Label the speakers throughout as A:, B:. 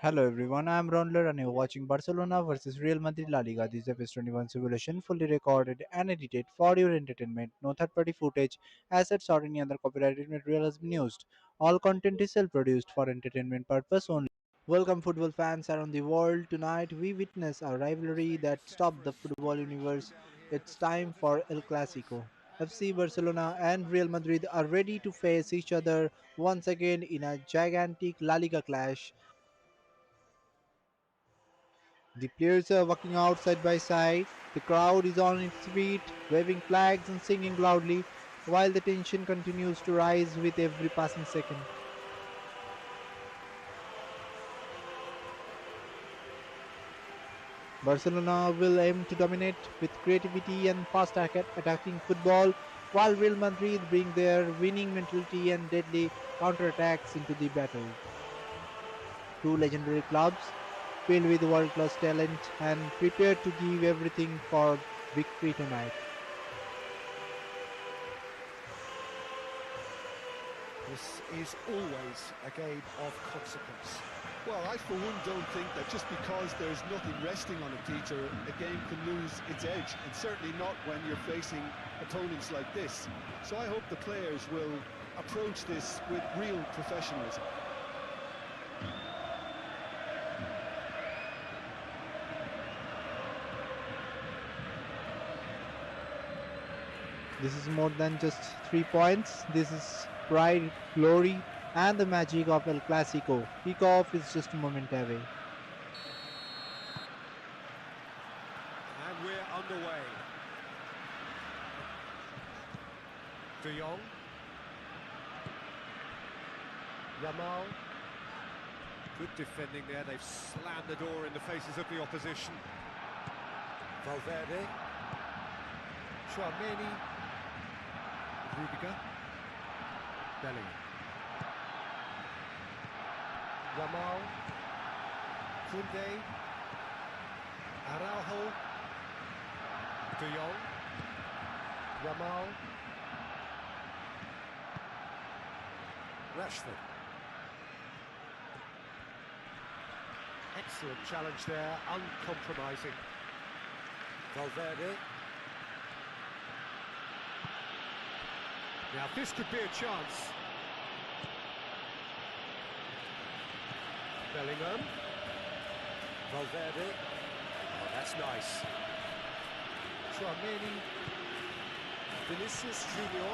A: Hello everyone, I am Raundler and you're watching Barcelona versus Real Madrid La Liga. This is episode 21 simulation fully recorded and edited for your entertainment. No third party footage, assets or any other copyrighted material has been used. All content is self produced for entertainment purpose only. Welcome football fans around the world. Tonight we witness a rivalry that stopped the football universe. It's time for El Clasico. FC Barcelona and Real Madrid are ready to face each other once again in a gigantic La Liga clash. The players are walking out side by side. The crowd is on its feet, waving flags and singing loudly, while the tension continues to rise with every passing second. Barcelona will aim to dominate with creativity and fast attacking football, while Real Madrid bring their winning mentality and deadly counterattacks into the battle. Two legendary clubs filled with world-class talent and prepared to give everything for victory tonight.
B: This is always a game of consequence.
C: Well, I for one don't think that just because there's nothing resting on it, Peter, a game can lose its edge, and certainly not when you're facing opponents like this. So I hope the players will approach this with real professionalism.
A: This is more than just 3 points. This is pride, glory, and the magic of El Clasico. Kickoff is just a moment away.
B: And we're underway. De Jong. Yamal. Good defending there. They've slammed the door in the faces of the opposition. Valverde. Chouameni. Rudiger. Bellingham. Yamal. Koundé. Araujo. De Jong. Yamal. Rashford. Excellent challenge there, uncompromising. Valverde. Now this could be a chance. Bellingham. Valverde. Oh, that's nice. Chouameni. Vinicius Junior.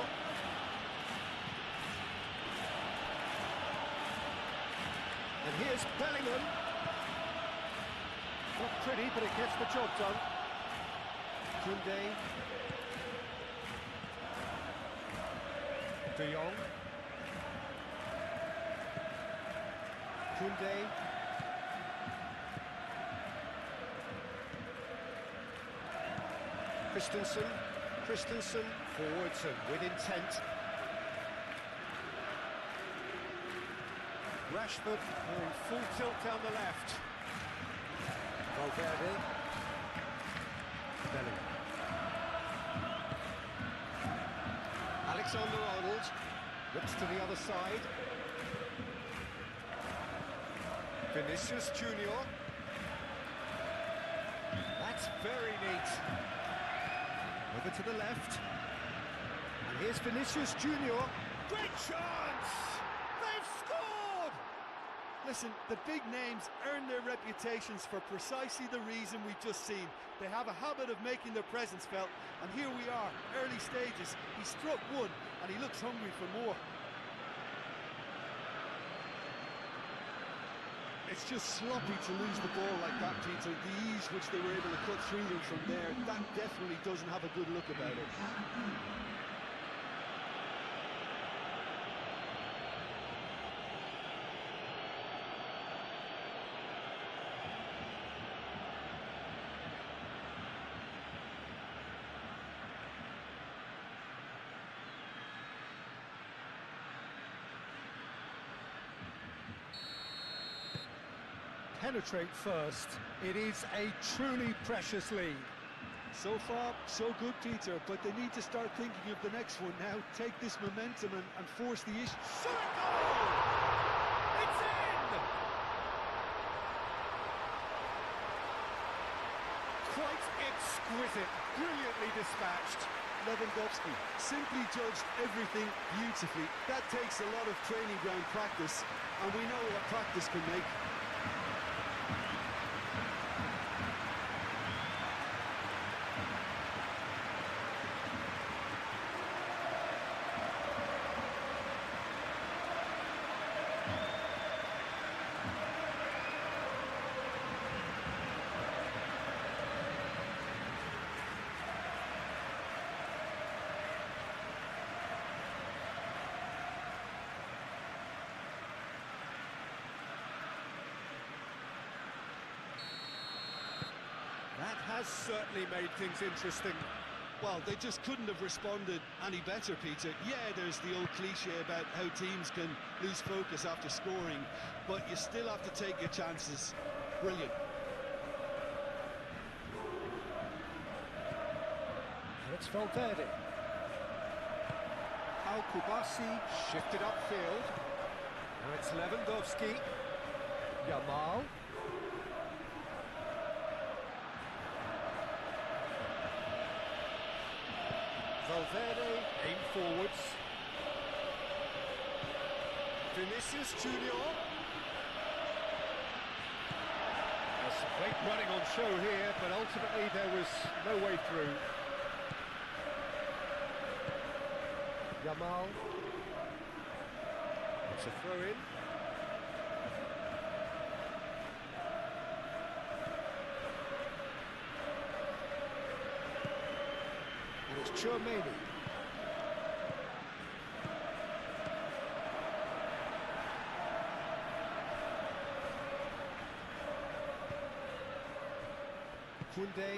B: And here's Bellingham. Not pretty, but it gets the job done. Koundé. De Jong. Koundé. Christensen forwards and with intent. Rashford going full tilt down the left. Valverde. Bellingham. Alexander-Arnold looks to the other side. Vinicius Junior. That's very neat. Over to the left. And here's Vinicius Junior. Great chance! They've scored!
C: Listen, the big names earn their reputations for precisely the reason we've just seen. They have a habit of making their presence felt, and here we are, early stages. He struck one, and he looks hungry for more. It's just sloppy to lose the ball like that, Peter. The ease which they were able to cut through them from there, that definitely doesn't have a good look about it.
B: Penetrate first. It is a truly precious lead.
C: So far, so good, Peter, but they need to start thinking of the next one now. Take this momentum and force the issue.
B: Shot goal! It's in! Exquisite, brilliantly dispatched.
C: Lewandowski simply judged everything beautifully. That takes a lot of training ground practice, and we know what practice can make.
B: That has certainly made things interesting.
C: Well, they just couldn't have responded any better, Peter. Yeah, there's the old cliche about how teams can lose focus after scoring, but you still have to take your chances. Brilliant.
B: And it's Valverde. Al-Kubasi shifted upfield. Now it's Lewandowski. Yamal. Valverde, aim forwards. Vinicius Junior. There's some great running on show here, but ultimately there was no way through. Yamal. It's a throw-in. And it's Tchouaméni. Koundé.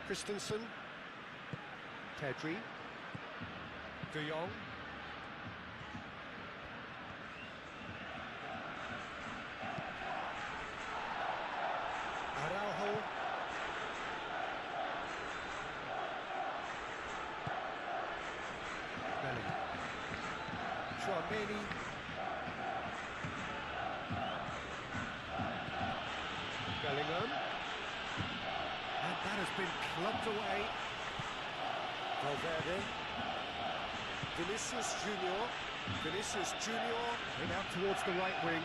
B: Christensen. Pedri. De Jong. Araujo. Bellingham. Tchouaméni. Bellingham. And that has been clubbed away. Valverde. Vinicius Junior. Vinicius Junior in out towards the right wing.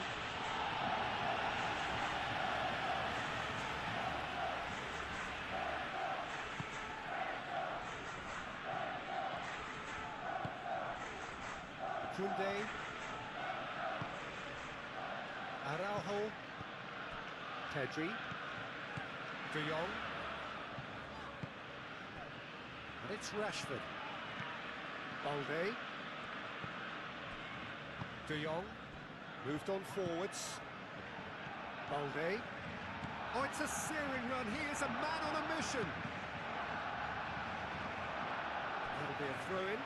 B: Koundé. Araujo. Pedri. De Jong. And it's Rashford. Balde. De Jong. Moved on forwards. Balde. Oh, it's a searing run. He is a man on a mission. That'll be a throw-in.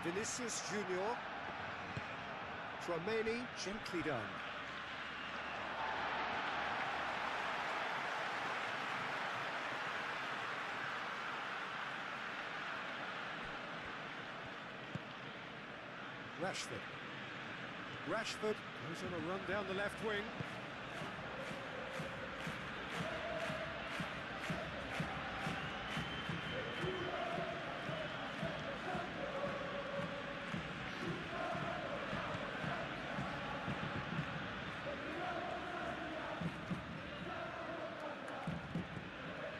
B: Vinicius Junior. Tchouaméni, gently done. Rashford. Rashford goes on a run down the left wing.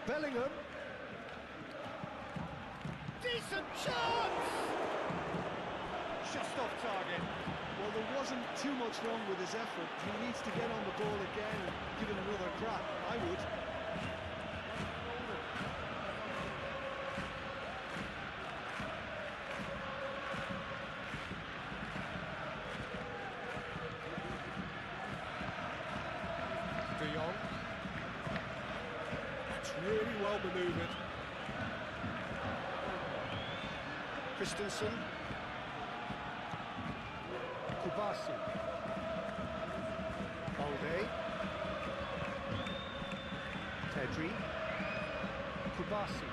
B: Bellingham. Decent chance! Just off target.
C: Well, there wasn't too much wrong with his effort. He needs to get on the ball again and give it another crack. I would.
B: De Jong. That's really well manoeuvred. Christensen. Kubasi. Balde. Pedri.
C: Kubasi.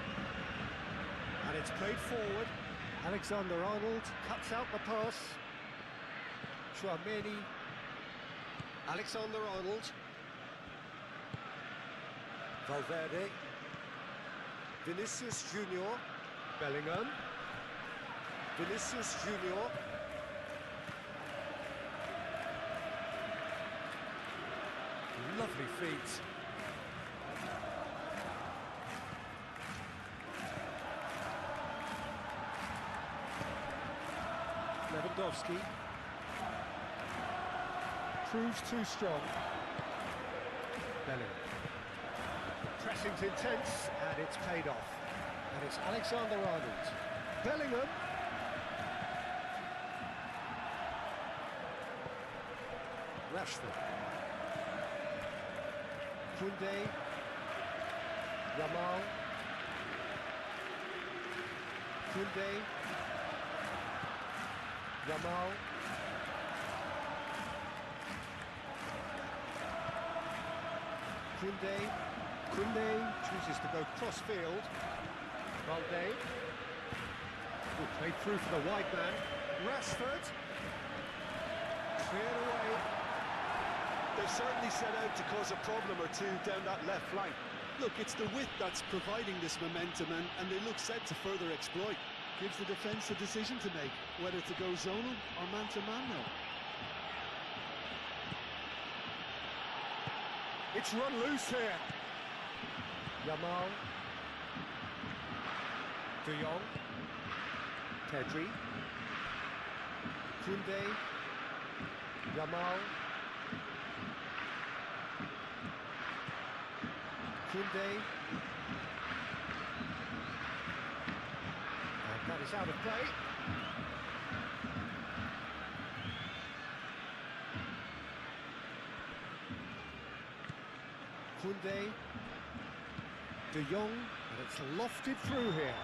B: And it's played forward. Alexander-Arnold cuts out the pass. Chouameni. Alexander-Arnold. Valverde. Vinicius Junior. Bellingham. Vinicius Junior. Lovely feet. Lewandowski. Proves too strong. Bellingham. Pressing's intense, and it's paid off. And it's Alexander-Arnold. Bellingham. Rashford. Koundé. Yamal. Koundé. Yamal. Koundé chooses to go cross-field. Valde. Played through for the wide man. Rashford. Cleared away.
C: They've certainly set out to cause a problem or two down that left flank. Look, it's the width that's providing this momentum, and they look set to further exploit. Gives the defence a decision to make, whether to go zonal or man-to-man now.
B: It's run loose here. Yamal. De Jong. Pedri. Koundé. Yamal. Koundé. And that is out of play. Koundé. De Jong, and it's lofted through here.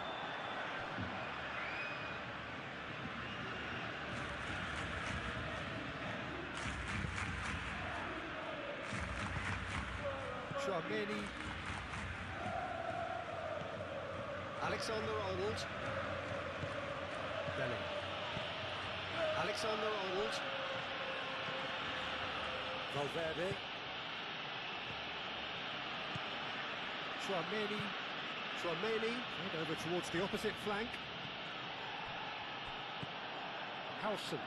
B: Chouameni. Alexander-Arnold. Bellingham. Alexander-Arnold. Valverde. Chouameni, and over towards the opposite flank. Howson.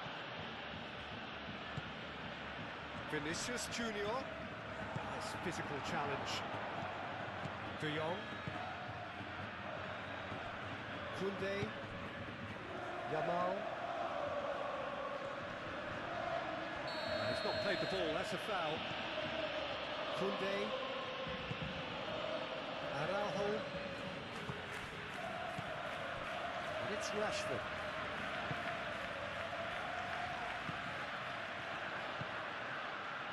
B: Vinicius Junior. Nice physical challenge. De Jong. Koundé. Yamal. He's not played the ball, that's a foul. Koundé. Araujo. And it's Rashford.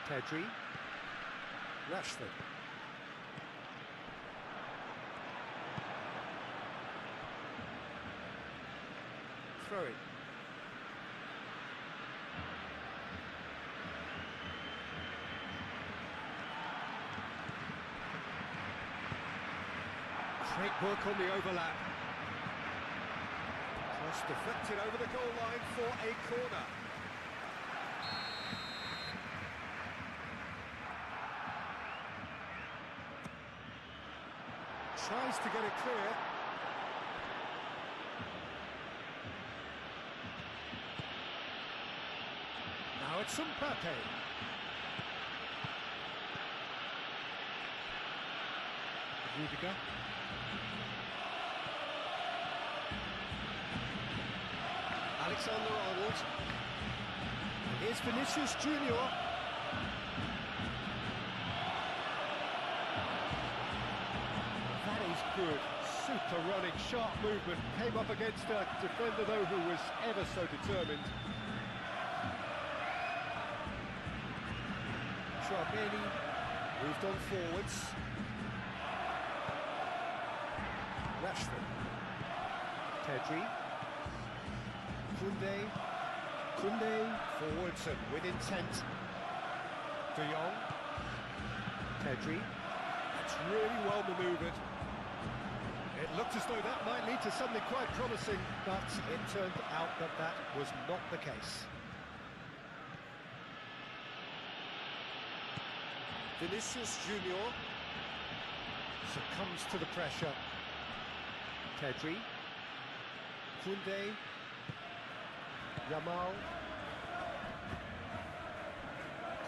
B: Pedri. Rashford. Throw it. Great work on the overlap. Cross deflected over the goal line for a corner. Tries to get it clear. Now it's Mbappe. Rudiger. Alexander-Arnold. Here's Vinicius Junior. That is good. Super running, sharp movement. Came up against a defender, though, who was ever so determined. Chouameni moved on forwards. Rashford. Pedri. Koundé forwards and with intent. De Jong. Pedri. That's really well manoeuvred. It looked as though that might lead to something quite promising, but it turned out that that was not the case. Vinicius Junior succumbs to the pressure. Pedri, Koundé, Yamal,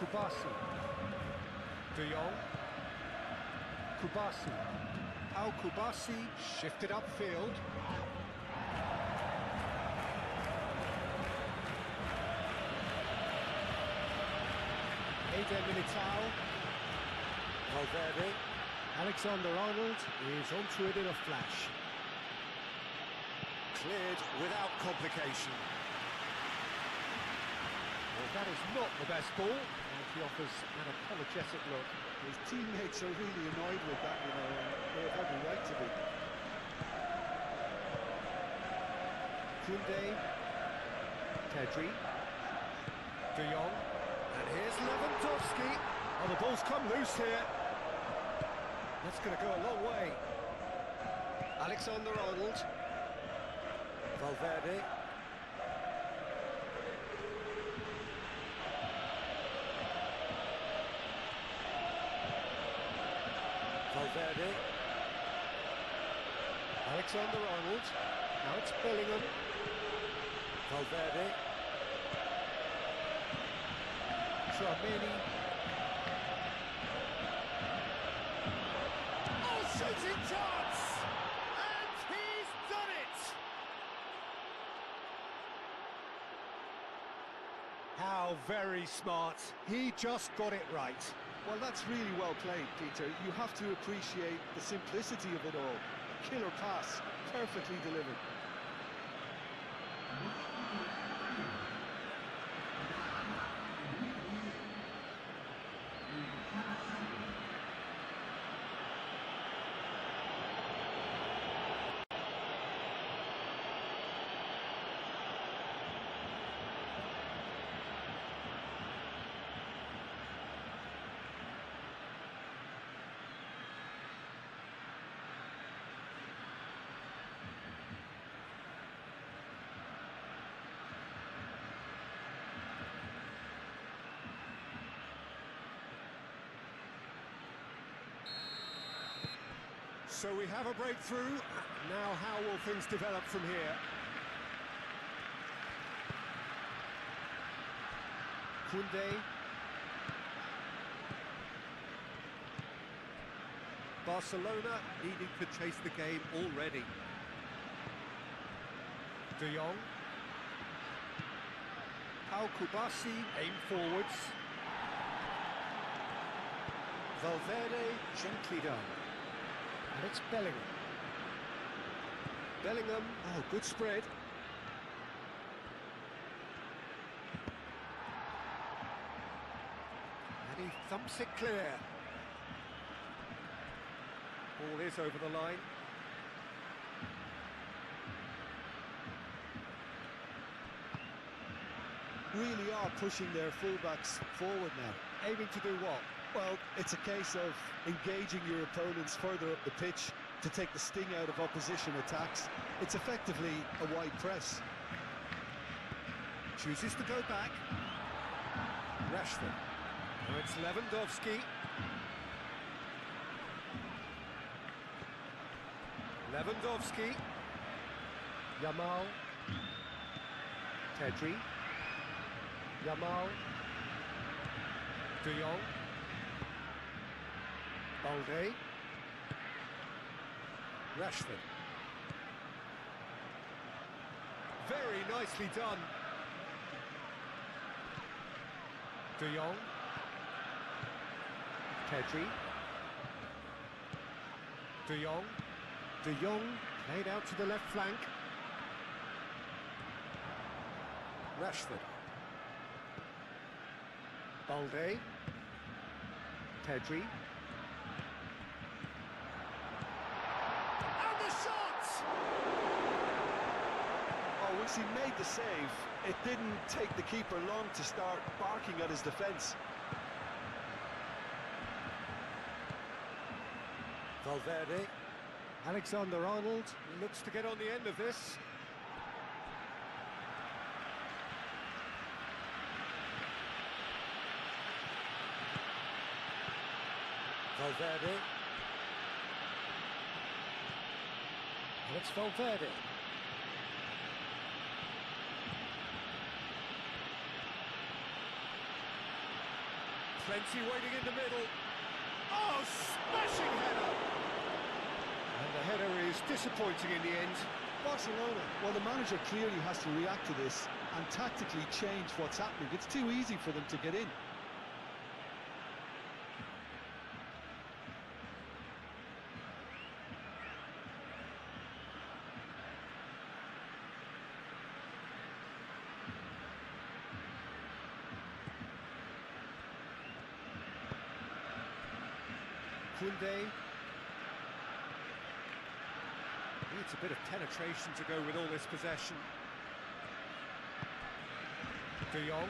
B: Kubasi, De Jong, Kubasi, Kubasi shifted upfield. Eder Militao, Valverde, Alexander-Arnold is onto it in a flash. Cleared without complication. Well, that is not the best ball, and he offers an apologetic look.
C: His teammates are really annoyed with that, you know, and they have every right to be.
B: Koundé, Pedri, De Jong, and here's Lewandowski. Oh, the ball's come loose here. That's going to go a long way. Alexander-Arnold, Valverde. Valverde. Alexander-Arnold. Now it's Bellingham. Valverde. Tchouaméni. Oh, shooting chance! And he's done it! How very smart. He just got it right.
C: Well, that's really well played, Peter. You have to appreciate the simplicity of it all. A killer pass, perfectly delivered.
B: So we have a breakthrough. Now how will things develop from here? Koundé. Barcelona needing to chase the game already. De Jong. Kubasi aim forwards. Valverde gently done. And it's Bellingham. Bellingham, oh, good spread. And he thumps it clear. Ball is over the line.
C: Really are pushing their fullbacks forward now.
B: Aiming to do what?
C: Well, it's a case of engaging your opponents further up the pitch to take the sting out of opposition attacks. It's effectively a wide press.
B: Chooses to go back. Rashford. Now it's Lewandowski. Lewandowski. Yamal. Pedri. Yamal. De Jong. Balde. Rashford. Very nicely done. De Jong. Pedri. De Jong. De Jong played out to the left flank. Rashford. Balde. Pedri. And the shot!
C: Oh, once he made the save, it didn't take the keeper long to start barking at his defence.
B: Valverde. Alexander-Arnold looks to get on the end of this. Valverde. And it's Valverde. Plenty waiting in the middle. Oh, smashing header! And the header is disappointing in the end.
C: Barcelona, well, the manager clearly has to react to this and tactically change what's happening. It's too easy for them to get in.
B: Koundé. Needs a bit of penetration to go with all this possession. De Jong.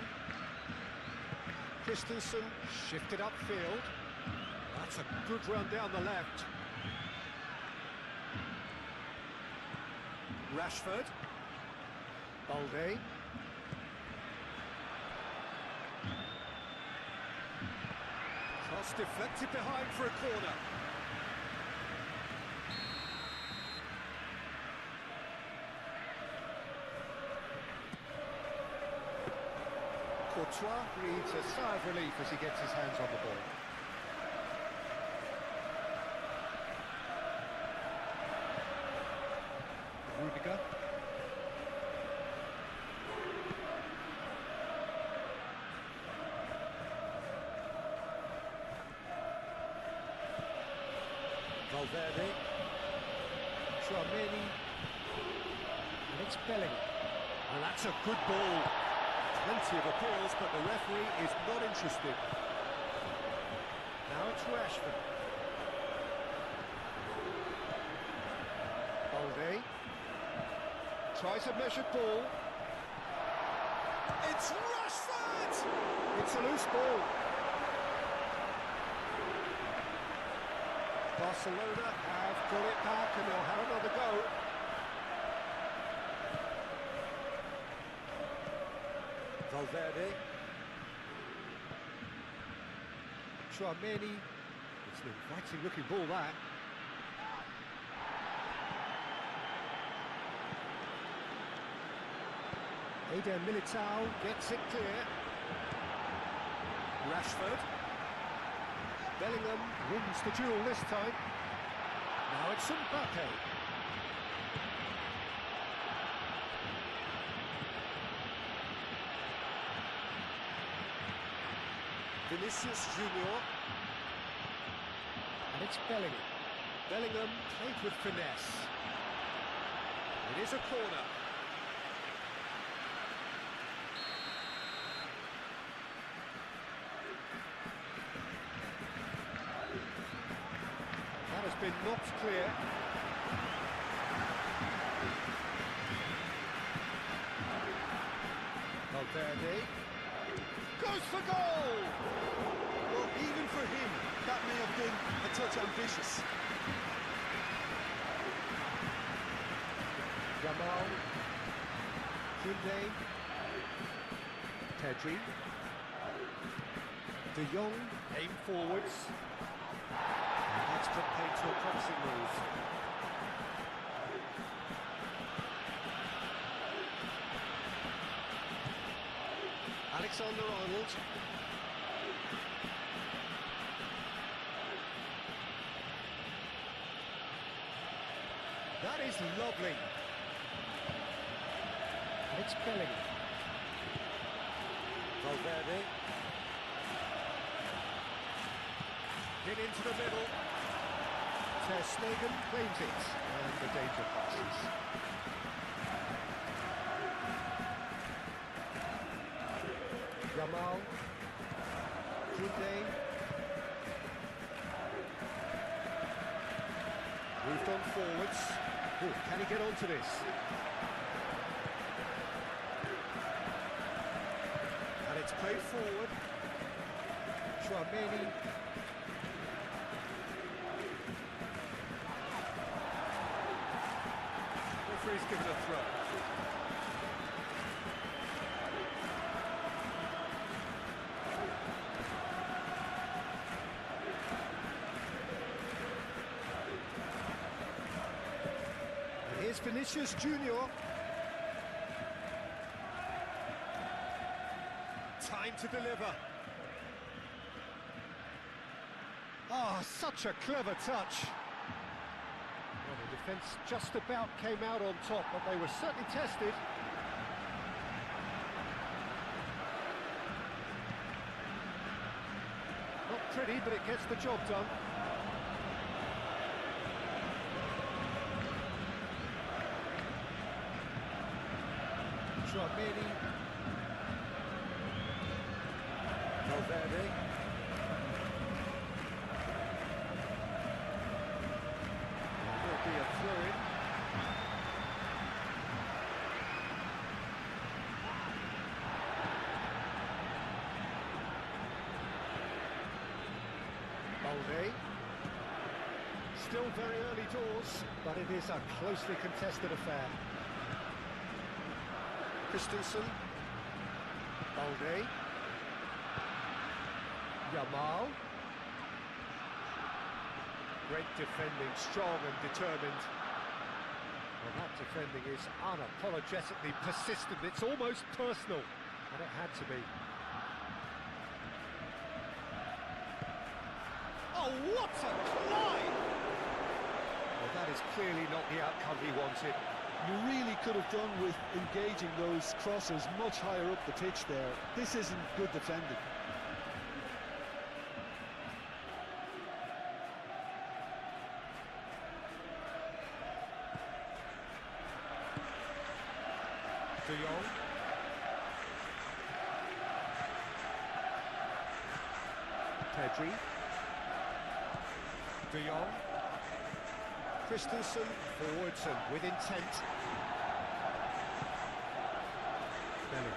B: Christensen shifted upfield. That's a good run down the left. Rashford. Balde. Cross deflected behind for a corner. Courtois breathes a sigh of relief as he gets his hands on the ball. Rudiger. Valverde. Tchouaméni. And it's Bellingham. And that's a good ball. Plenty of appeals, but the referee is not interested. Now it's Rashford. Balde. Tries a measured ball. It's Rashford! It's a loose ball. Barcelona have got it back and they'll have another go. Valverde. Tchouaméni. It's an inviting looking ball, that. Eder Militao gets it clear. Rashford. Bellingham wins the duel this time. Now it's Mbappe. Vinicius Junior. And it's Bellingham. Bellingham played with finesse. It is a corner. That has been knocked clear. Valverde goes for goal!
C: Well, even for him, that may have been a touch ambitious.
B: Jamal. Koundé. Pedri. De Jong, aim forwards. And that's put paid to a promising move. Alexander-Arnold. That is lovely. And it's Bellingham. Valverde. Hit into the middle. Ter Stegen claims it. And the danger passes. Jamal. Koundé. Moved on forwards. Oh, can he get onto this? And it's played forward. Tchouaméni. referee's given a throw. And here's Vinicius Junior. Time to deliver. Oh, such a clever touch. Well, the defence just about came out on top, but they were certainly tested. Not pretty, but it gets the job done. Tchouameni. Valverde. Will be a throw-in. Balde. Still very early doors, but it is a closely contested affair. Christensen. Balde. Yamal. Great defending, strong and determined. Well, that defending is unapologetically persistent. It's almost personal, and it had to be. Oh, what a climb! Well, that is clearly not the outcome he wanted.
C: You really could have done with engaging those crosses much higher up the pitch there. This isn't good defending.
B: De Jong. Pedri. De Jong. Christensen forwards and with intent. Bellingham.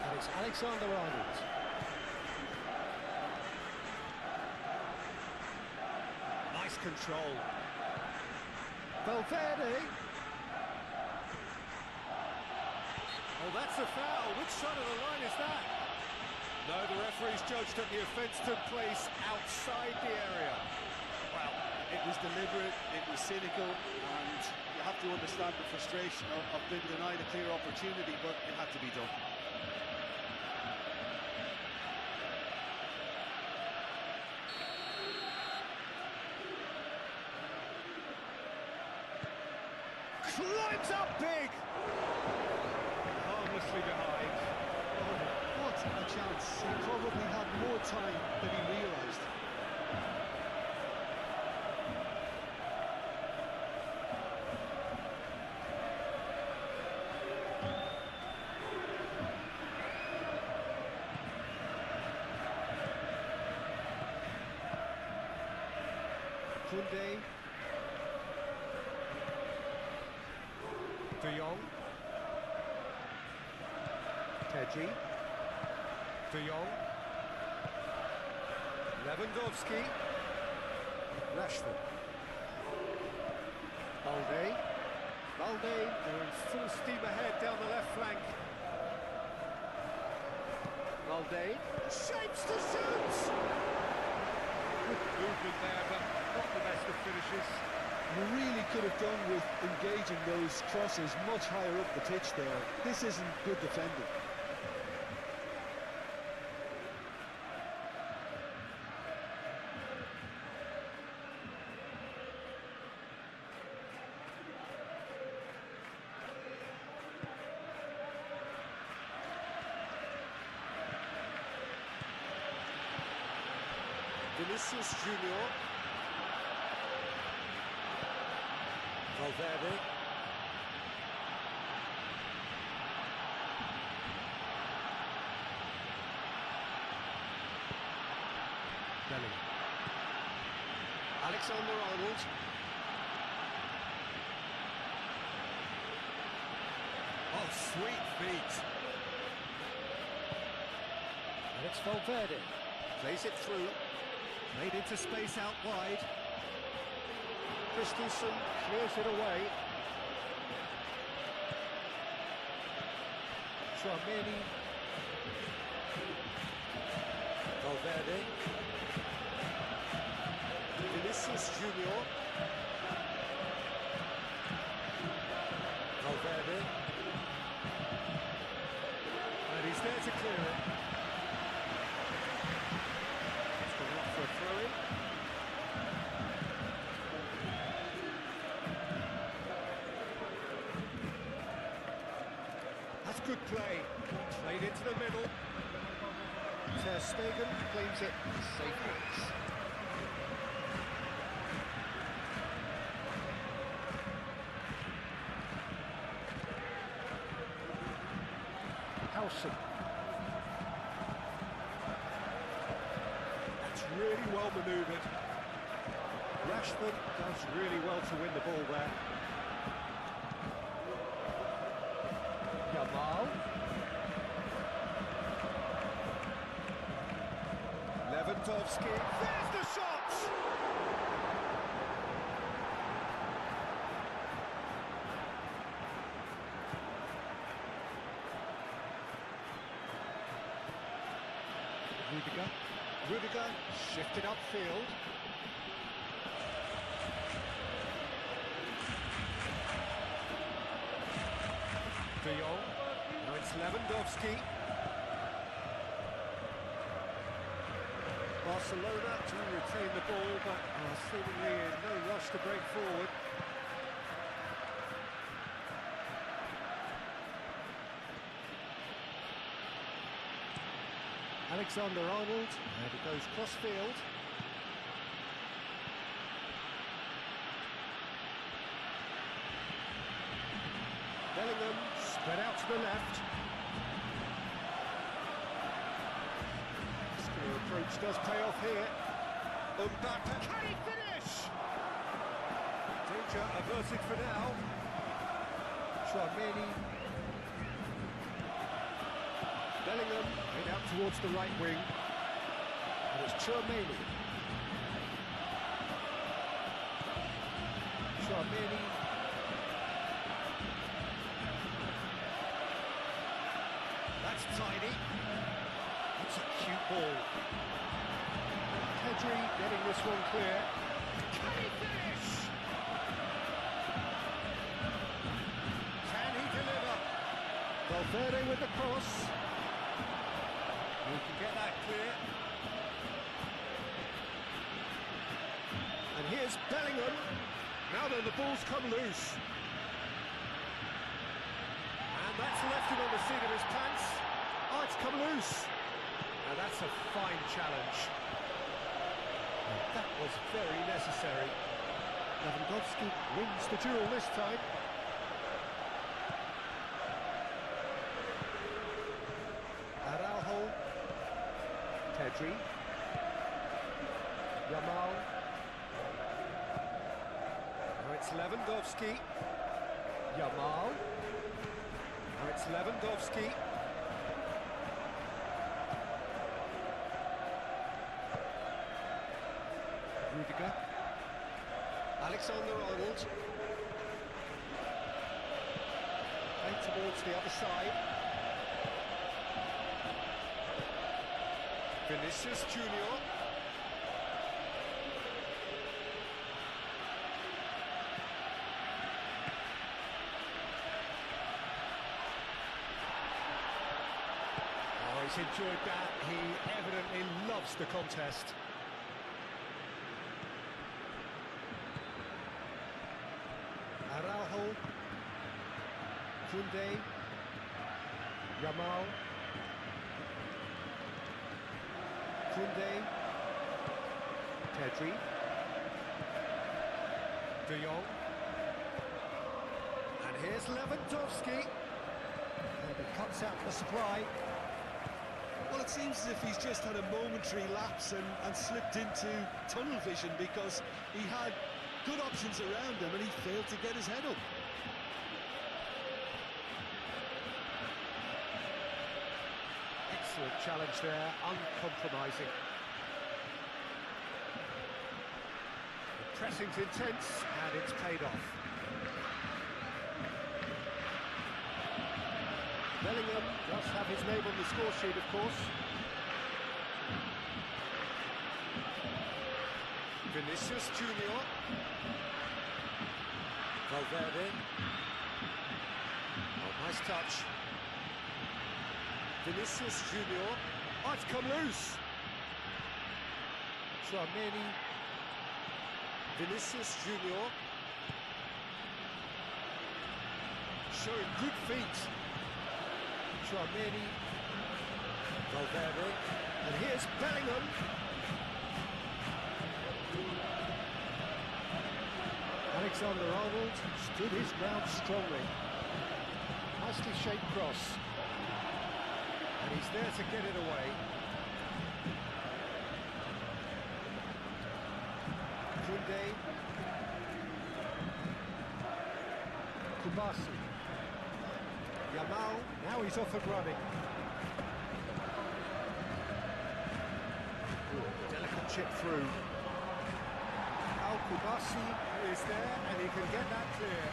B: And it's Alexander-Arnold. Nice control. Valverde. Oh, that's a foul. Which side of the line is that? No, the referee's judged that the offence took place outside the area.
C: Well, it was deliberate, it was cynical, and you have to understand the frustration of being denied a clear opportunity, but it had to be done.
B: Climbs up big! Harmlessly behind.
C: Oh, what a chance. He probably had more time than he realised.
B: Koundé. De Jong. Pedri. De Jong. Lewandowski. Rashford. Balde. Balde, they're in full steam ahead down the left flank. Balde. Shapes to shoot! Good movement there, but not the best of finishes.
C: You really could have done with engaging those crosses much higher up the pitch there. This isn't good defending.
B: Vinicius Junior. Valverde. Bellingham. Alexander-Arnold. Oh, sweet feet. And it's Valverde. Plays it through. Played into space out wide. Christensen clears it away. Tchouaméni. Valverde. Vinicius Junior. Valverde. And he's there to clear it. It's gone out for a throw-in. That's good play. Played into the middle. Ter Stegen claims it. Safe hands. Howson. That's really well manoeuvred. Rashford does really well to win the ball there. Yamal. Lewandowski. There's the shot! Rudiger shifted upfield. De Jong. Now it's Lewandowski. Barcelona to retain the ball, but are seemingly in no rush to break forward. Alexander-Arnold, and it goes cross-field. Bellingham spread out to the left. Muscular approach does pay off here. Mbappe, can he finish? Danger averted for now. Tchouaméni. Bellingham made out towards the right wing. And it's Tchouaméni. Tchouaméni. That's tidy. That's a cute ball. Pedri getting this one clear. Can he finish? Can he deliver? Valverde with the cross. We can get that clear. And here's Bellingham. Now then, the ball's come loose. And that's left him on the seat of his pants. Oh, it's come loose. Now that's a fine challenge. And that was very necessary. Lewandowski wins the duel this time. Araujo. Pedri. Yamal. Now it's Lewandowski. Yamal. Now it's Lewandowski. Rudiger. Alexander-Arnold. Played towards the other side. Vinicius Junior. Oh, he's enjoyed that. He evidently loves the contest. Araujo. Koundé. Yamal. Koundé. Pedri. De Jong. And here's Lewandowski. And he cuts out the supply.
C: Well, it seems as if he's just had a momentary lapse and slipped into tunnel vision, because he had good options around him and he failed to get his head up.
B: Excellent challenge there, uncompromising. The Pressing's intense, and it's paid off. Bellingham does have his name on the score sheet, of course. Vinicius Junior. Valverde. Oh, nice touch. Vinicius Junior. Oh, it's come loose. Tchouameni. Vinicius Junior. Showing good feet. Tchouameni. Valverde. And here's Bellingham. Alexander-Arnold stood his ground strongly. Nicely shaped cross. And he's there to get it away. Koundé. Kubasi. Yamal, now he's off and running. Delicate chip through. Kubasi is there, and he can get that clear.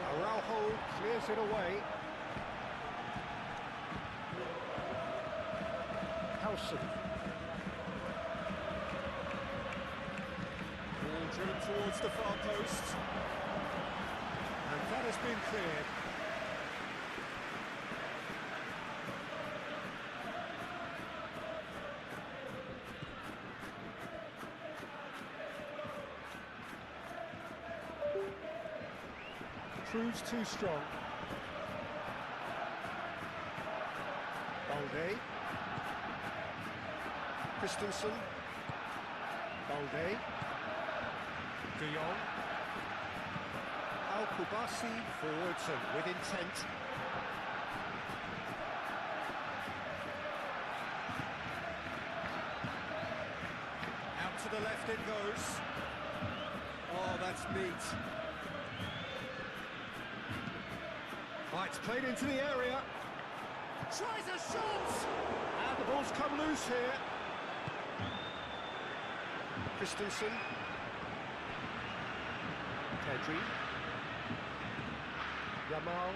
B: Araujo clears it away. Howson. Ball driven towards the far post. And that has been cleared. Proves too strong. Balde. Christensen. Balde. De Jong. Kubasi forwards and with intent. Out to the left it goes. Oh, that's neat. Oh, it's played into the area. Tries a shot! And the ball's come loose here. Christensen. Pedri. Yamal.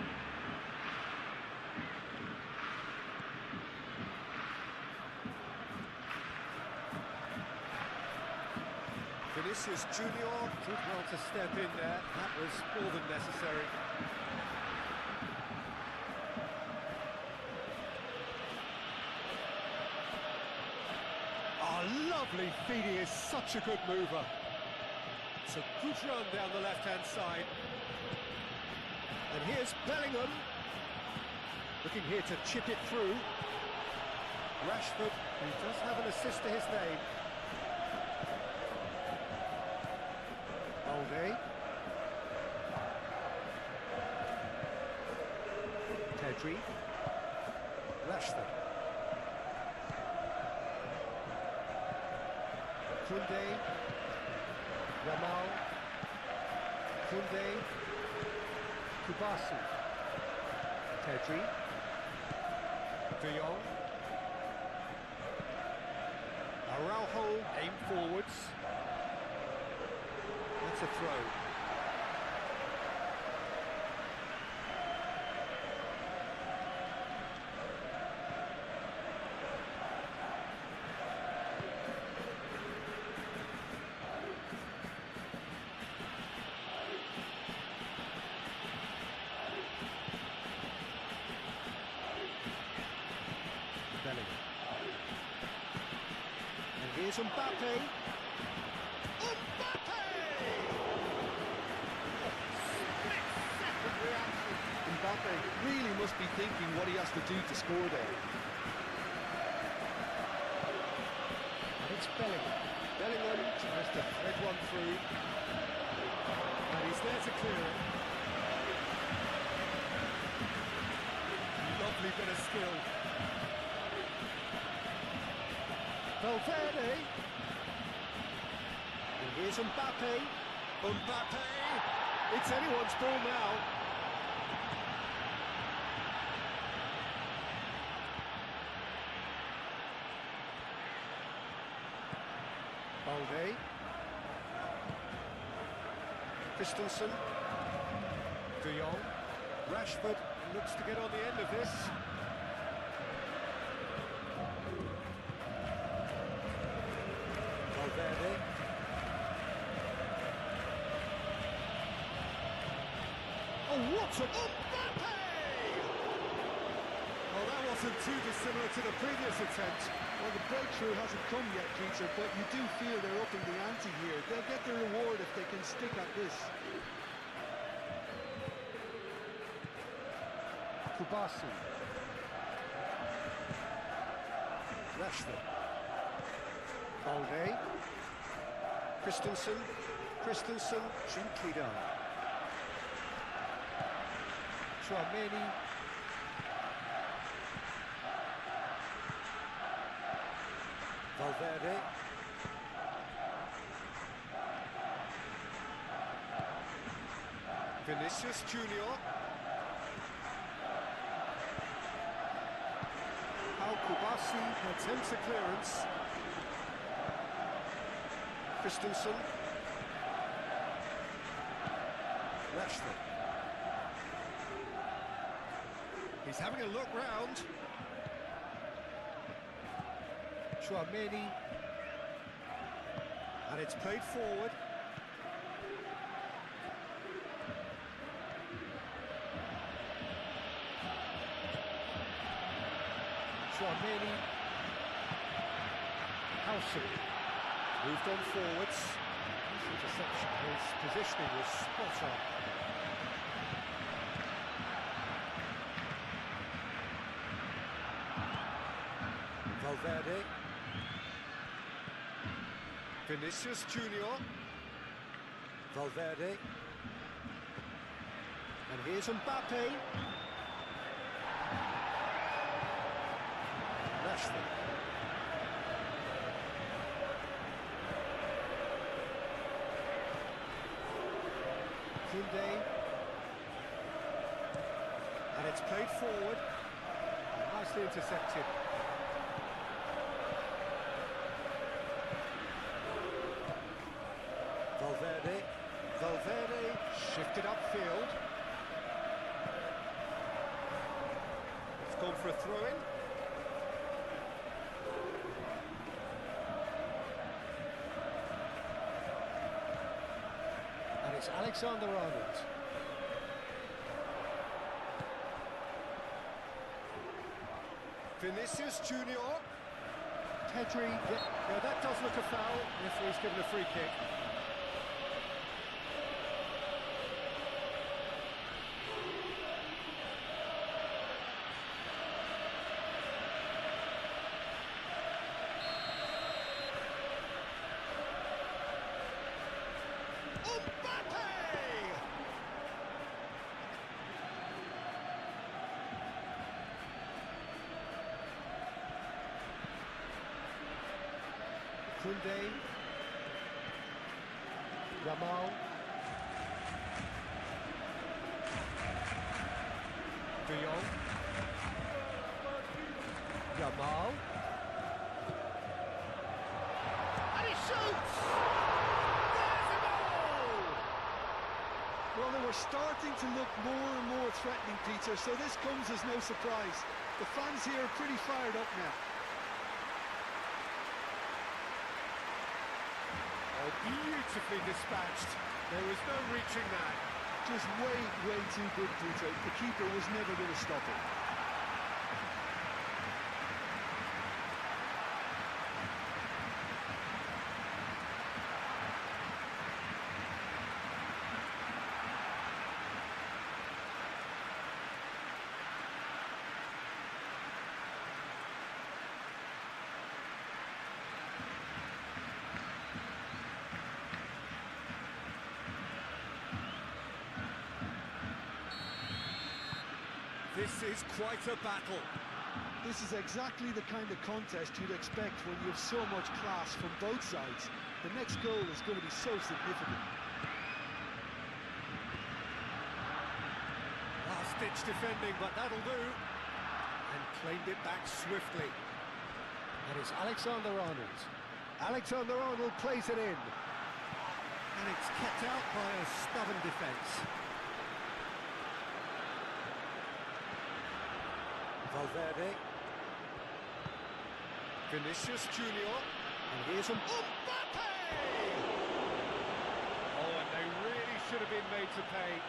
B: Vinicius Junior did well to step in there. That was more than necessary. Oh, lovely feed. He is such a good mover. It's a good run down the left-hand side. And here's Bellingham, looking here to chip it through. Rashford, who does have an assist to his name. Balde. Pedri. Rashford. Koundé. Yamal. Koundé. Kubasi. Pedri. De Jong. Araujo aim forwards. That's a throw. Bellingham. And here's Mbappe. Mbappe! Split-second reaction.
C: Mbappe really must be thinking what he has to do to score there.
B: And it's Bellingham. Bellingham tries to thread one through. And he's there to clear it. Lovely bit of skill. Valverde. And here's Mbappe. Mbappe. It's anyone's ball now. Valde. Christensen. De Jong. Rashford looks to get on the end of this. Valverde. Oh, what a... Mbappe!
C: Well, that wasn't too dissimilar to the previous attempt. Well, the breakthrough hasn't come yet, Peter, but you do feel they're upping the ante here. They'll get the reward if they can stick at this.
B: Kubasi. Rashford. Balde. Christensen. Christensen, gently done. Chouameni. Valverde. Vinicius Junior. Kubasi attempts a clearance. Christensen. Rashford. He's having a look round. Chouameni. And it's played forward. Chouameni. Howson. Moved on forwards. His interception, his positioning was spot on. Valverde. Vinicius Junior. Valverde. And here's Mbappe. Rashford. Koundé. And it's played forward. Nicely intercepted. Valverde. Valverde shifted upfield. It's gone for a throw-in. And it's Alexander-Arnold. Vinicius Junior. Pedri. Yeah, that does look a foul. Referee's given a free kick. Koundé. Yamal. De Jong. Yamal. And he shoots! There's a goal!
C: Well, they were starting to look more and more threatening, Peter, so this comes as no surprise. The fans here are pretty fired up now.
B: Beautifully dispatched. There was no reaching that.
C: Just way too good, Peter. The keeper was never going to stop it.
B: This is quite a battle.
C: This is exactly the kind of contest you'd expect when you have so much class from both sides. The next goal is going to be so significant.
B: Last-ditch defending, but that'll do. And claimed it back swiftly. And it's Alexander-Arnold. Alexander-Arnold plays it in. And it's kept out by a stubborn defence. Valverde. Vinicius Junior. And here's Mbappe! Oh, and they really should have been made to pay.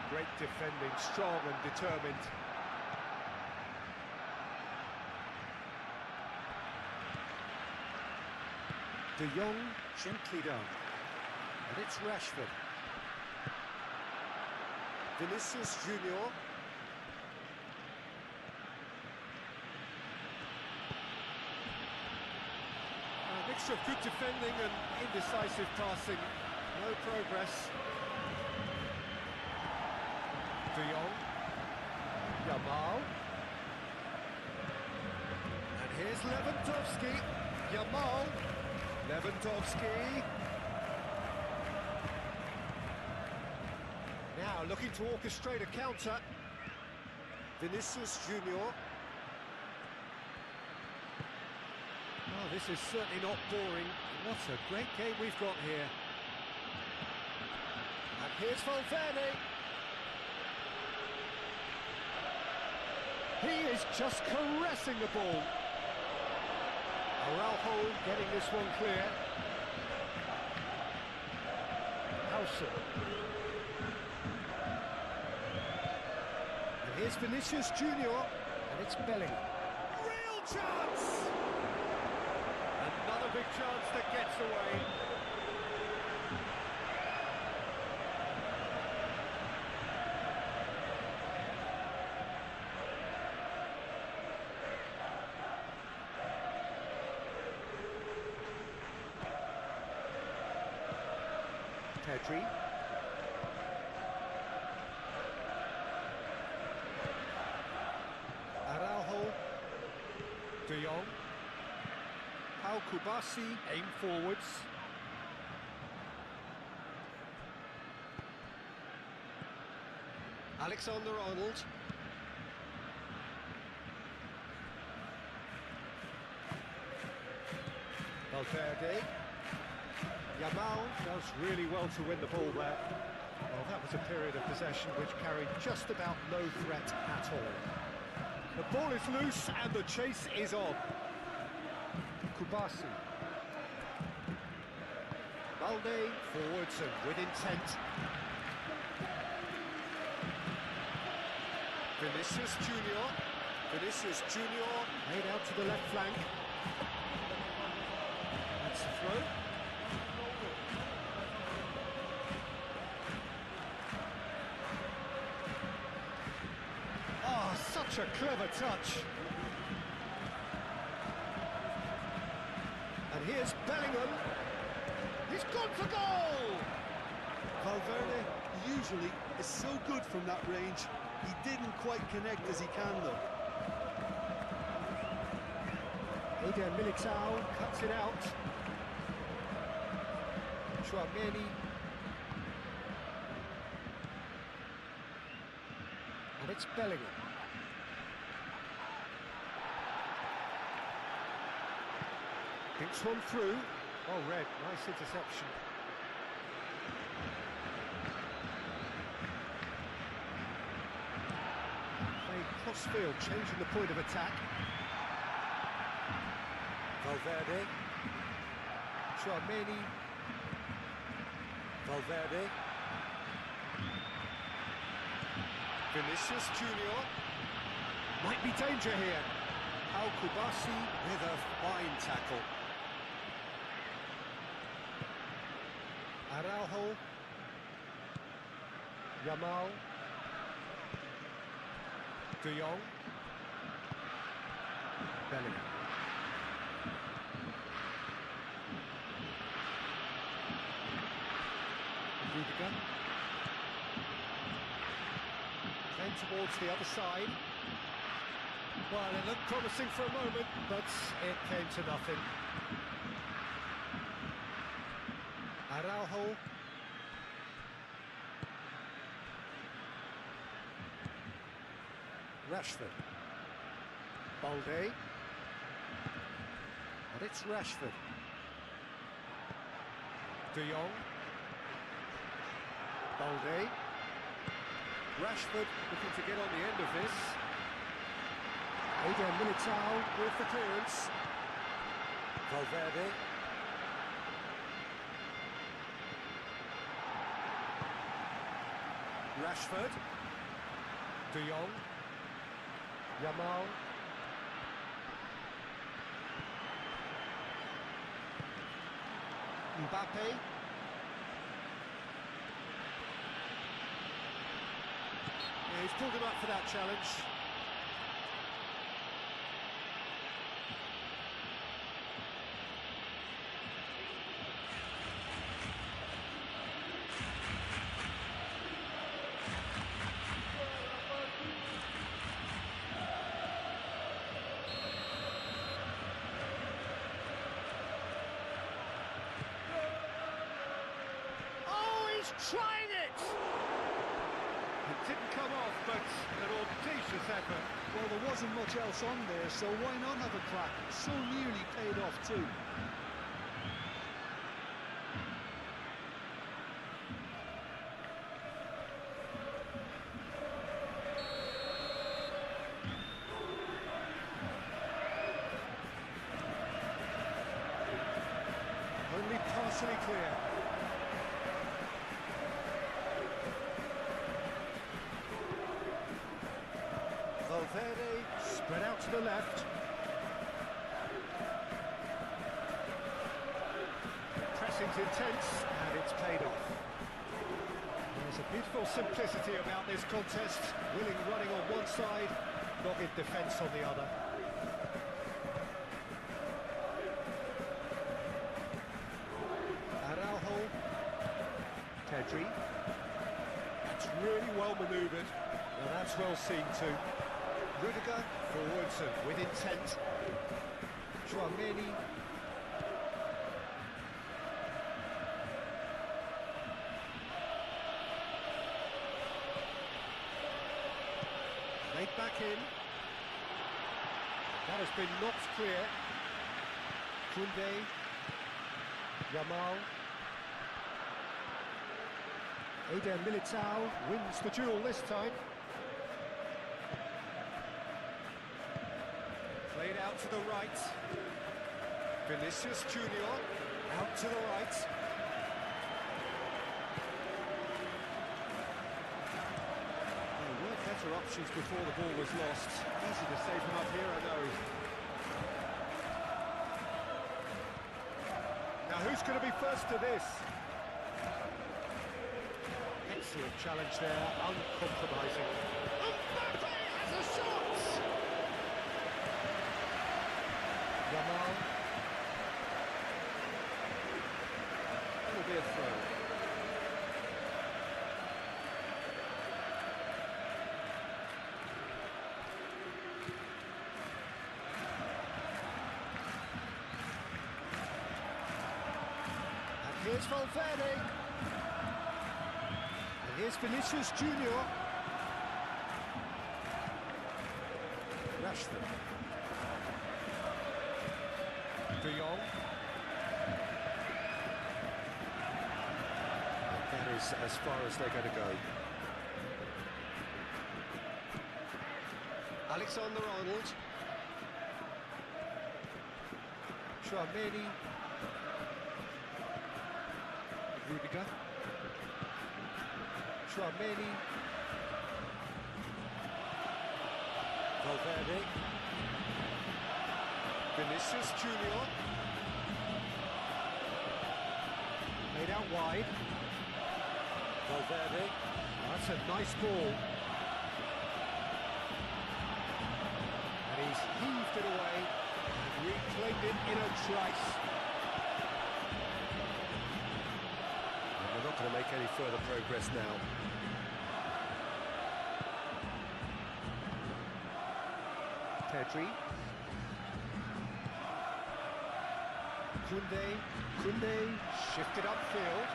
B: Great defending, strong and determined. De Jong gently down. And it's Rashford. Vinicius Junior. A mixture of good defending and indecisive passing. No progress. De Jong, Yamal, and here's Lewandowski, Yamal, Lewandowski, now looking to orchestrate a counter, Vinicius Junior. Oh, this is certainly not boring, what a great game we've got here. And here's Valverde. He is just caressing the ball. Araujo getting this one clear. Howson. And here's Vinicius Junior, and it's Bellingham. Real chance! Another big chance that gets away. Pedri. Araujo. De Jong. Pau Kubasi aim forwards. Alexander-Arnold. Valverde. Yamal does really well to win the ball there. Well, that was a period of possession which carried just about no threat at all. The ball is loose and the chase is on. Kubasi. Balde forwards and with intent. Vinicius Junior. Vinicius Junior made out to the left flank. That's the throw. Such a clever touch. And here's Bellingham. He's gone for goal!
C: Valverde usually is so good from that range. He didn't quite connect as he can though.
B: Eder Militao cuts it out. Chouameni. And it's Bellingham. Thinks one through. Oh, red. Nice interception. Playing cross-field, changing the point of attack. Valverde. Chouameni. Valverde. Vinicius Junior. Might be danger here. Al Kubasi with a fine tackle. Araujo. Yamal. De Jong. Bellingham. Rudiger. Playing towards the other side. Well, it looked promising for a moment, but it came to nothing. Araujo. Rashford. Balde. And it's Rashford. De Jong. Balde. Rashford looking to get on the end of this. Eden Militao with the clearance. Valverde. Rashford. De Jong. Yamal. Mbappe. Yeah, he's pulled him up for that challenge. Trying it! It didn't come off, but an audacious effort.
C: Well, there wasn't much else on there, so why not have a crack? So nearly paid off too.
B: Only partially clear. Valverde spread out to the left. Pressing's intense and it's paid off. There's a beautiful simplicity about this contest. Willing running on one side, dogged defence on the other. Araujo. Pedri. That's really well manoeuvred. Now that's well seen too. Rudiger forwards and with intent. Tchouaméni. Laid back in. That has been knocked clear. Koundé. Yamal. Eden Militao wins the duel this time. Played out to the right. Vinicius Junior out to the right. There were better options before the ball was lost. Easy to save him up here, I know. Now who's going to be first to this? Excellent challenge there, uncompromising. Mbappe has a shot! Yamal. That'll be a throw. And here's Valverde. And here's Vinicius Junior. Rashford. De Jong. That is as far as they're going to go. Alexander-Arnold. Tchouaméni. Rudiger. Tchouaméni. Valverde. Vinicius Junior. Made out wide. Valverde. Oh, that's a nice ball. And he's heaved it away and reclaimed it in a trice. And we're not going to make any further progress now. Pedri. Koundé shifted upfield.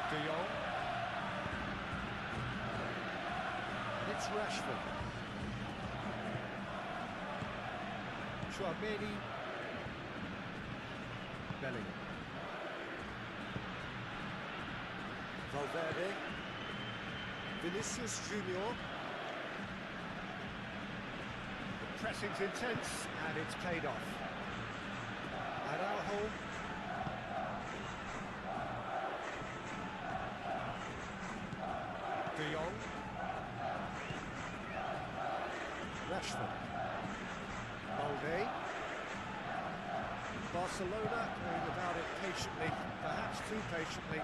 B: De Jong. And it's Rashford. Chouameni. Bellingham. Valverde. Vinicius Junior. The pressing's intense and it's paid off. Araujo. De Jong. Rashford. Balde. Barcelona going about it patiently, perhaps too patiently.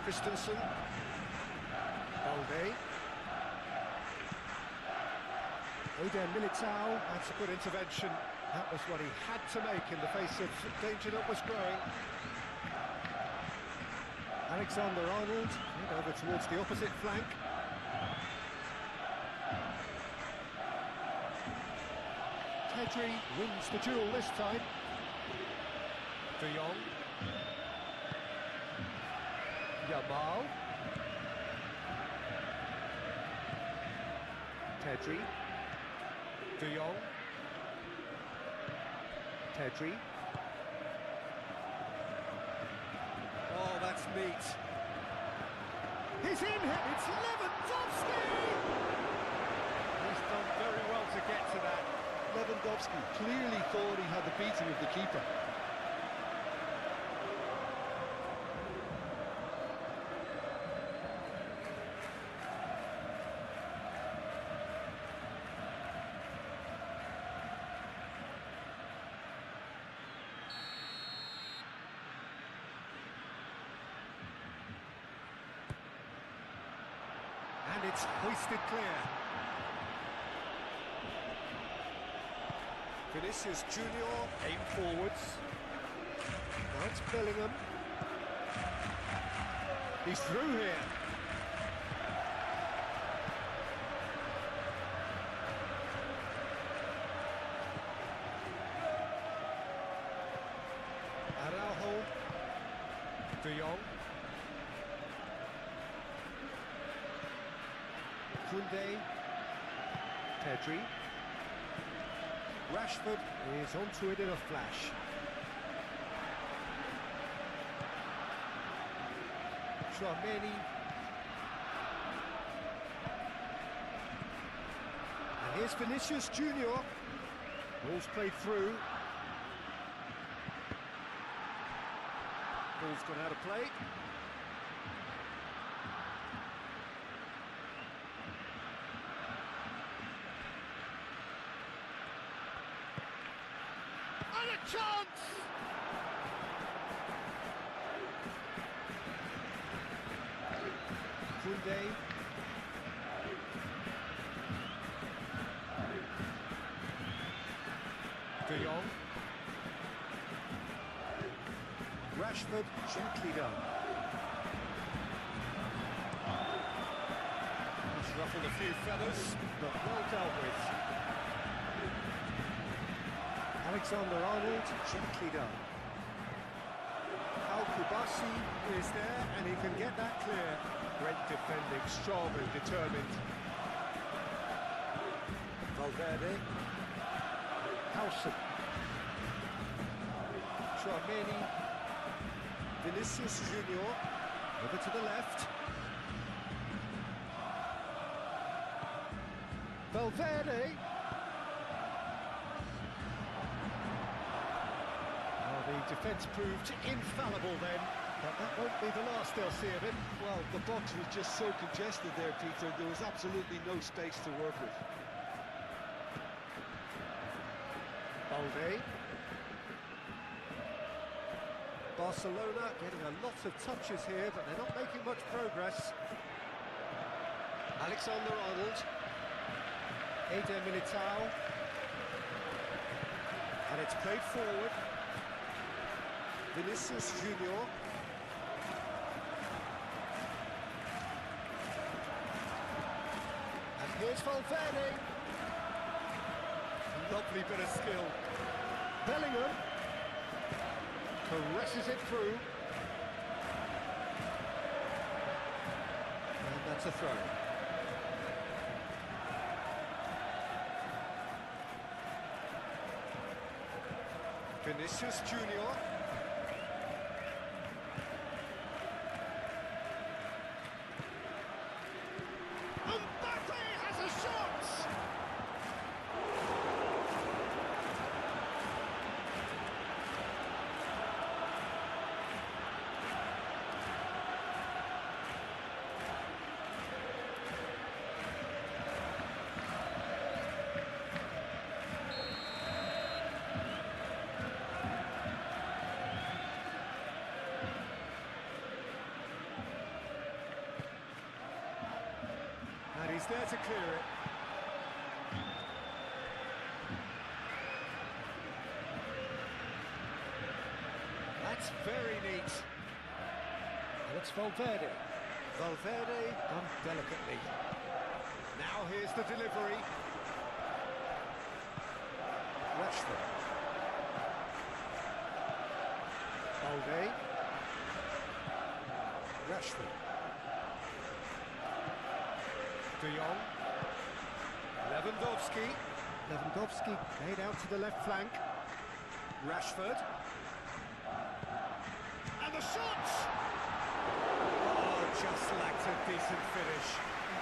B: Christensen. Balde. Eder Militao, that's a good intervention. That was what he had to make in the face of danger that was growing. Alexander-Arnold, over towards the opposite flank. Pedri wins the duel this time. De Jong. Yamal. Pedri. De Jong. Pedri. Oh, that's neat. He's in here. It's Lewandowski! He's done very well to get to that.
C: Lewandowski clearly thought he had the beating of the keeper.
B: And it's hoisted clear. Vinicius Junior aim forwards. Now it's Bellingham. He's through here. Araujo. De Jong. Koundé. Pedri. Rashford is onto it in a flash. Chouameni. And here's Vinicius Junior. Ball's played through. Ball's gone out of play. And a chance! Koundé. De Jong. Rashford, gently done. He's ruffled a few feathers, but well dealt with. Alexander-Arnold, gently done. Al-Kubasi is there, and he can get that clear. Great defending, strong and determined. Valverde. Howson. Chouameni. Vinicius Junior. Over to the left. Valverde. The defence proved infallible then, but that won't be the last they'll see of him.
C: Well, the box was just so congested there, Peter. There was absolutely no space to work with.
B: Balde. Barcelona getting a lot of touches here, but they're not making much progress. Alexander-Arnold. Eder Militao. And it's played forward. Vinicius Junior. And Here's Valverde. Lovely bit of skill. Bellingham caresses it through. And that's a throw. Vinicius Junior. Mbappe has a shot! And he's there to clear it. That's very neat. And it's Valverde. Valverde done delicately. Now here's the delivery. Rashford. Balde. Rashford. De Jong. Lewandowski. Lewandowski made out to the left flank. Rashford. And the shot! Oh, just lacked a decent finish.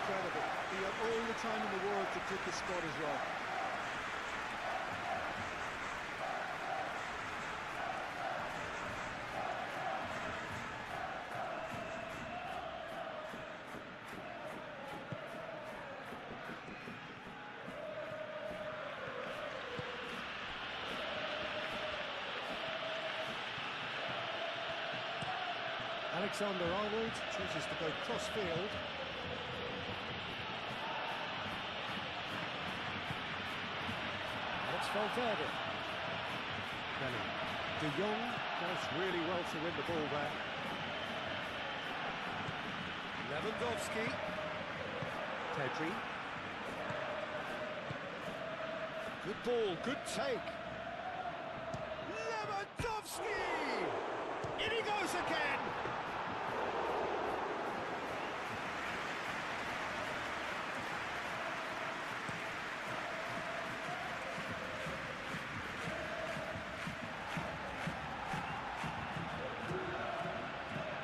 C: Incredible. He had all the time in the world to click the spot as well.
B: Alexander-Arnold chooses to go cross-field. It's Valverde. Bellingham. De Jong does really well to win the ball there. Lewandowski. Pedri. Good ball, good take. Lewandowski! In he goes again!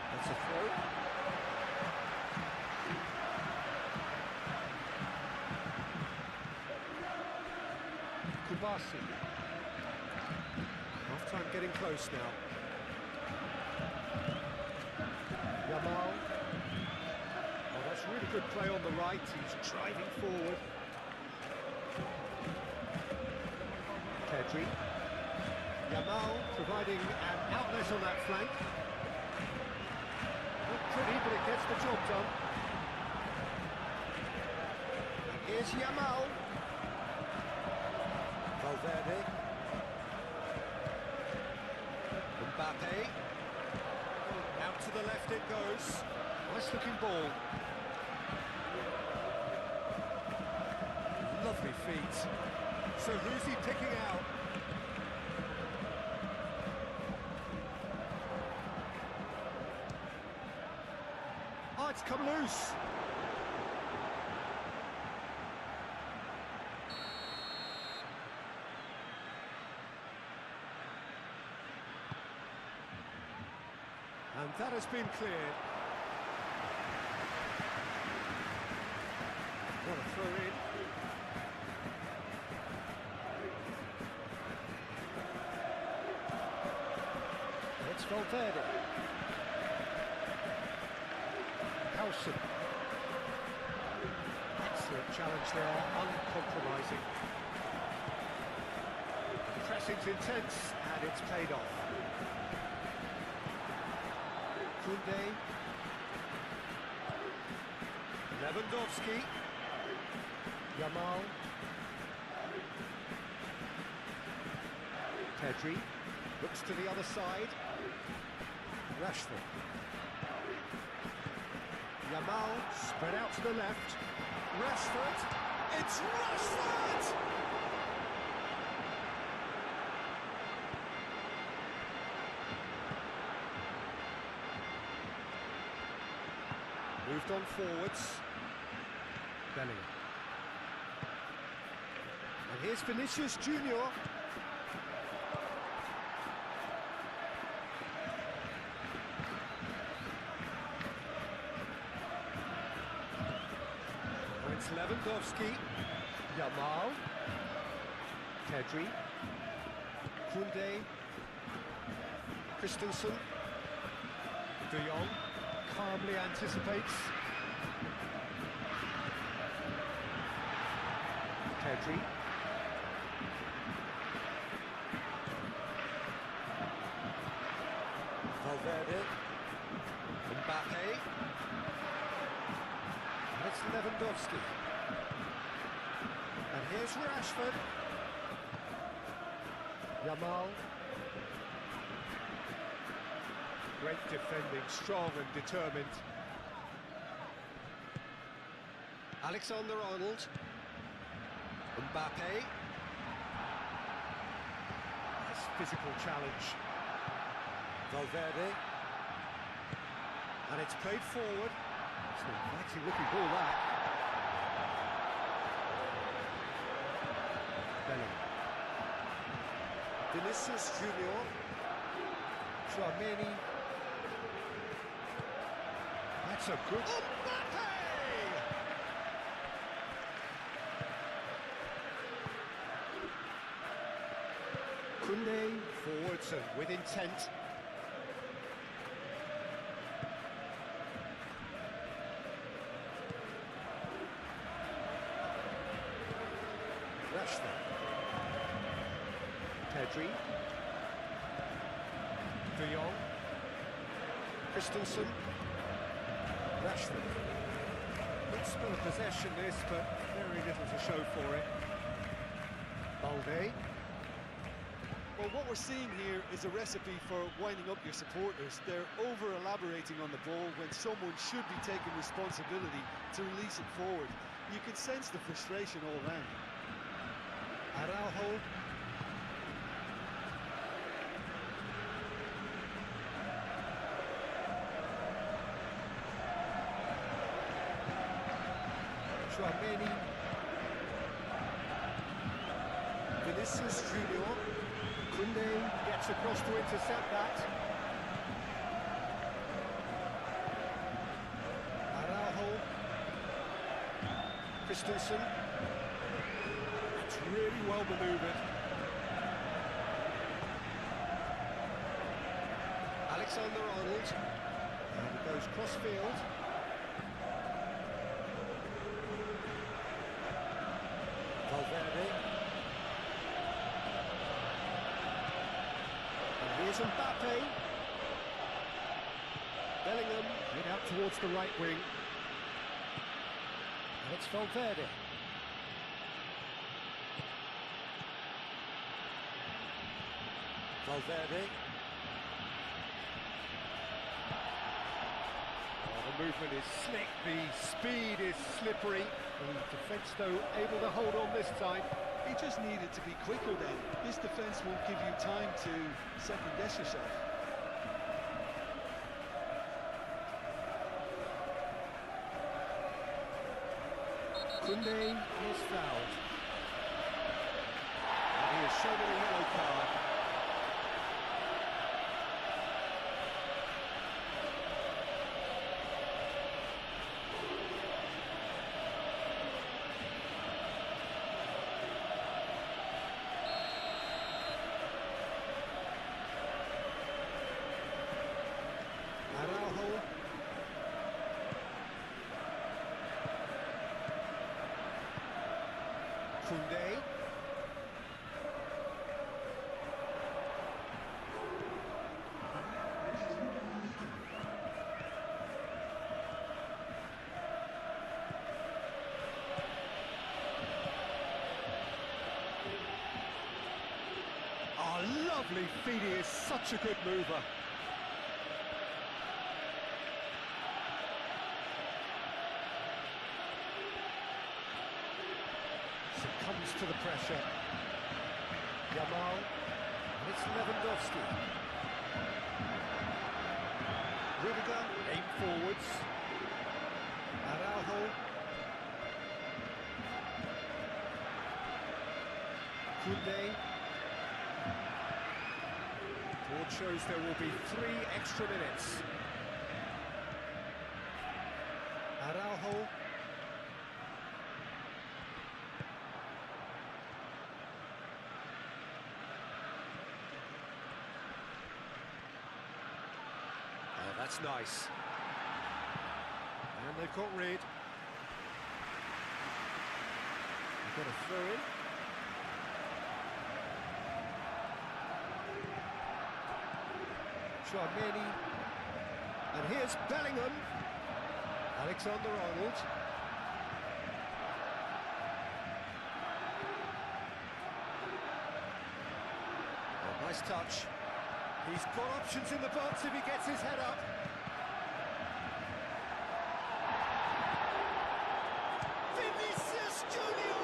B: That's a throw. Kubasi. Half-time getting close now. Yamal. Oh, that's really good play on the right. He's driving forward. Pedri. Yamal providing an outlet on that flank. Not pretty, but it gets the job done. And here's Yamal. Valverde. Mbappe. Out to the left it goes. Nice looking ball. Lovely feet. So who's he picking out? Oh, it's come loose. And that has been cleared. What a throw in. It's Valverde. Howson. Excellent challenge there, uncompromising. The pressing's intense and it's paid off. Kunde. Lewandowski. Yamal. Pedri. Looks to the other side. Rashford. Yamal spread out to the left. Rashford. It's Rashford! Moved on forwards. Bellingham. And here's Vinicius Junior. It's Lewandowski. Yamal. Pedri. Koundé. Christensen. De Jong calmly anticipates. Pedri. Valverde. Mbappe. And it's Lewandowski. And here's Rashford. Yamal. Great defending, strong and determined. Alexander-Arnold. Mbappe. Nice physical challenge. Valverde. And it's played forward. It's an inviting looking ball, that. Bellingham. Vinicius Junior. Tchouaméni. That's a good... Mbappe! Koundé forwards and with intent. Rashford. Pedri. De Jong. Christensen. Rashford. Good spell of possession this, but very little to show for it. Balde.
C: Well, what we're seeing here is a recipe for winding up your supporters. They're over-elaborating on the ball when someone should be taking responsibility to release it forward. You can sense the frustration all round.
B: Araujo. Tchouaméni. Vinicius Junior. Koundé gets across to intercept that. Araujo. Christensen. It's really well manoeuvred. Alexander-Arnold. And it goes cross-field. Valverde. And here's Mbappe. Bellingham hit out towards the right wing. And it's Valverde. Valverde. Oh, the movement is slick, the speed is slippery. The defence, though, able to hold on this time.
C: He just needed to be quicker then. This defence won't give you time to second-guess yourself.
B: Koundé is fouled. And he is shown a yellow card. Araujo. Koundé. Oh, lovely feed, he is such a good mover. responds to the pressure. Yamal, and it's Lewandowski. Rudiger, aim forwards. Araujo. Koundé. Board shows there will be 3 extra minutes. Araujo. Oh, that's nice. And they've got rid. They've got a throw in. Tchouaméni. And here's Bellingham. Alexander-Arnold. Oh, nice touch. He's got options in the box if he gets his head up. Vinicius Junior!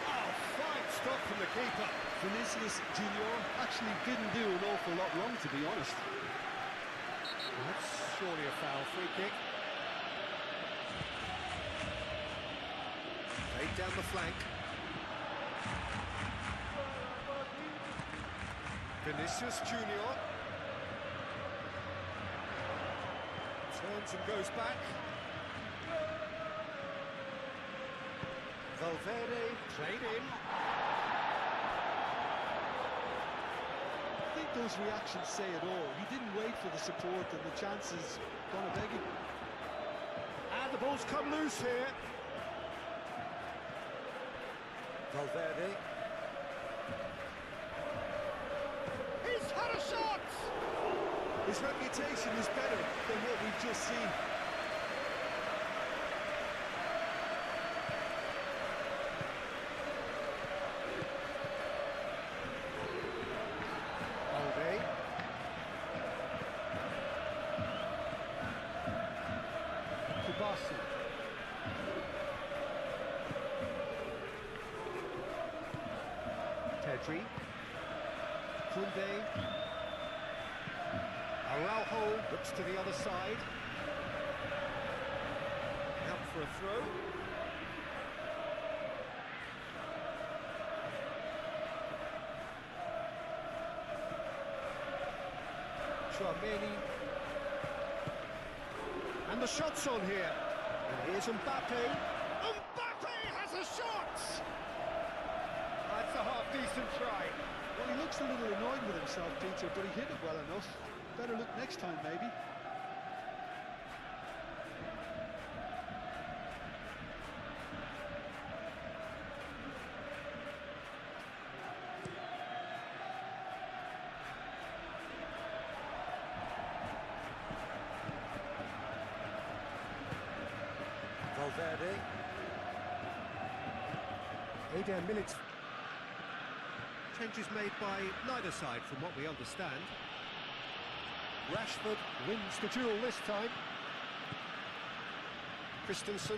B: Oh, fine stop from the keeper.
C: Vinicius Junior actually didn't do an awful lot wrong, to be honest.
B: That's surely a foul free kick. Played down the flank. Vinicius Junior. Turns and goes back. Valverde played in.
C: I think those reactions say it all. He didn't wait for the support and the chances gonna beg him.
B: And the ball's come loose here. Valverde. He's had a shot!
C: His reputation is better than what we've just seen.
B: Balde. Kubasi. Pedri. Koundé. Araujo looks to the other side. Out for a throw. Tchouaméni. And the shot's on here. And here's Mbappe. Mbappe has a shot! That's a half-decent try.
C: Well, he looks a little annoyed with himself, Peter, but he hit it well enough. Better look next time, maybe.
B: Valverde. Eder Militz. Changes made by neither side from what we understand. Rashford wins the duel this time. Christensen.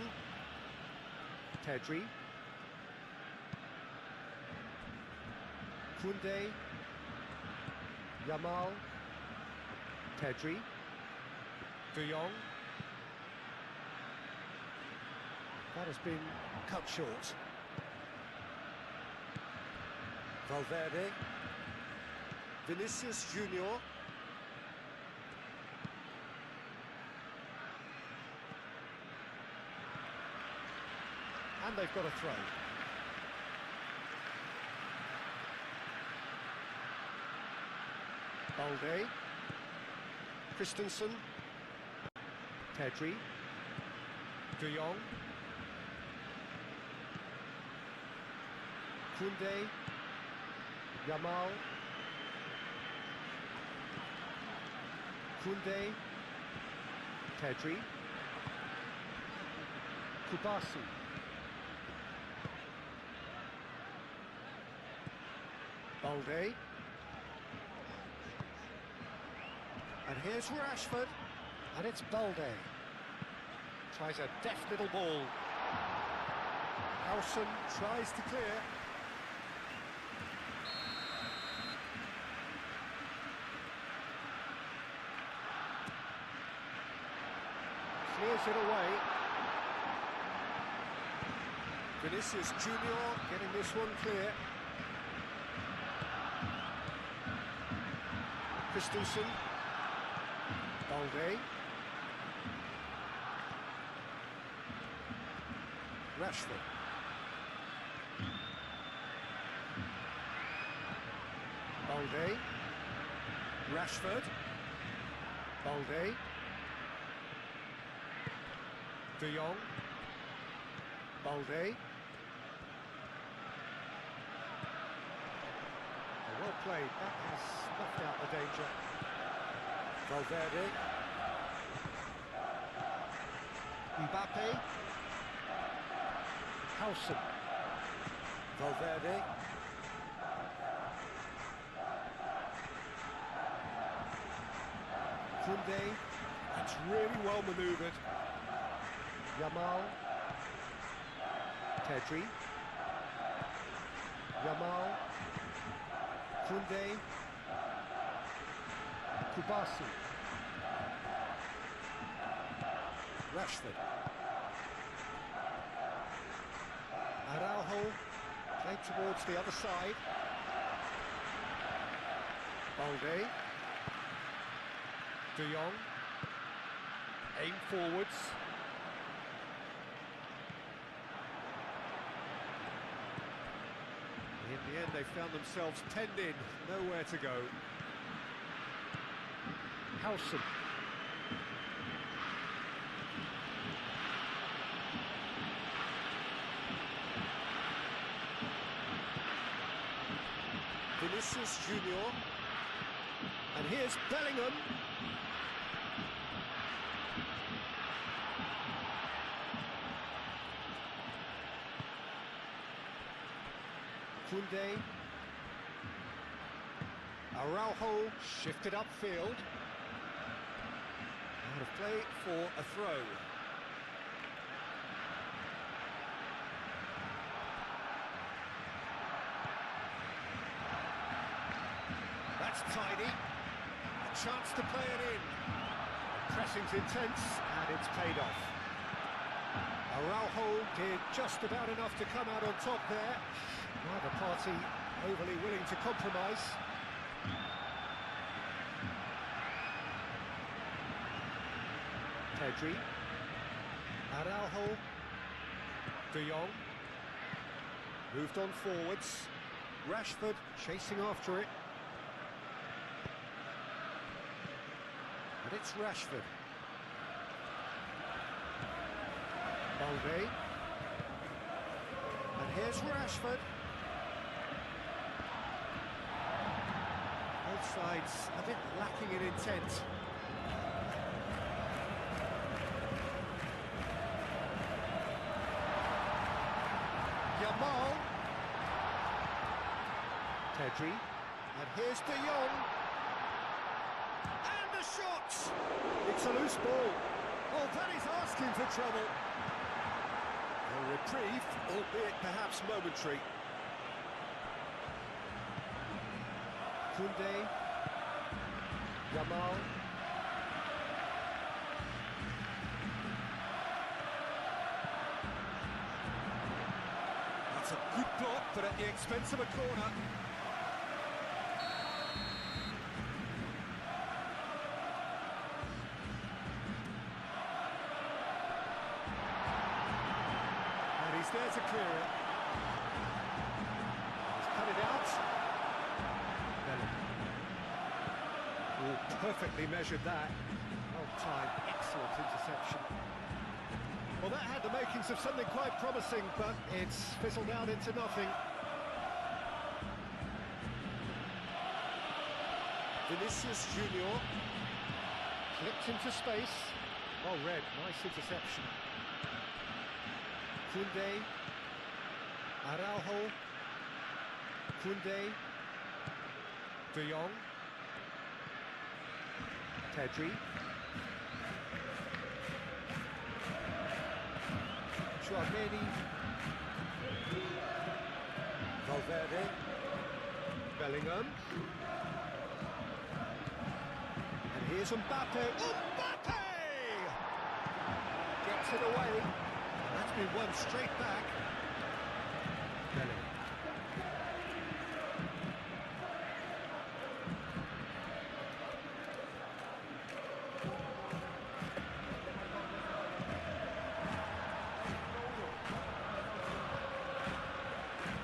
B: Pedri. Koundé. Yamal. Pedri. De Jong. That has been cut short. Valverde. Vinicius Junior. And they've got a throw. Balde. Christensen. Pedri. De Jong. Koundé. Yamal. Koundé. Pedri. Kubasi. Balde. And here's Rashford. And it's Balde. Tries a deft little ball. Howson tries to clear. Clears it away. Vinicius Junior getting this one clear. Christensen. Balde. Rashford. Balde. Rashford. Balde. De Jong. Balde. Well played, that has snuffed out the danger. Valverde. Mbappe. Howson. Valverde. Koundé. That's really well manoeuvred. Yamal. Pedri. Yamal. Koundé. Kubasi. Rashford. Araujo. Played towards the other side. Balde. De Jong. Aim forwards. In the end, they found themselves penned in, nowhere to go. Howson. Vinicius Junior. And here's Bellingham. Koundé. Araujo shifted upfield. Out of play for a throw. That's tidy. A chance to play it in. Pressing's intense and it's paid off. Araujo did just about enough to come out on top there. Neither party overly willing to compromise. Pedri. Araujo. De Jong. Moved on forwards. Rashford chasing after it. And it's Rashford. Balde. And here's Rashford. Both sides a bit lacking in intent. Yamal. Pedri. And here's De Jong. And the shot! It's a loose ball. Oh, that is asking for trouble. A reprieve, albeit perhaps momentary. Koundé. Yamal. That's a good block, but at the expense of a corner. And he's there to clear it. He's cut it out. Oh, perfectly measured that. Well timed, excellent interception. Well, that had the makings of something quite promising, but it's fizzled out into nothing. Vinicius Junior. Flipped into space. Well read, nice interception. Koundé. Araujo. Koundé. De Jong. Pedri. Chouameni. Valverde. Bellingham. And here's Mbappe. Mbappe! Gets it away. And that's been won straight back. Bellingham.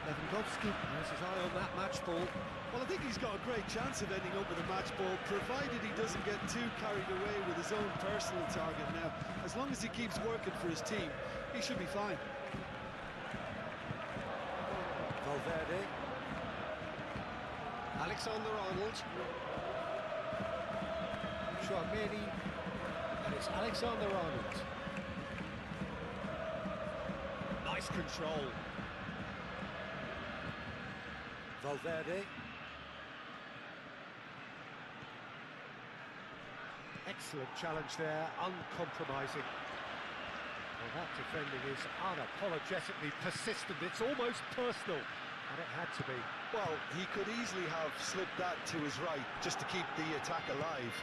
B: Lewandowski has his eye on that match ball.
C: Well, I think he's got a great chance of ending up with a match ball, provided he doesn't get too carried away with his own personal target now. As long as he keeps working for his team, he should be fine.
B: Valverde. Alexander-Arnold. Chouameni. And it's Alexander-Arnold. Nice control. Valverde. Excellent challenge there, uncompromising. Well, that defending is unapologetically persistent. It's almost personal, and it had to be.
C: Well, he could easily have slipped that to his right just to keep the attack alive,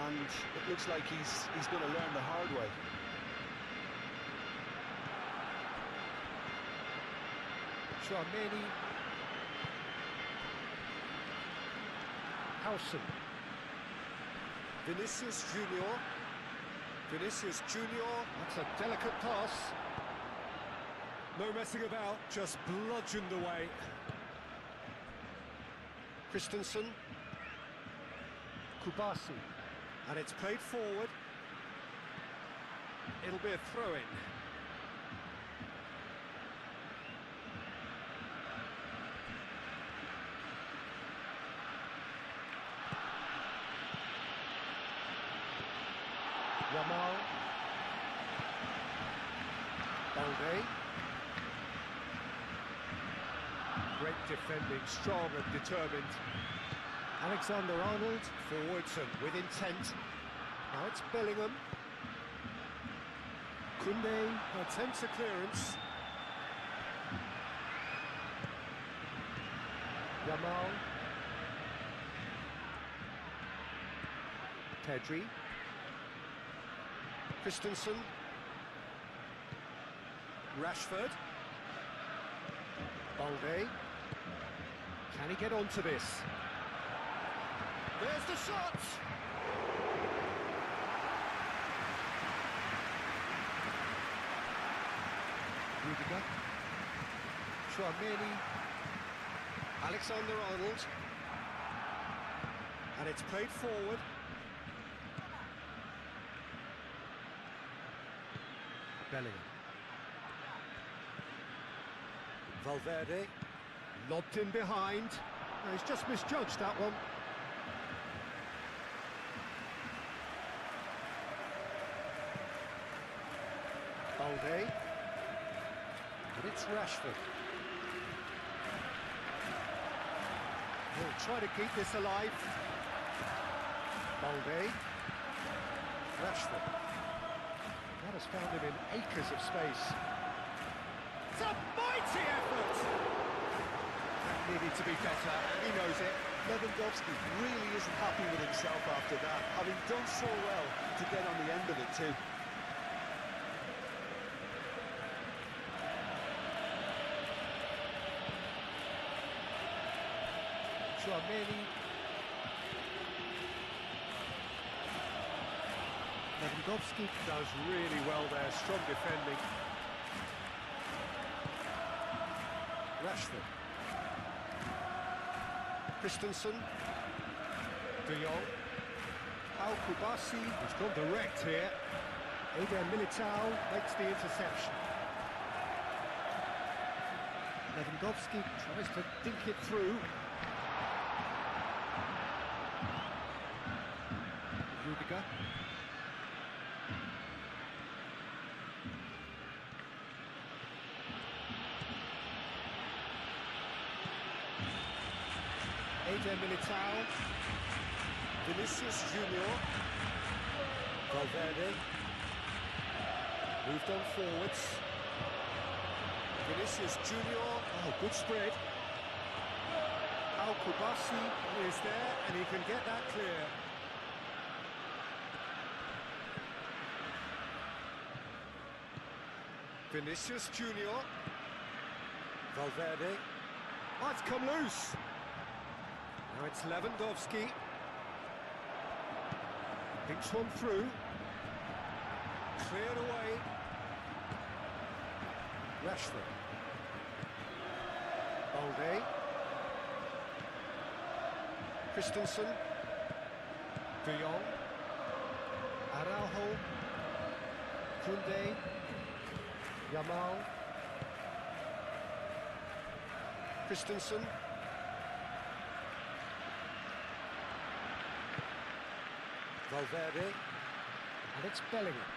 C: and it looks like he's going to learn the hard way.
B: Chouameni. Howson. Vinicius Junior. Vinicius Junior. That's a delicate pass. No messing about, just bludgeoned away. Christensen. Kubasi. And it's played forward. It'll be a throw-in. Yamal. Balde. Great defending, strong and determined. Alexander-Arnold, forwards and with intent. Now it's Bellingham. Koundé attempts a clearance. Yamal. Pedri. Christensen. Rashford. Balde. Can he get onto this? There's the shot! Rudiger. Chouameni. Alexander-Arnold. And it's played forward. Bellingham. Valverde. Lobbed in behind. No, he's just misjudged that one. Balde. And it's Rashford. He'll try to keep this alive. Balde. Rashford. That has found him in acres of space. It's a mighty effort! That needed to be better, and he knows it.
C: Lewandowski really isn't happy with himself after that, having done so well to get on the end of it too.
B: Chouameni. Lewandowski does really well there, strong defending. Rashford. Christensen. De Jong. Al Kubasi, who's gone direct here. Eder Militao makes the interception. Lewandowski tries to dink it through. Rudiger. Eder Militao. Vinicius Junior. Valverde. Moved on forwards. Vinicius Junior. Oh, good spread. Now Kubasi is there, and he can get that clear. Vinicius Junior. Valverde. Oh, it's come loose. Now it's Lewandowski. Thinks one through. Cleared away. Rashford. Balde. Christensen. De Jong. Araujo. Koundé. Yamal. Christensen. Valverde. And it's Bellingham.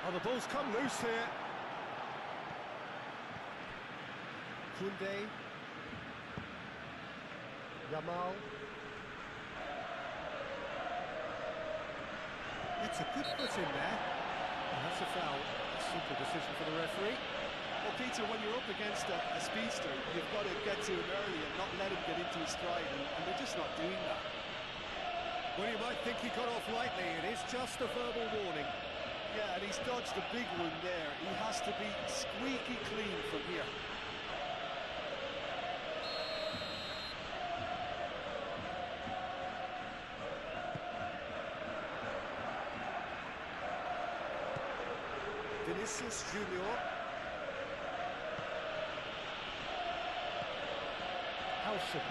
B: Oh, the ball's come loose here. Koundé. Yamal. It's a good foot in there. And that's a foul. A simple decision for the referee.
C: Well, Peter, when you're up against a speedster, you've got to get to him early and not let him get into his stride, and they're just not doing that.
B: Well, you might think he got off lightly. It is just a verbal warning.
C: Yeah, and he's dodged a big one there. He has to be squeaky clean from here.
B: Vinicius Junior. Howson.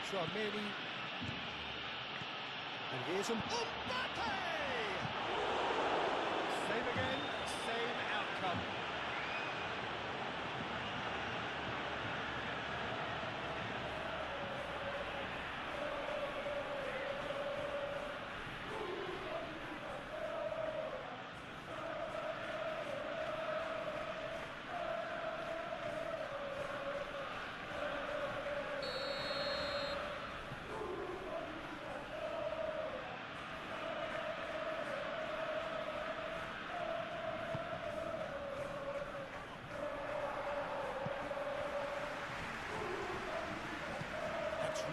B: Tchouaméni. And here's Mbappe! Same again, same outcome.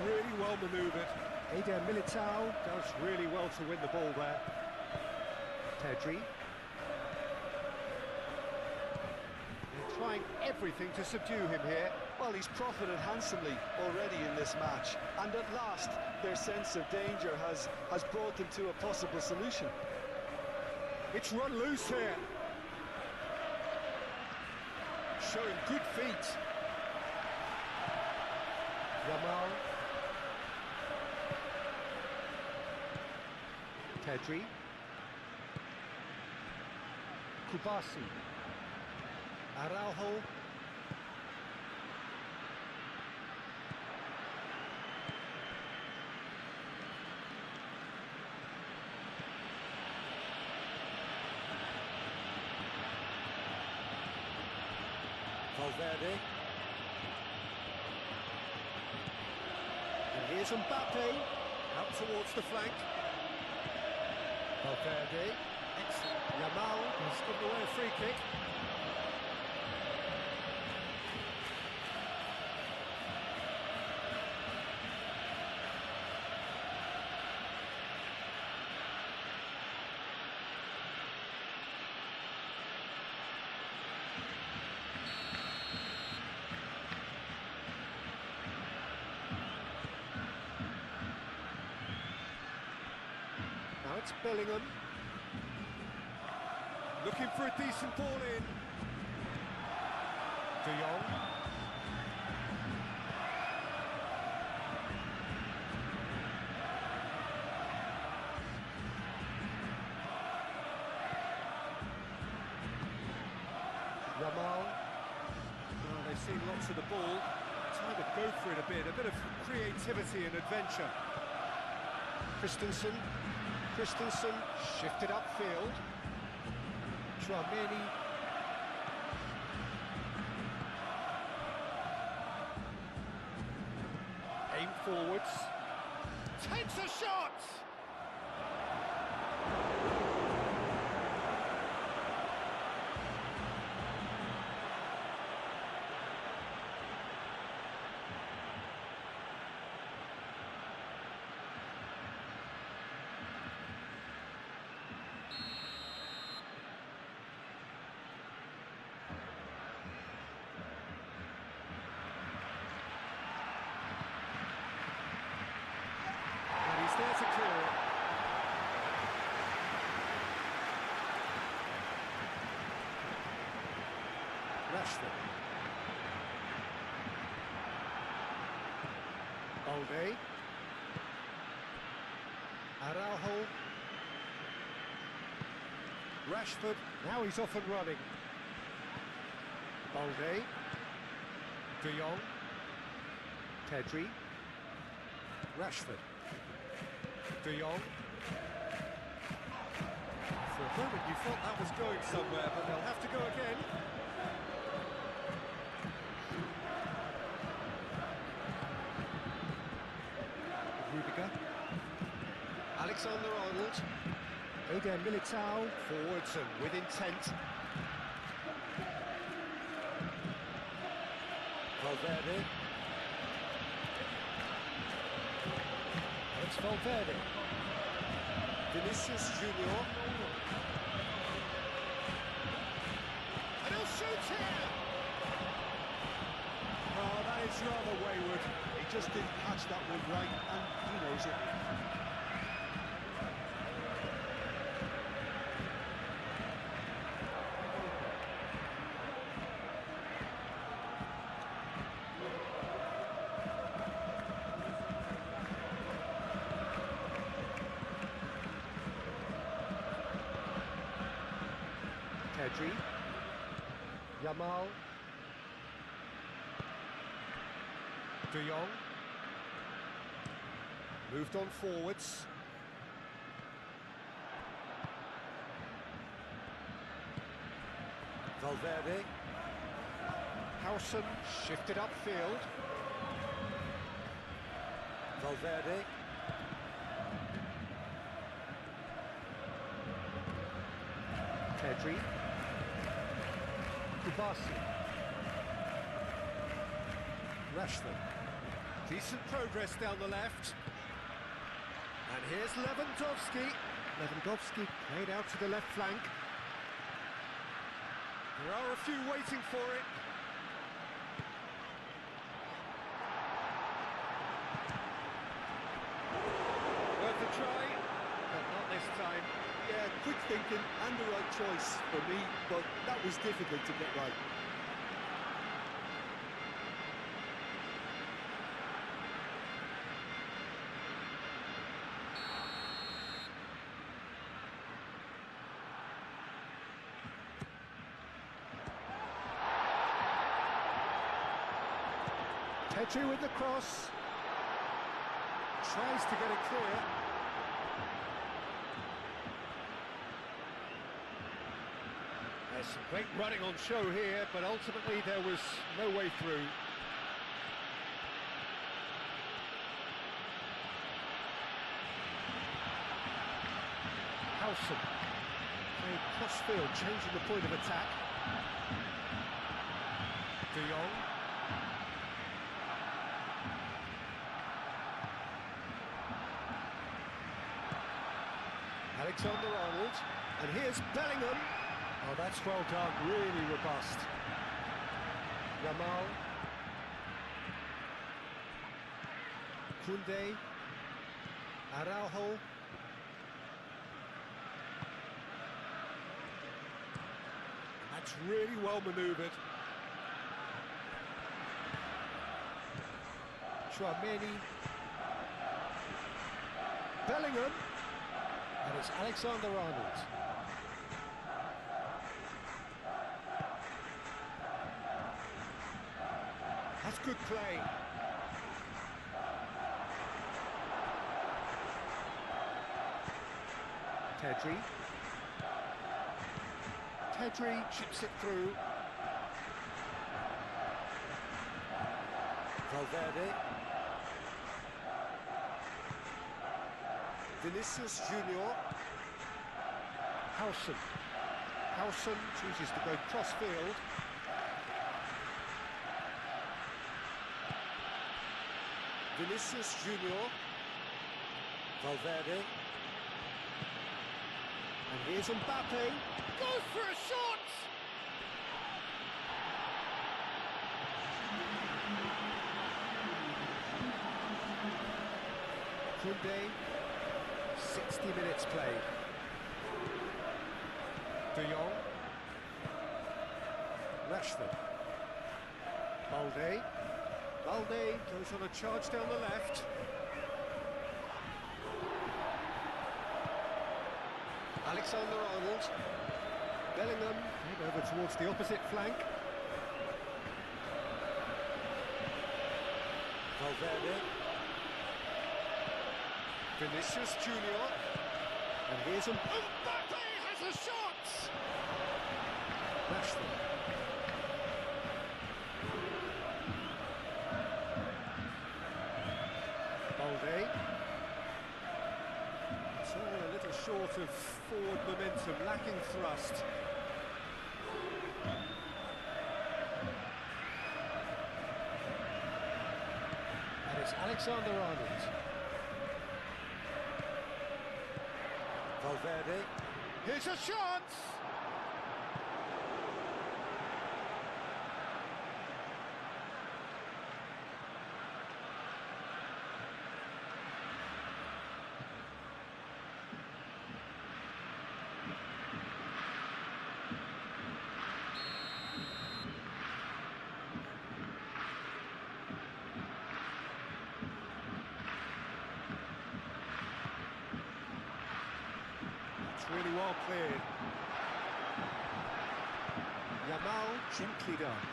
B: Really well manoeuvred. Eder Militao does really well to win the ball there. Pedri. They're trying everything to subdue him here.
C: Well, he's profited handsomely already in this match, and at last their sense of danger has brought them to a possible solution.
B: It's run loose here. Showing good feet. Yamal. Pedri. Kubasi. Araujo. Valverde. And here's Mbappe. Out towards the flank. Valverde, excellent. Yamal has given away a free kick. Now it's Bellingham. Looking for a decent ball in. De Jong. Yamal. Well, they've seen lots of the ball. Time to go for it a bit of creativity and adventure. Christensen. Christensen shifted upfield. Tchouaméni. Aim forwards. Takes a shot! Rashford. Balde. Araujo. Rashford, now he's off and running. Balde. De Jong. Pedri. Rashford. De Jong. For a moment you thought that was going somewhere, but they'll have to go again. Rudiger. Alexander-Arnold. Eder Militao. Forwards and with intent. Valverde. It's Valverde. Vinicius Junior. And he'll shoot here!
C: Oh, that is rather wayward. He just didn't catch that one right, and he knows it.
B: Pedri. Yamal. De Jong. Moved on forwards. Valverde. Howson shifted upfield. Valverde. Pedri. Kubasi. Rashford. Decent progress down the left. And here's Lewandowski. Lewandowski played out to the left flank. There are a few waiting for it. Worth a try, but not this time.
C: Yeah, quick thinking and the right choice for me, but that was difficult to get right.
B: Pedri with the cross. Tries to get it clear. There's some great running on show here, but ultimately there was no way through. Howson. Played cross-field, changing the point of attack. De Jong. Alexander-Arnold, and here's Bellingham. Oh, that's well done, really robust. Yamal. Koundé. Araujo. That's really well manoeuvred. Chouameni. Bellingham. And it's Alexander-Arnold. That's good play. Pedri. Pedri chips it through. Valverde. Vinicius Junior. Howson. Howson chooses to go cross-field. Vinicius Junior. Valverde. And here's Mbappe. Goes for a shot! Koundé. 60 minutes played. De Jong. Rashford. Balde. Balde goes on a charge down the left. Alexander-Arnold. Bellingham played over towards the opposite flank. Valverde. Vinicius Junior. And here's Mbappe has a shot! Rashford. Balde. It's all a little short of forward momentum, lacking thrust. And it's Alexander-Arnold. Valverde. Here's a chance! Really well cleared. Yamal, gently done.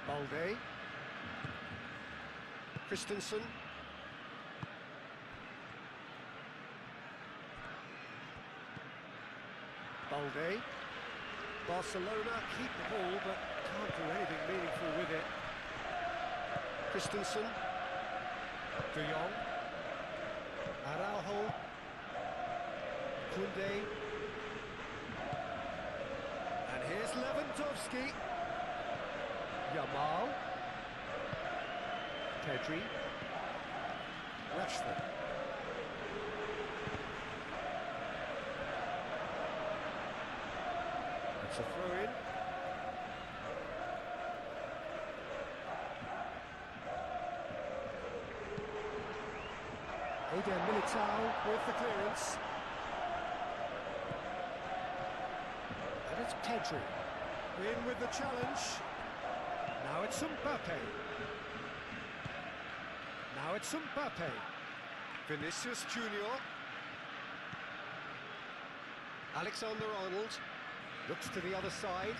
B: Balde. Christensen. Balde. Barcelona keep the ball but can't do anything meaningful with it. Christensen. De Jong. Araujo, Koundé, and here's Lewandowski, Yamal, Pedri, Rashford. It's a throw-in. Eder Militao with the clearance. And it's Pedri. In with the challenge. Now it's Mbappe. Now it's Mbappe. Vinicius Junior. Alexander-Arnold looks to the other side.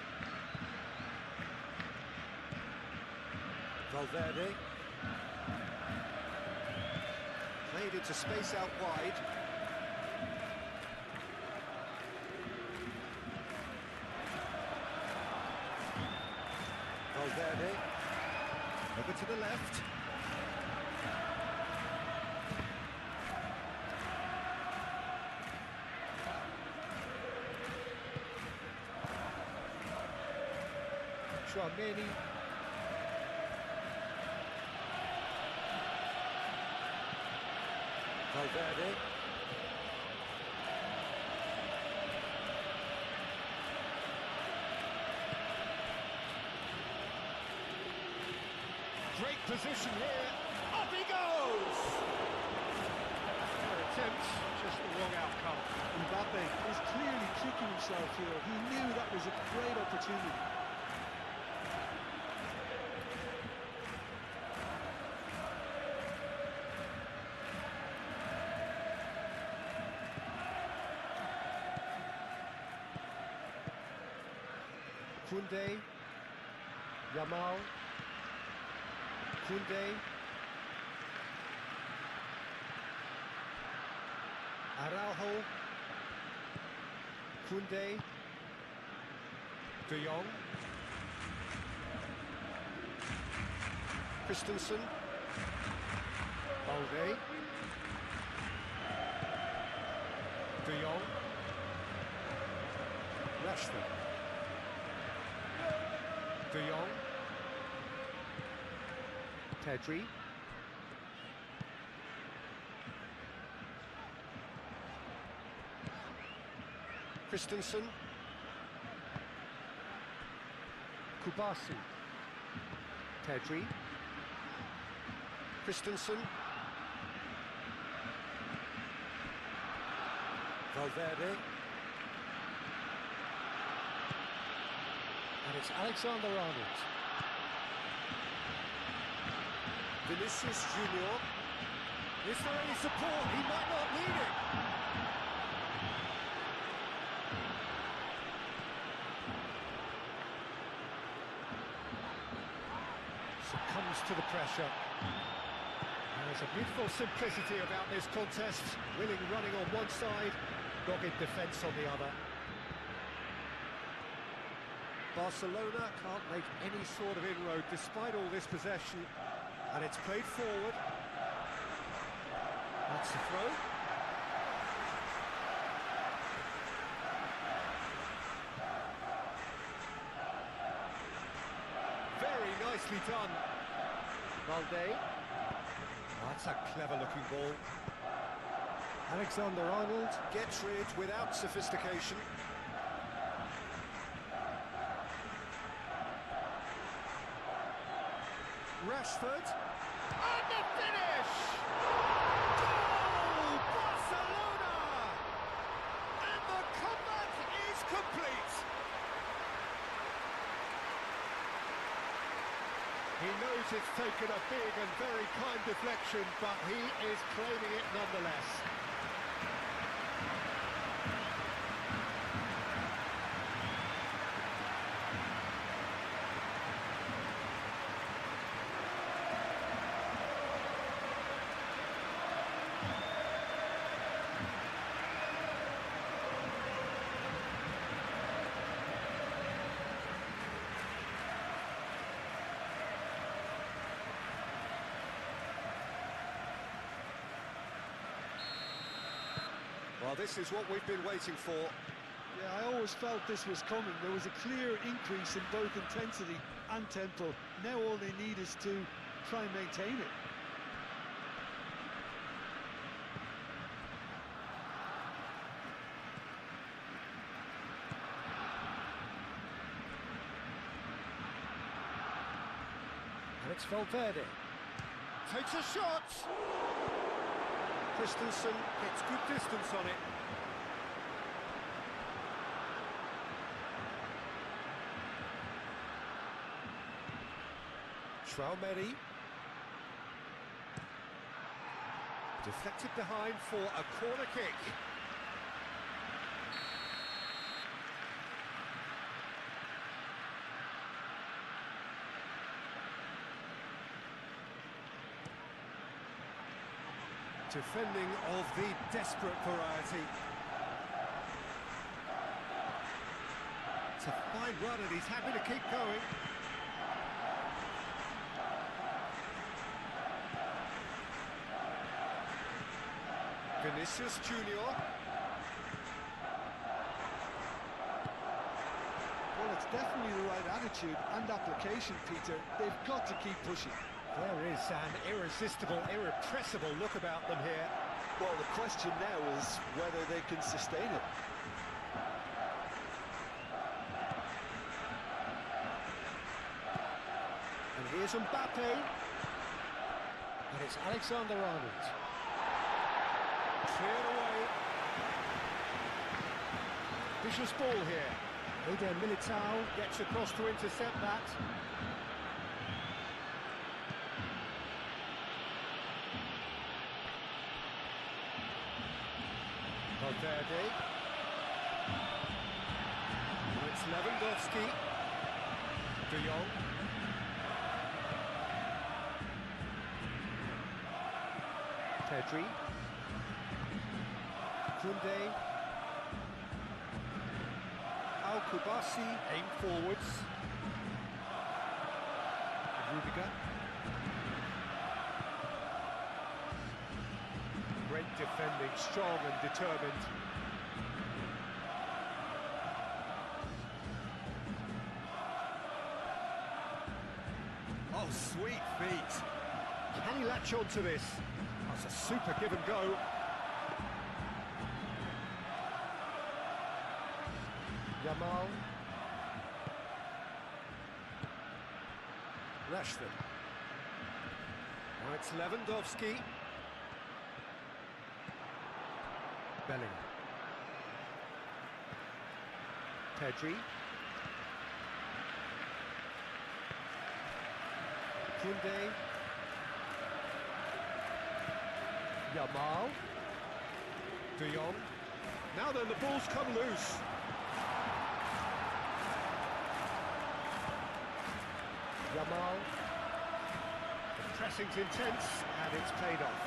B: Valverde. Played into space out wide. Valverde. Over to the left. Chouameni. Valverde. Great position here. Up he goes! Fair attempt, just the wrong outcome.
C: Mbappe is clearly kicking himself here. He knew that was a great opportunity.
B: Koundé, Yamal, Koundé, Araujo, Koundé, De Jong, Christensen, Balde, De Jong, Rashford. De Jong, Pedri, Christensen, Kubasi, Pedri, Christensen, Valverde, And it's Alexander-Arnold. Vinicius Junior. Is there any support? He might not need it. Succumbs to the pressure. There's a beautiful simplicity about this contest. Willing running on one side, dogged defence on the other. Barcelona can't make any sort of inroad despite all this possession. And it's played forward. That's the throw. Very nicely done. Valde. Oh, that's a clever-looking ball. Alexander-Arnold gets rid without sophistication. Rashford. And the finish! Goal! Barcelona! And the comeback is complete. He knows it's taken a big and very kind deflection, but he is claiming it nonetheless. Well, this is what we've been waiting for.
C: Yeah, I always felt this was coming. There was a clear increase in both intensity and tempo. Now all they need is to try and maintain it.
B: And it's Valverde. Takes a shot! Christensen gets good distance on it. Traumeri. Deflected behind for a corner kick. Defending of the desperate variety. It's a fine run and he's happy to keep going. Vinicius Junior.
C: Well, it's definitely the right attitude and application, Peter. They've got to keep pushing.
B: There is an irresistible, irrepressible look about them here.
C: Well, the question now is whether they can sustain it.
B: And here's Mbappe. And it's Alexander-Arnold. Cleared away. Vicious ball here. Eder Militao gets across to intercept that. Valverde. It's Lewandowski. De Jong. Pedri. Koundé. Al-Kubasi aimed forwards. Rudiger. Great defending, strong and determined. Oh, sweet feet. Can he latch on to this? That's a super give and go. Yamal. Rashford. Now it's Lewandowski. Bellingham. Pedri. Koundé. Yamal. De Jong. Now then, the ball's come loose. Yamal. The pressing's intense, and it's paid off.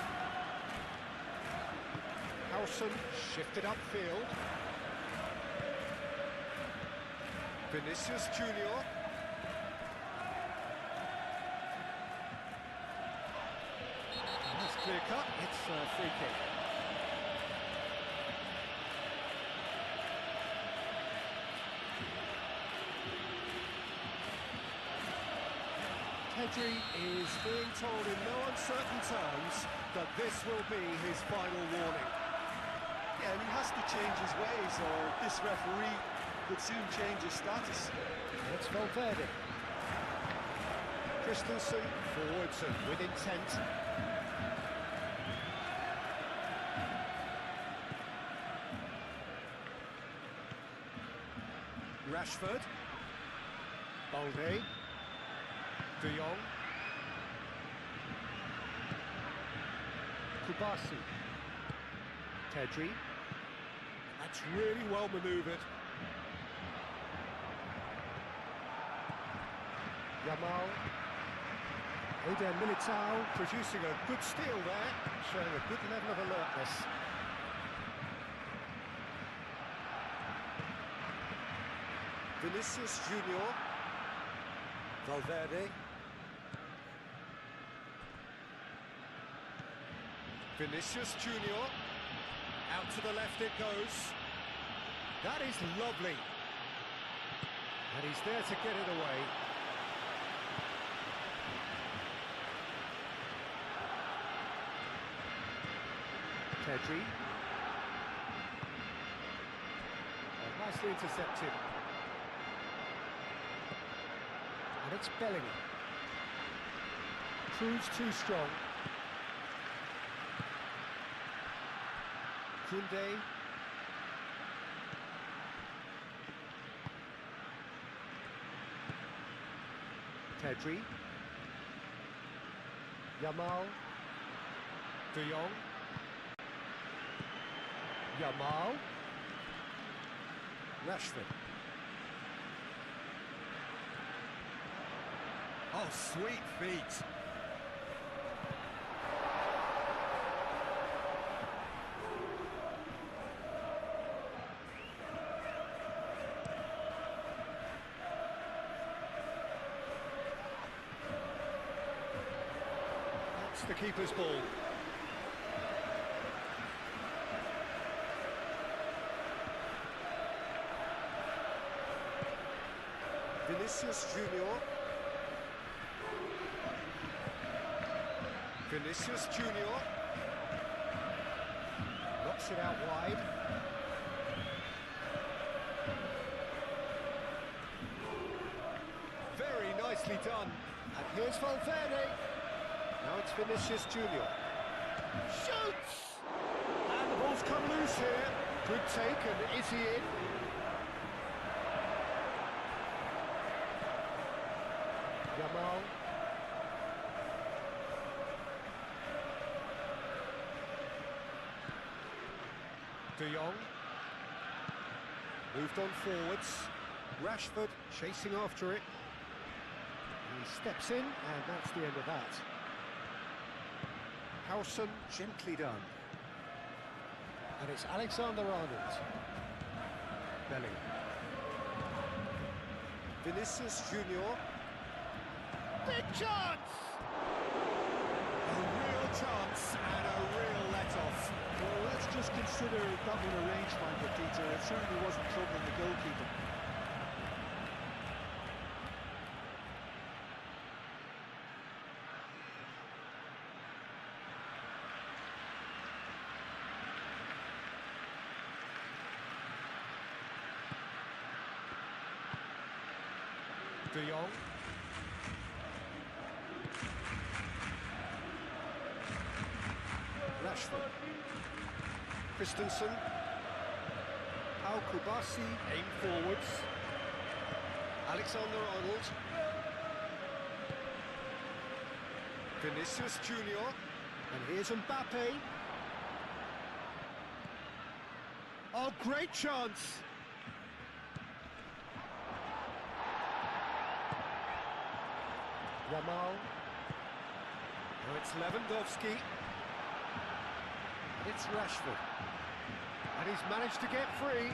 B: Howson shifted upfield. Vinicius Junior. That's clear cut, it's a free kick. Pedri is being told in no uncertain terms that this will be his final warning.
C: Yeah, and he has to change his ways, or this referee could soon change his status.
B: It's Valverde. Christensen, forwards and with intent. Rashford. Balde. De Jong. Kubasi. Pedri. That's really well manoeuvred. Yamal. Eder Militao producing a good steal there, showing a good level of alertness. Vinicius Junior. Valverde. Vinicius Junior. Out to the left it goes. That is lovely. And he's there to get it away. Pedri. Oh, nicely intercepted. And it's Bellingham. Proves too strong. Koundé. Pedri. Yamal. De Jong. Yamal. Rashford. Oh, sweet feet. That's the keeper's ball. Vinicius Junior. Vinicius Junior. Knocks it out wide. Very nicely done. And here's Valverde. Now it's Vinicius Junior. Shoots! And the ball's come loose here. Good take, and is he in? Yamal. De Jong. Moved on forwards. Rashford chasing after it. He steps in, and that's the end of that. Howson gently done. And it's Alexander-Arnold. Bellingham. Vinicius Junior. Big chance! A real chance and a real let-off.
C: Well, let's just consider that one arranged by Petita. It certainly wasn't troubling the goalkeeper.
B: De Jong. Rashford. Christensen. Pau Kubasi aim forwards. Alexander-Arnold. Vinicius Junior. And here's Mbappe. Oh, great chance! Yamal. Now it's Lewandowski. It's Rashford. And he's managed to get free.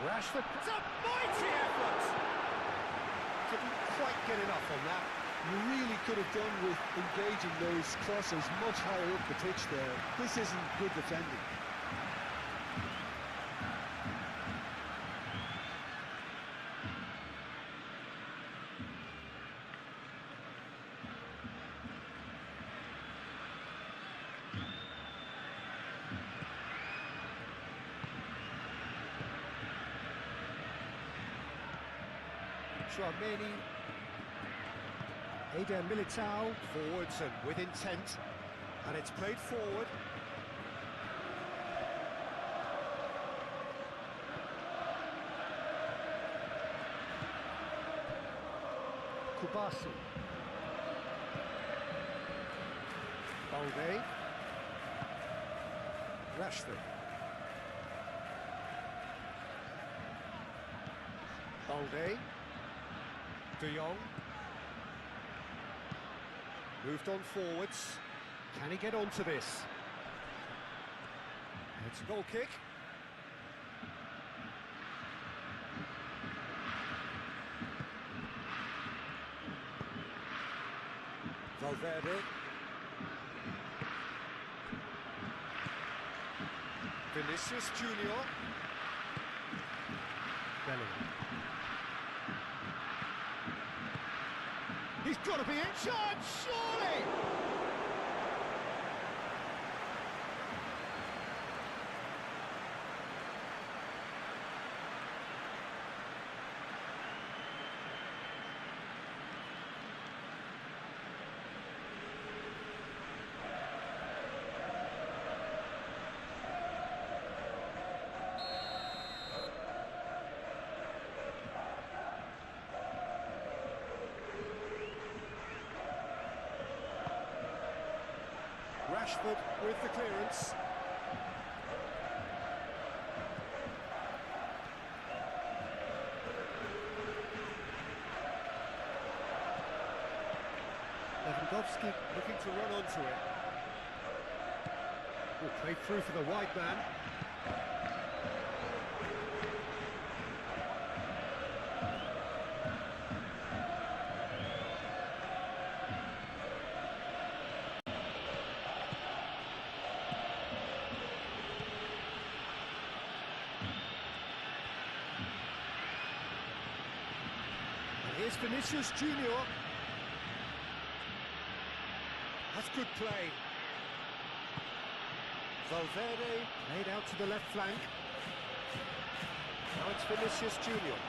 B: Rashford, it's a mighty effort! Couldn't quite get enough on that.
C: You really could have done with engaging those crossers much higher up the pitch there. This isn't good defending.
B: Tchouameni. Eder Militao, forwards and with intent, and it's played forward. Kubasi. Balde. Rashford. Balde. De Jong. Moved on forwards. Can he get onto this? It's a goal kick. Valverde. Vinicius Junior. Bellingham. He's got to be in charge, surely! Rashford with the clearance. Lewandowski looking to run onto it. Oh, played through for the wide man. Here's Vinicius Junior. That's good play. Valverde laid out to the left flank. Now it's Vinicius Junior.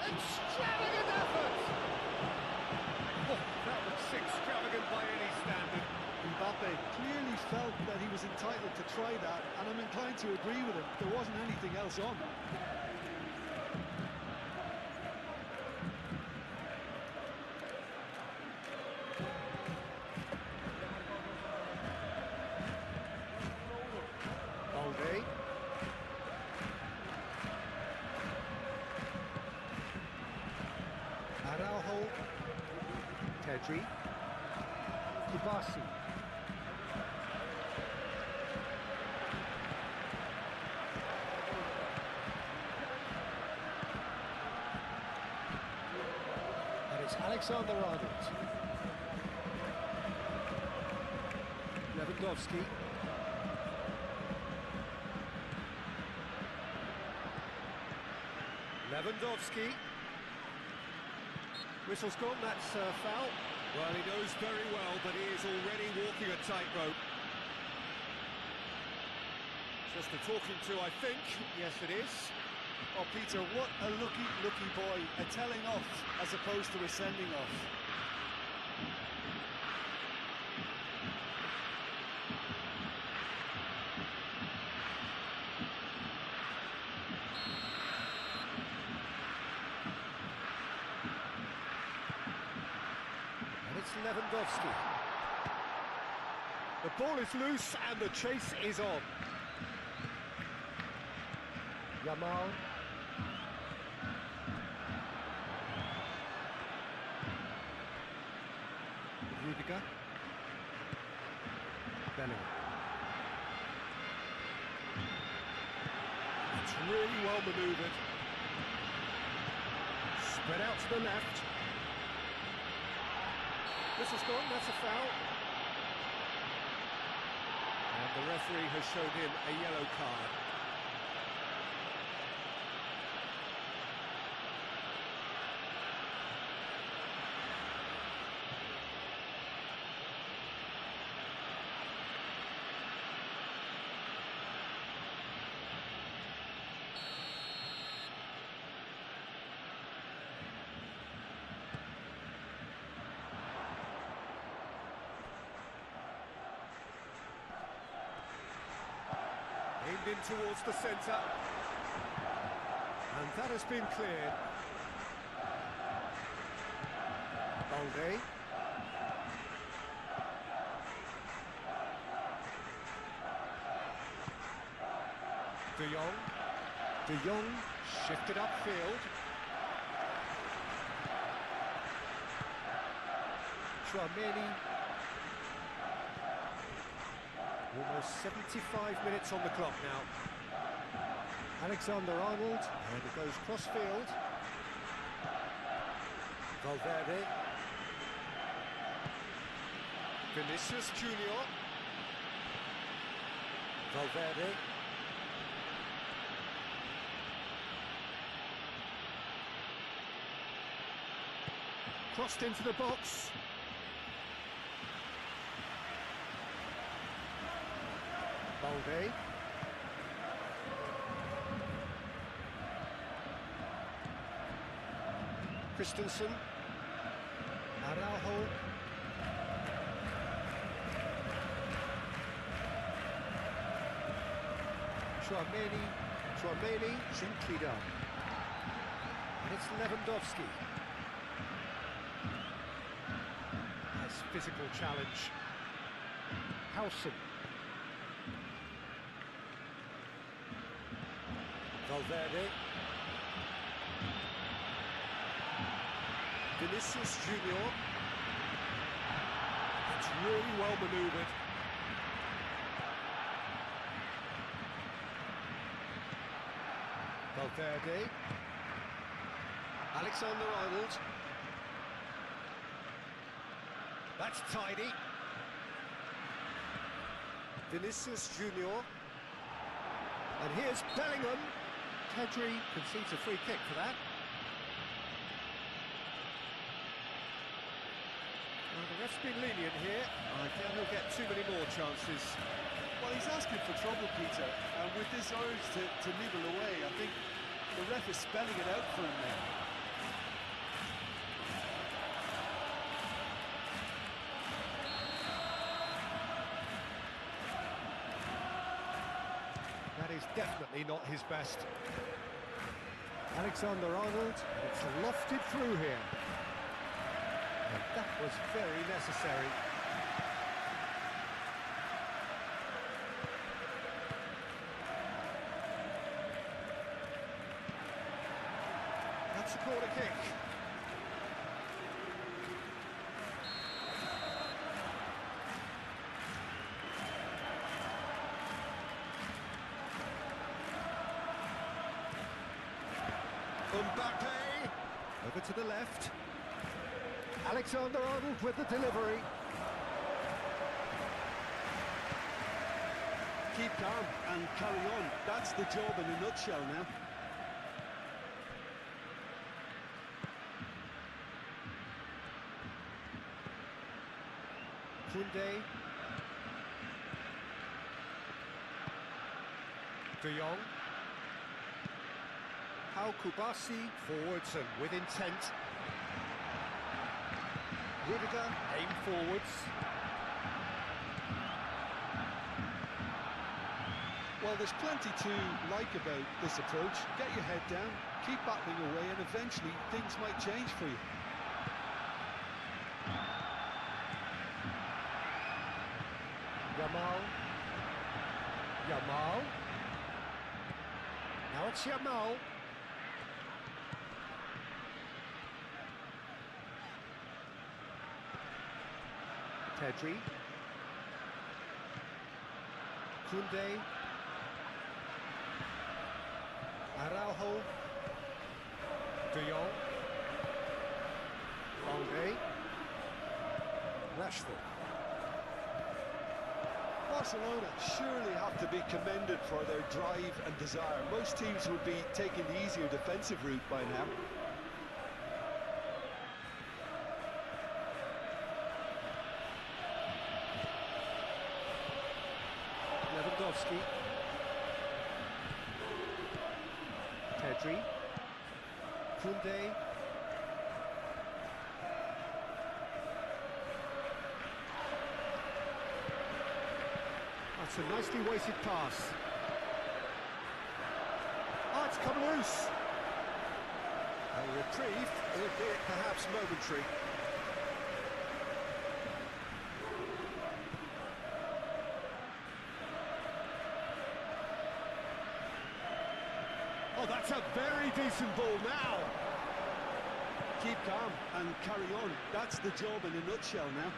B: Extravagant effort! Oh, that was extravagant by any standard.
C: Mbappe clearly felt that he was entitled to try that, and I'm inclined to agree with him. There wasn't anything else on.
B: Balde. Araujo. Pedri. Kubasi. Alexander-Arnold. Lewandowski. Lewandowski. Whistle's gone, that's foul. Well, he knows very well that he is already walking a tightrope. Just a talking to, I think. Yes, it is.
C: Oh, Peter, what a lucky boy. A telling off as opposed to a sending off.
B: it's Lewandowski. The ball is loose and the chase is on. Yamal. Rudiger. Bellingham. It's really well manoeuvred. Spread out to the left. This is gone, that's a foul. And the referee has shown him a yellow card. Aimed in towards the centre. And that has been cleared. Balde. De Jong. De Jong shifted upfield. Tchouaméni. Almost 75 minutes on the clock now. Alexander-Arnold, and it goes cross-field. Valverde. Vinicius Junior. Valverde. Crossed into the box. Balde. Christensen. Araujo. Tchouaméni, simply done. And it's Lewandowski. Nice physical challenge. Howson. Valverde. Vinicius Junior. It's really well manoeuvred. Valverde. Alexander-Arnold. That's tidy. Vinicius Junior. And here's Bellingham. Pedri concedes a free kick for that. Well, the ref's been lenient here. I doubt he'll get too many more chances.
C: Well, he's asking for trouble, Peter, and with this urge to nibble away, I think the ref is spelling it out for him now.
B: That is definitely not his best. Alexander-Arnold, it's lofted through here. And that was very necessary. That's a corner kick. Mbappe, over to the left. Alexander-Arnold with the delivery.
C: Keep calm and carry on. That's the job in a nutshell now.
B: Koundé. De Jong. Pau Kubasi forwards and with intent. Rudiger aim forwards.
C: Well, there's plenty to like about this approach. Get your head down, keep battling away, and eventually things might change for you.
B: Yamal. Now it's Yamal. Pedri. Koundé. Araujo. De Jong. Balde. Rashford.
C: Barcelona surely have to be commended for their drive and desire. Most teams would be taking the easier defensive route by now.
B: Lewandowski. Pedri. Koundé. That's a nicely weighted pass. Oh, it's come loose. A reprieve, albeit perhaps momentary. Oh, that's a very decent ball now.
C: Keep calm and carry on. That's the job in a nutshell now.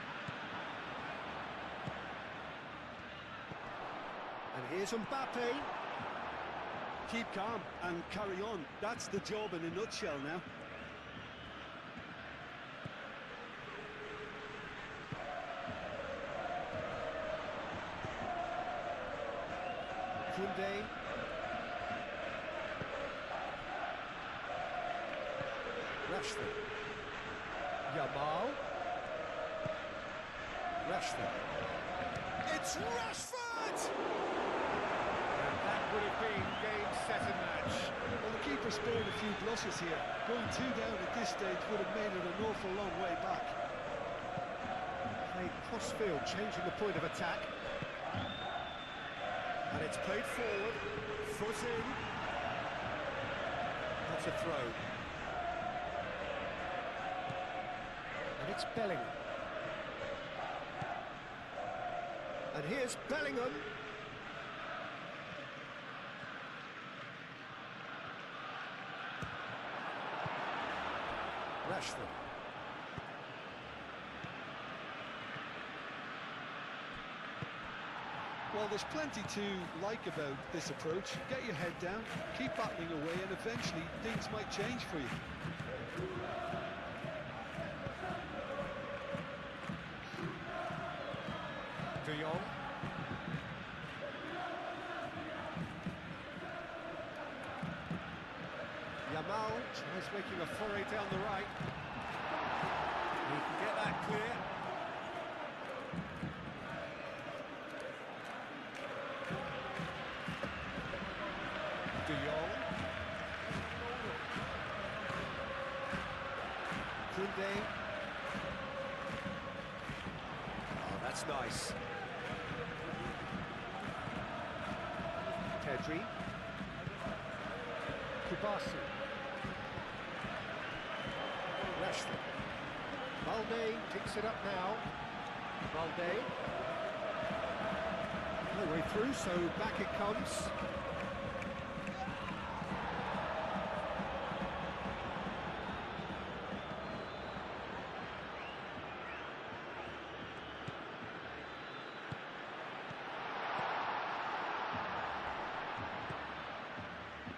B: And here's Mbappe.
C: Keep calm and carry on. That's the job in a nutshell now.
B: Koundé. Rashford. Yamal. Rashford. It's Rashford! And that would have been game, set and match.
C: Well, the keeper spared a few blushes here. Going 2 down at this stage would have made it an awful long way back.
B: Played cross-field, changing the point of attack. And it's played forward. Foot in. That's a throw. And it's Bellingham. And here's Bellingham. Rashford.
C: Well, there's plenty to like about this approach. Get your head down, keep battling away, and eventually things might change for you.
B: De Jong. Yamal tries making a foray down the right. He can get that clear. De Jong. Koundé. Oh, that's nice. Pedri. Kubasi. Rashford. Balde picks it up now. Balde. No way through, so back it comes.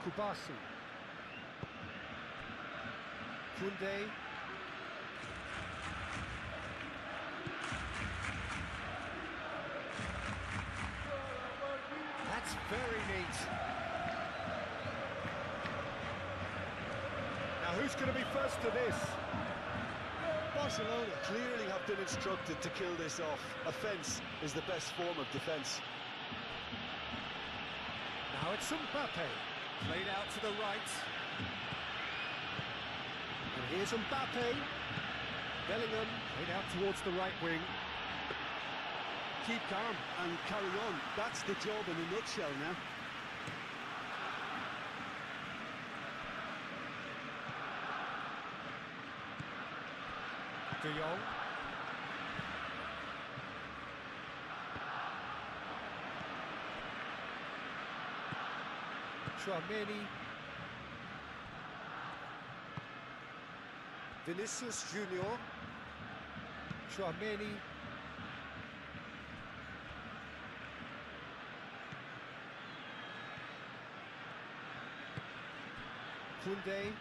B: Kubasi. Koundé. That's very neat. Now who's going to be first to this?
C: Barcelona clearly have been instructed to kill this off. Offence is the best form of defence.
B: Now it's Mbappe. Played out to the right. And here's Mbappe. Bellingham played out towards the right wing.
C: Keep calm and carry on. That's the job in a nutshell now.
B: De Jong. Chouameni. Vinicius Junior. Chouameni. Koundé.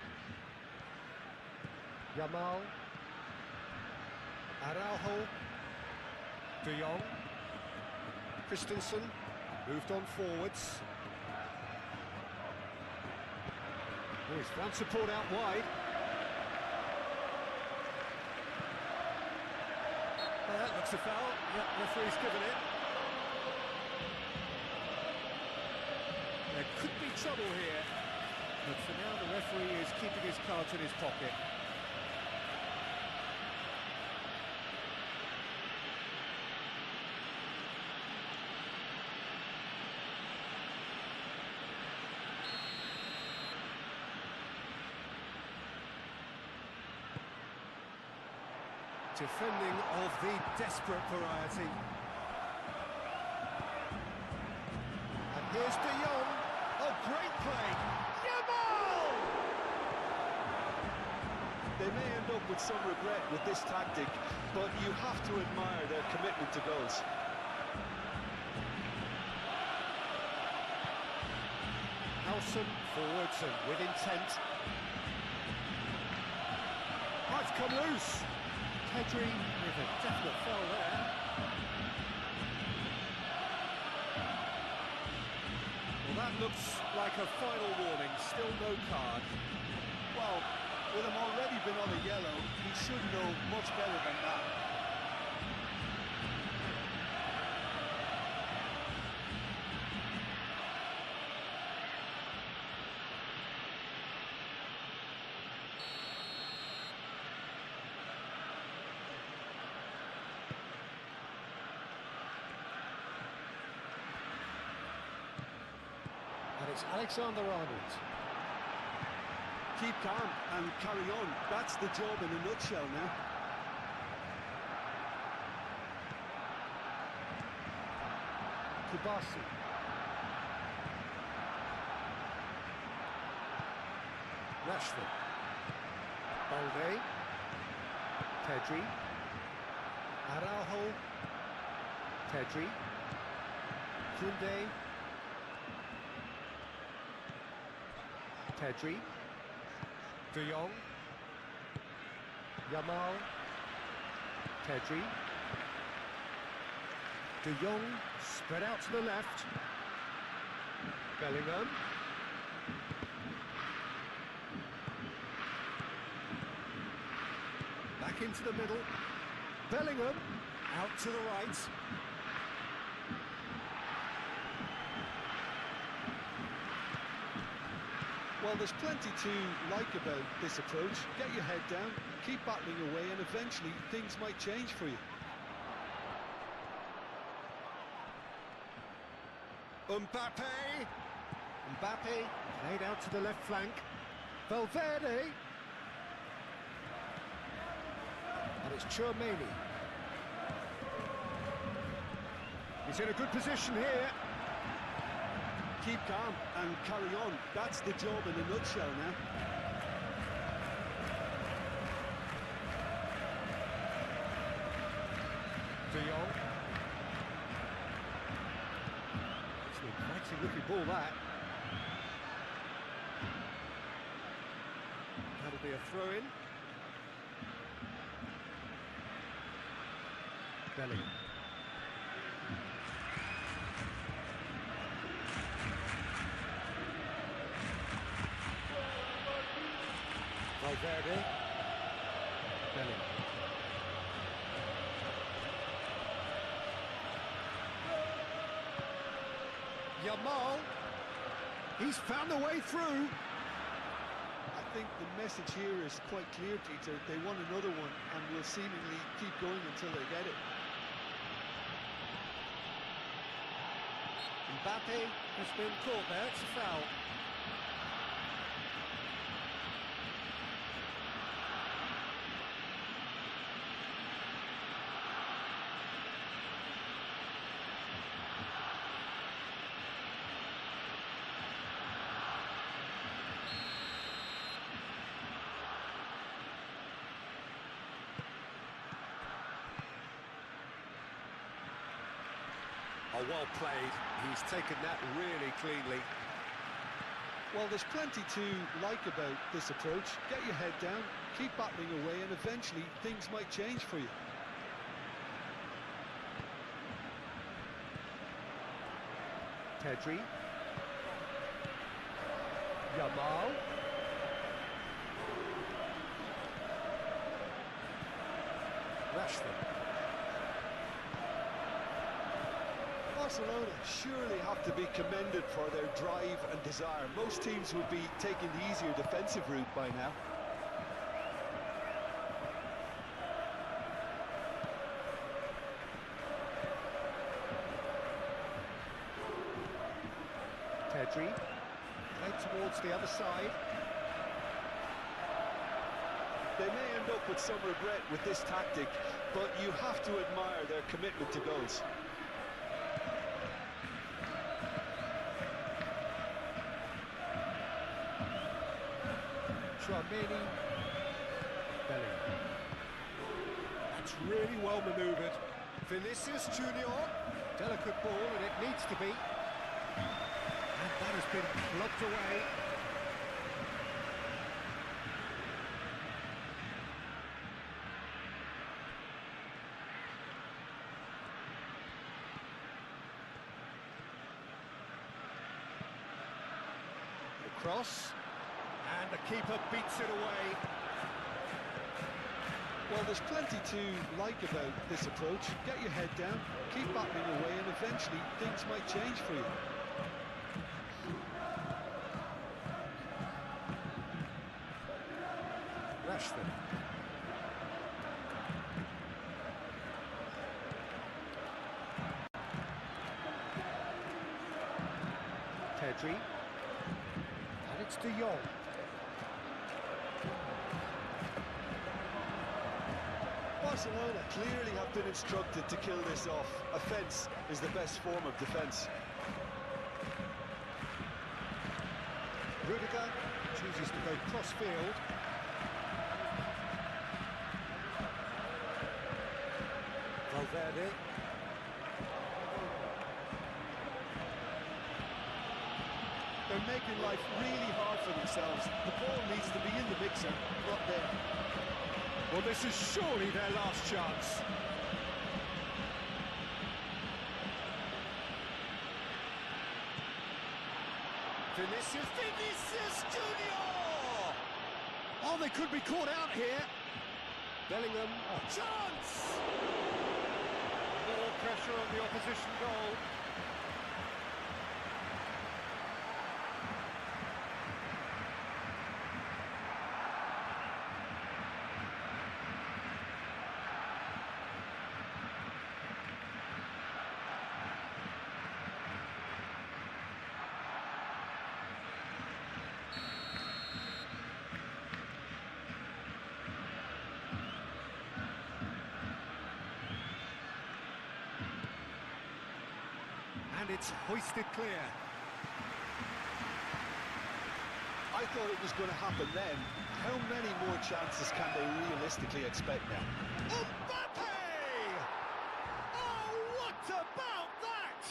B: Yamal. Araujo. De Jong. Christensen. Moved on forwards. Oh, he's found support out wide. That looks a foul. Yep, referee's given it. There could be trouble here. But for now, the referee is keeping his cards in his pocket. Defending of the desperate variety. And here's De Jong. Oh, great play. Yamal!
C: They may end up with some regret with this tactic, but you have to admire their commitment to goals.
B: Nelson forwards and with intent. Oh, it's come loose. Pedri with a definite foul there. Well, that looks like a final warning, still no card.
C: Well, with him already been on a yellow, he should know much better than that.
B: And it's Alexander-Arnold.
C: Keep calm and carry on. That's the job in a nutshell now.
B: Kubasi. Rashford. Balde. Pedri. Araujo. Pedri. Koundé. Pedri. De Jong. Yamal. Pedri. De Jong spread out to the left. Bellingham. Back into the middle. Bellingham out to the right.
C: Well, there's plenty to like about this approach. Get your head down, keep battling away, and eventually things might change for you.
B: Mbappe played out to the left flank. Valverde. And it's Chouameni. He's in a good position here.
C: Keep calm and carry on. That's the job in a nutshell now.
B: De Jong. It's an inviting looking ball, that. That'll be a throw-in. Bellingham. Valverde. Bellingham. Yamal. He's found a way through.
C: I think the message here is quite clear, Peter. They want another one and will seemingly keep going until they get it.
B: Mbappe has been caught there, it's a foul. Oh, well played. He's taken that really cleanly.
C: Well, there's plenty to like about this approach. Get your head down, keep battling away, and eventually things might change for you.
B: Pedri. Yamal. Rashford.
C: Barcelona surely have to be commended for their drive and desire. Most teams would be taking the easier defensive route by now.
B: Pedri. Played towards the other side.
C: They may end up with some regret with this tactic, but you have to admire their commitment to goals.
B: Tchouaméni. Bellingham. That's really well manoeuvred. Vinicius Junior. Delicate ball, and it needs to be. And that has been blocked away. The cross. And the keeper beats it away.
C: Well, there's plenty to like about this approach. Get your head down, keep battling away, and eventually things might change for you.
B: Rashford. Pedri. And it's De Jong.
C: Barcelona clearly have been instructed to kill this off. Offence is the best form of defence.
B: Rudiger chooses to go cross-field. Valverde.
C: They're making life really hard for themselves. The ball needs to be in the mixer, not there.
B: Well, this is surely their last chance. Vinicius Junior! Oh, they could be caught out here. Bellingham, a chance! More pressure on the opposition goal. And it's hoisted clear.
C: I thought it was going to happen then. How many more chances can they realistically expect now?
B: Mbappe! Oh, what about that?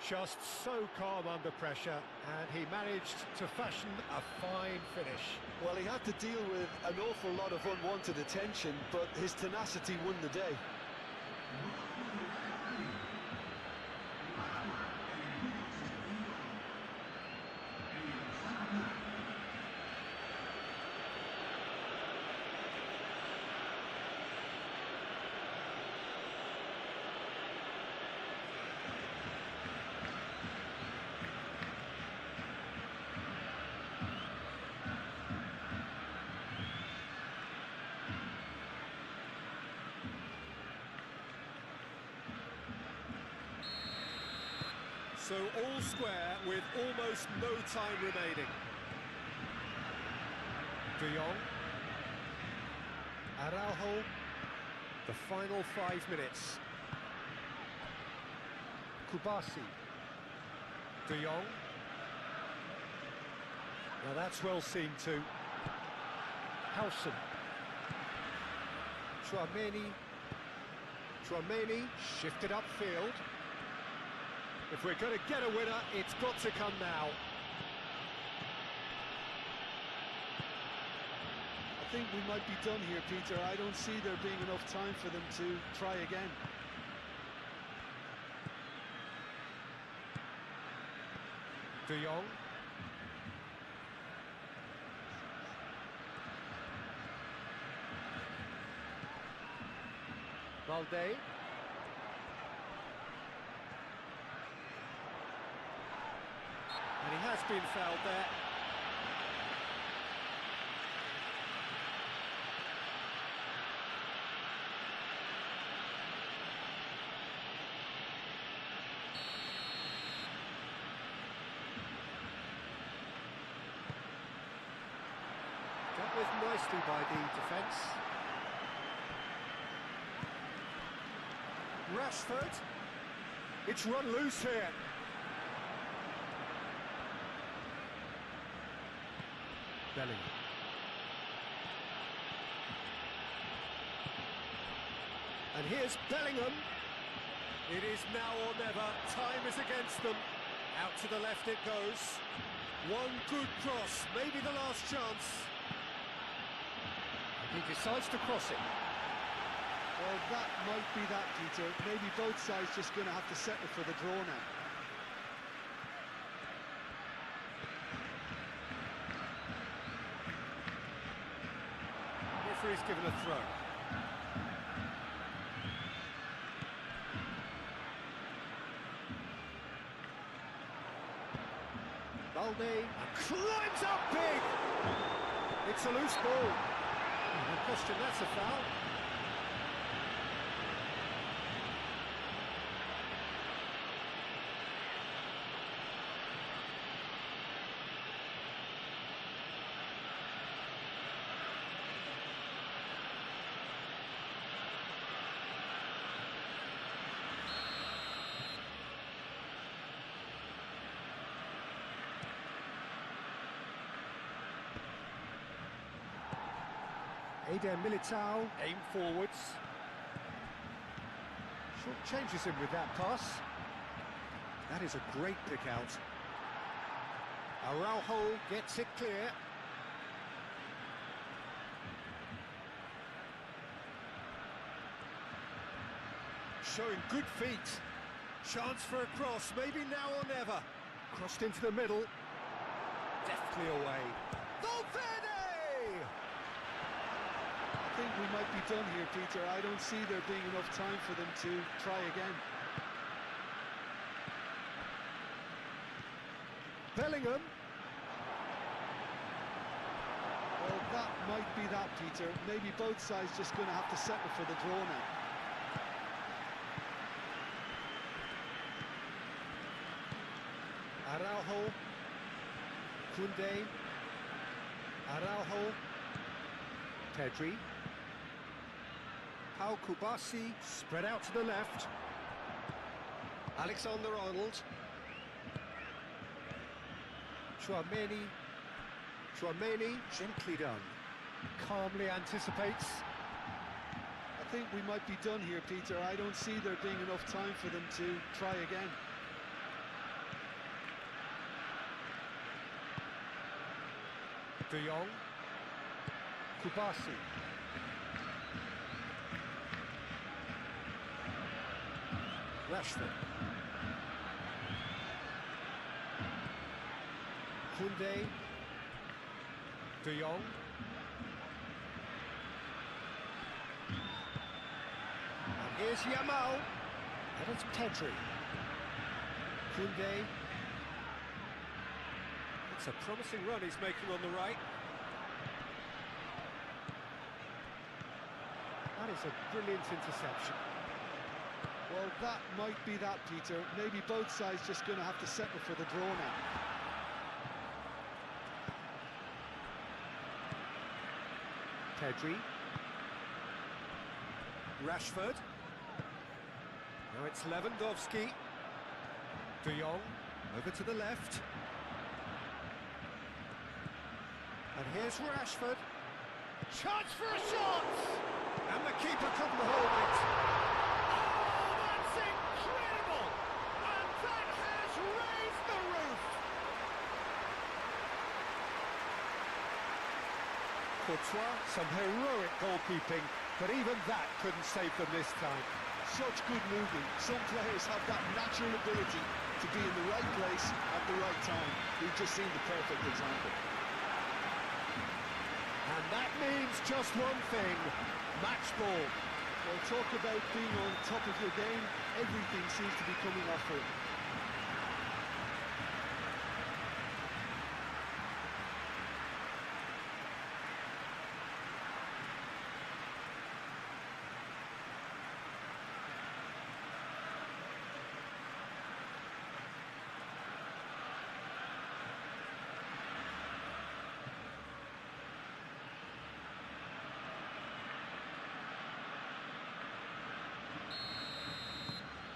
B: Just so calm under pressure, and he managed to fashion a fine finish.
C: Well, he had to deal with an awful lot of unwanted attention, but his tenacity won the day.
B: So all square with almost no time remaining. De Jong. Araujo. The final 5 minutes. Kubasi. De Jong. Now that's well seen too. Howson. Tchouaméni. Chouameni shifted upfield. If we're going to get a winner, it's got to come now.
C: I think we might be done here, Peter. I don't see there being enough time for them to try again.
B: De Jong. Valde. And he has been fouled there. Dealt with nicely by the defence. Rashford. It's run loose here. Bellingham. And here's Bellingham. It is now or never. Time is against them. Out to the left it goes. One good cross, maybe the last chance. He decides to cross it.
C: Well, that might be that, Peter. Maybe both sides just going to have to settle for the draw now.
B: Referee's given a throw. Valde climbs up big. It's a loose ball. No question, that's a foul. Eder Militao, aim forwards. Short changes him with that pass. That is a great pick out. Araujo gets it clear. Showing good feet. Chance for a cross, maybe now or never. Crossed into the middle. Deftly away. Valverde!
C: I think we might be done here, Peter. I don't see there being enough time for them to try again.
B: Bellingham.
C: Well, that might be that, Peter. Maybe both sides just going to have to settle for the draw now.
B: Araujo. Koundé. Araujo. Pedri. Pau Kubasi spread out to the left. Alexander-Arnold. Chouameni. Chouameni, gently done. Calmly anticipates.
C: I think we might be done here, Peter. I don't see there being enough time for them to try again.
B: De Jong. Kubasi. Rashford. Koundé. De Jong. And here's Yamal. And it's Pedri. Koundé. It's a promising run he's making on the right. That is a brilliant interception.
C: Well, that might be that, Peter. Maybe both sides just going to have to settle for the draw now.
B: Pedri. Rashford. Now it's Lewandowski. De Jong over to the left. And here's Rashford. Chance for a shot! And the keeper couldn't hold it. Courtois, some heroic goalkeeping, but even that couldn't save them this time.
C: Such good movement. Some players have that natural ability to be in the right place at the right time. We've just seen the perfect example.
B: And that means just one thing, match ball.
C: Well, talk about being on top of your game. Everything seems to be coming off for it.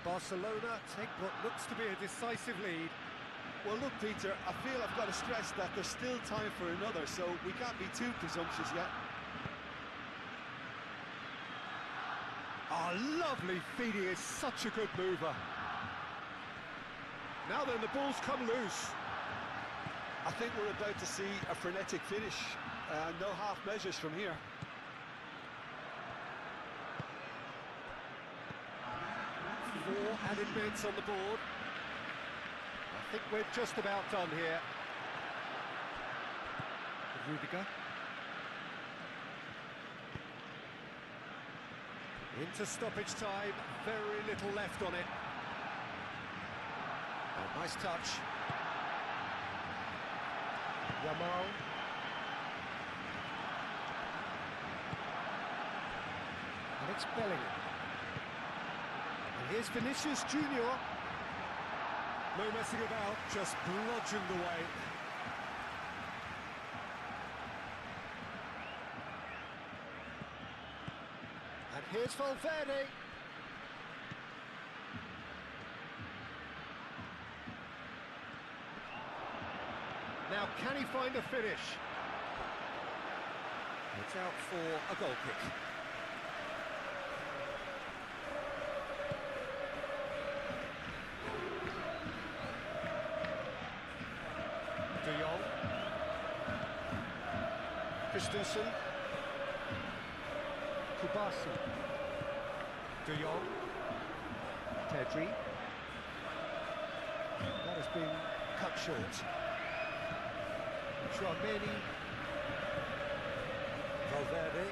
B: Barcelona take what looks to be a decisive lead.
C: Well, look, Peter, I feel I've got to stress that there's still time for another, so we can't be too presumptuous yet.
B: Oh, lovely feed, he is such a good mover. Now then, the ball's come loose.
C: I think we're about to see a frenetic finish. No half measures from here.
B: Four added minutes on the board. I think we're just about done here. Rudiger. Into stoppage time, very little left on it. Oh, nice touch. Yamal. And it's Bellingham. And here's Vinicius Junior. No messing about, just bludgeoned away. And here's Valverde. Now, can he find a finish? It's out for a goal kick. De Jong. Christensen. Kubasi. De Jong. Pedri. That has been cut short. Tchouaméni. Valverde.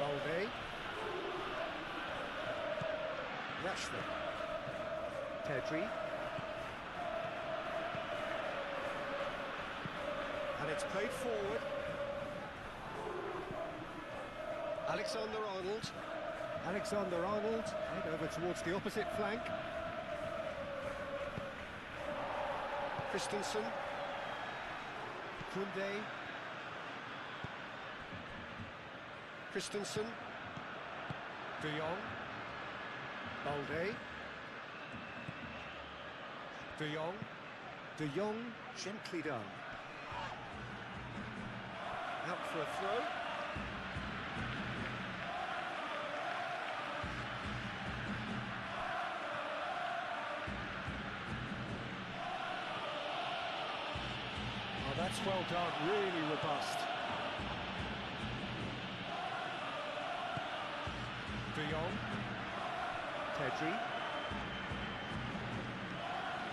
B: Balde. Rashford. Pedri. And it's played forward. Alexander-Arnold. Alexander-Arnold, head over towards the opposite flank. Christensen. Koundé. Christensen. De Jong. Balde. De Jong. De Jong, gently done. Out for a throw. Oh, that's well done, really robust. De Jong. Pedri.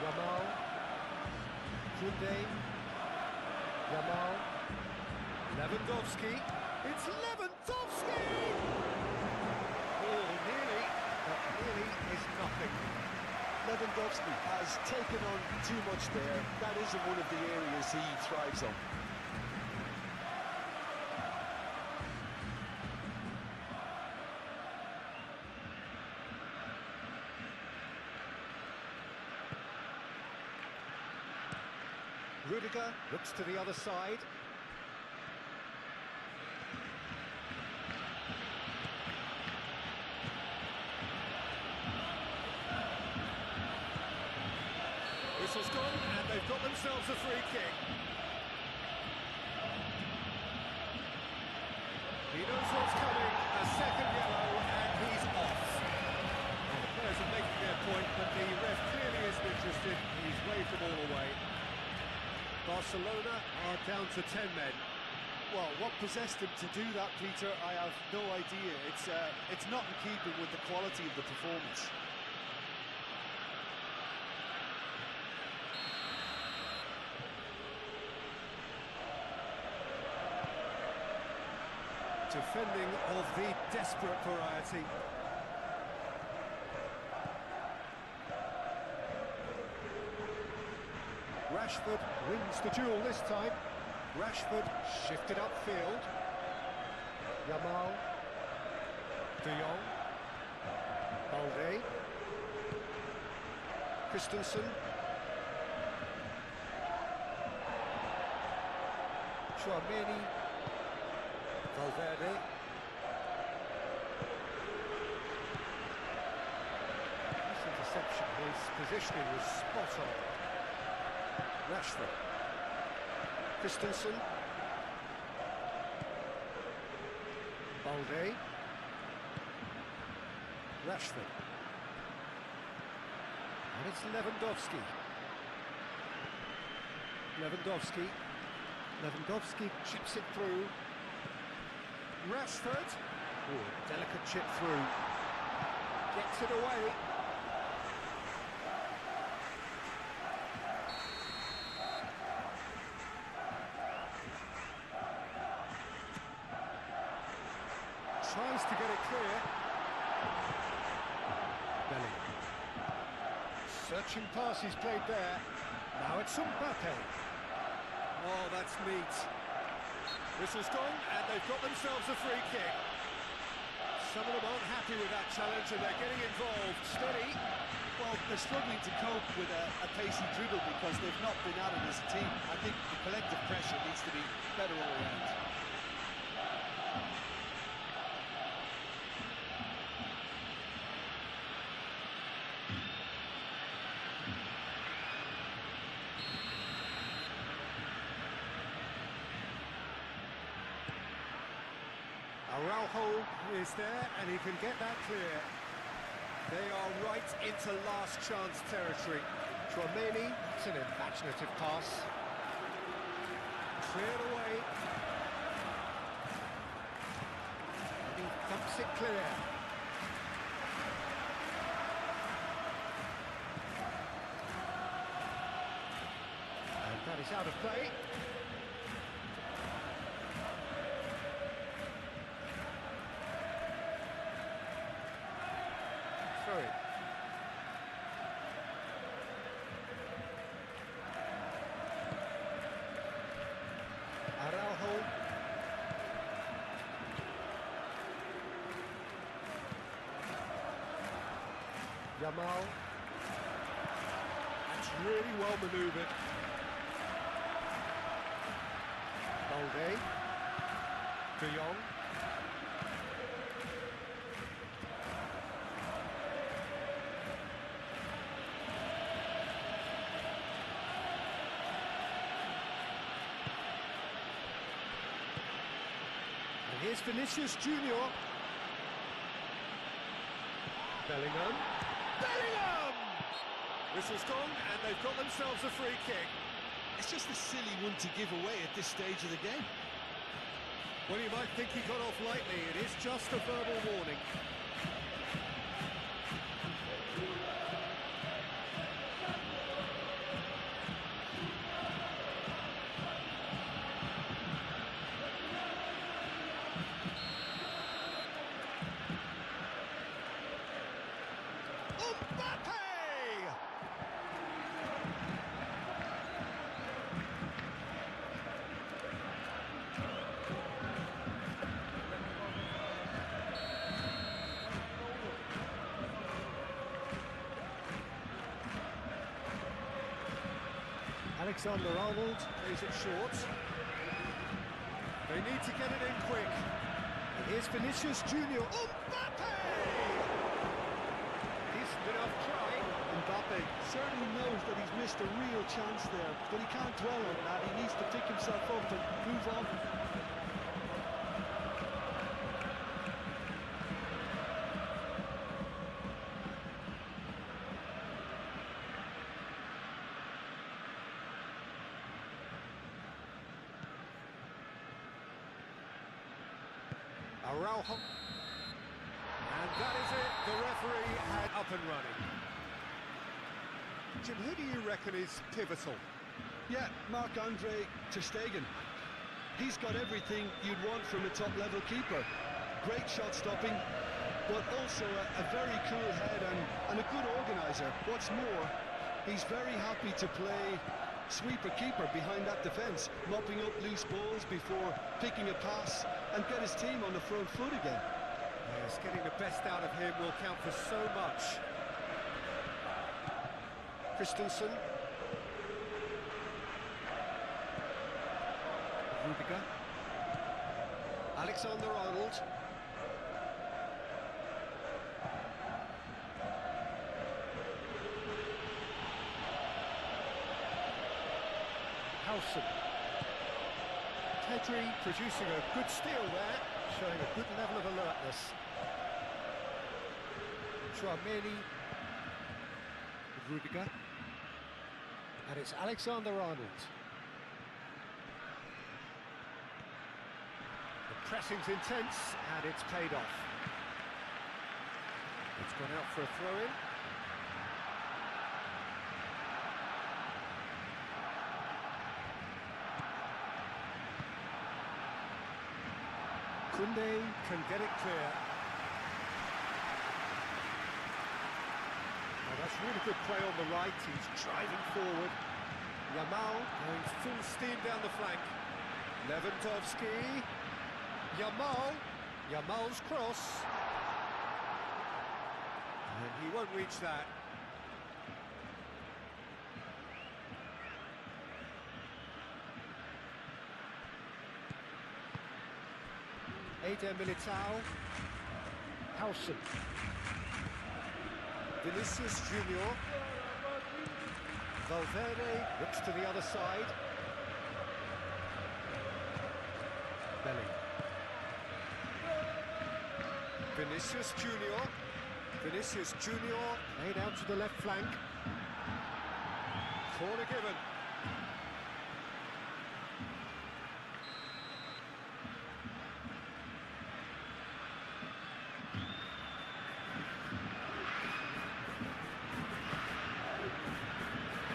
B: Yamal. Koundé. Yamal. Lewandowski. It's Lewandowski! Oh, nearly, but nearly is nothing.
C: Lewandowski has taken on too much there. That isn't one of the areas he thrives on.
B: Rudiger looks to the other side. Whistle's gone, and they've got themselves a free kick. He knows what's coming, a second yellow, and he's off. But the ref clearly isn't interested. He's waved them all away. Barcelona are down to 10 men.
C: Well, what possessed him to do that, Peter, I have no idea. It's not in keeping with the quality of the performance.
B: Defending of the desperate variety. Rashford wins the duel this time. Rashford shifted upfield. Yamal. De Jong. Balde. Christensen. Tchouaméni. Valverde. This interception, his positioning was spot on. Rashford. Christensen. Balde. Rashford. And it's Lewandowski. Lewandowski chips it through. Rashford. Oh, delicate chip through. Gets it away. Tries to get it clear. Bellingham. Searching pass he's played there. Now it's Mbappe. Oh, that's neat. Whistle's gone, and they've got themselves a free kick. Some of them aren't happy with that challenge, and they're getting involved. Steady.
C: Well, they're struggling to cope with a pacey dribble because they've not been at it as a team. I think the collective pressure needs to be better all around.
B: Araujo is there, and he can get that clear. They are right into last chance territory. Tchouaméni, it's an imaginative pass. Cleared away. And he thumps it clear. And that is out of play. Sorry. Araujo. Yamal. That's really well manoeuvred. Balde. De Jong. Here's Vinicius Junior. Bellingham. Whistle's gone, and they've got themselves a free kick.
C: It's just a silly one to give away at this stage of the game.
B: Well, you might think he got off lightly. It is just a verbal warning. Alexander-Arnold plays it short. They need to get it in quick. And here's Vinicius Junior. Mbappe! Decent enough try.
C: Mbappe certainly knows that he's missed a real chance there, but he can't dwell on that. He needs to pick himself up and move on.
B: Araujo. And that is it. The referee had up and running. Jim, who do you reckon is pivotal?
C: Yeah, Marc-Andre ter Stegen. He's got everything you'd want from a top-level keeper. Great shot stopping, but also a very cool head and a good organiser. What's more, he's very happy to play sweeper-keeper behind that defence, mopping up loose balls before picking a pass and get his team on the front foot again.
B: Yes, getting the best out of him will count for so much. Christensen. Rudiger. Alexander-Arnold. Howson. Pedri producing a good steal there, showing a good level of alertness. Chouameni. Rudiger. And it's Alexander-Arnold. The pressing's intense, and it's paid off. It's gone out for a throw-in. Koundé can get it clear. Oh, that's really good play on the right. He's driving forward. Yamal going full steam down the flank. Lewandowski. Yamal. Yamal's cross. And he won't reach that. Eder Militao. Howson. Vinicius Junior. Valverde looks to the other side. Belly. Vinicius Junior. Vinicius Junior laid out to the left flank. Corner given.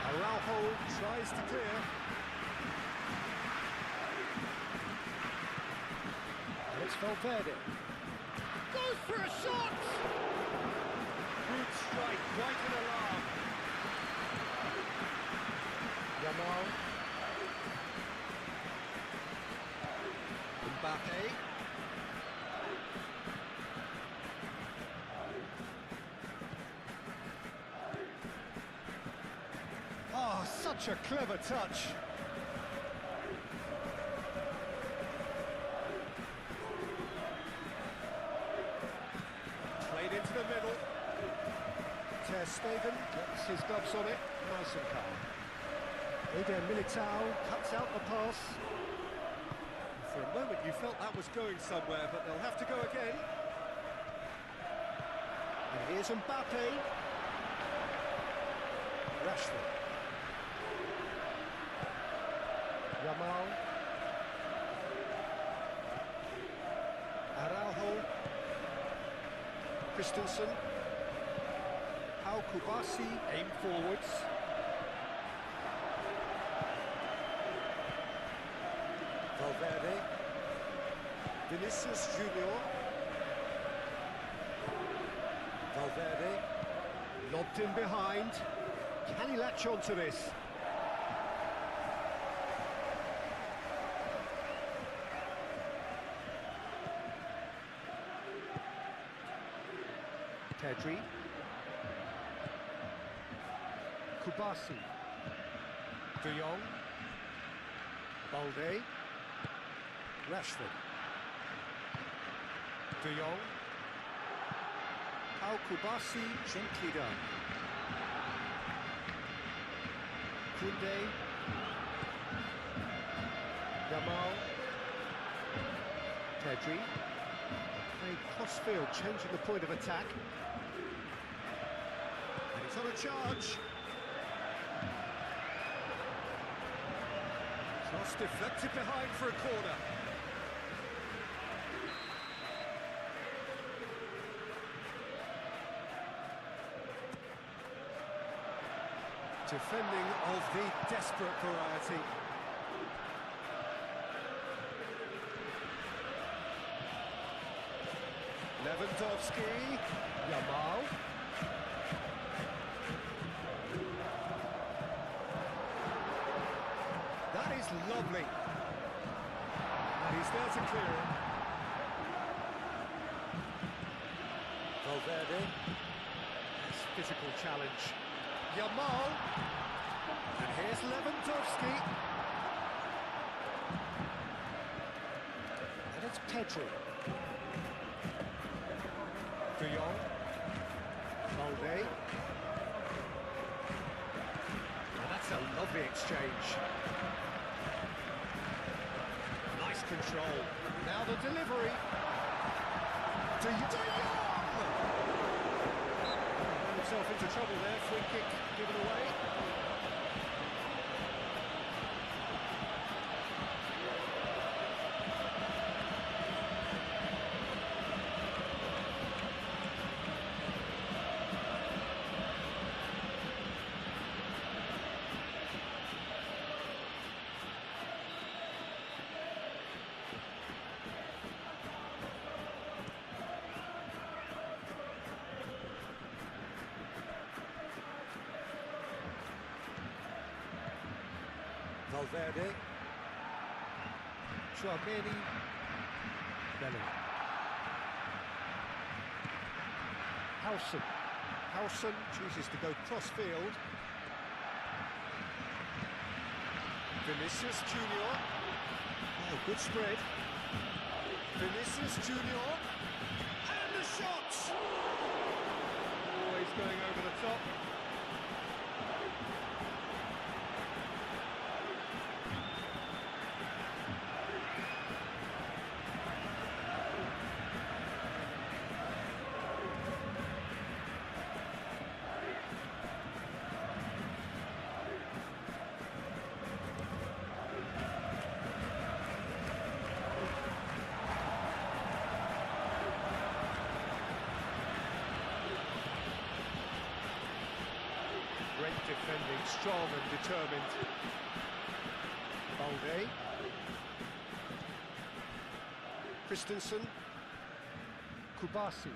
B: Araujo tries to clear. And it's Valverde. Goes for a shot! Good strike, quite an alarm. Yamal. Mbappe. Oh, such a clever touch. Played into the middle. Ter Stegen gets his gloves on it, nice and calm. Eder Militao cuts out the pass. For a moment you felt that was going somewhere, but they'll have to go again. And here's Mbappe. Rashford. Yamal. Araujo. Christensen. Pau Kubasi aim forwards. Valverde. Vinicius Junior. Valverde. Lobbed in behind. Can he latch onto this? Pedri. Kubasi. De Jong. Balde. Rashford. De Jong. Pau Kubasi, gently done. Koundé. Yamal. Pedri. Played cross-field, changing the point of attack. And he's on a charge. Cross deflected behind for a corner. Defending of the desperate variety. Lewandowski, Yamal. That is lovely. And he's there to clear it. Valverde. Nice physical challenge. Yamal. And here's Lewandowski. And it's Pedri. De Jong. Balde. And that's a lovely exchange. Nice control. Now the delivery. De Jong! Got himself into trouble there. Free kick given away. Valverde, Tchouaméni, Bellingham, Howson chooses to go cross-field. Vinicius Junior, oh, good spread. Vinicius Junior, and the shot! Oh, he's going over the top. Great defending, strong and determined. Balde. Christensen. Kubasi.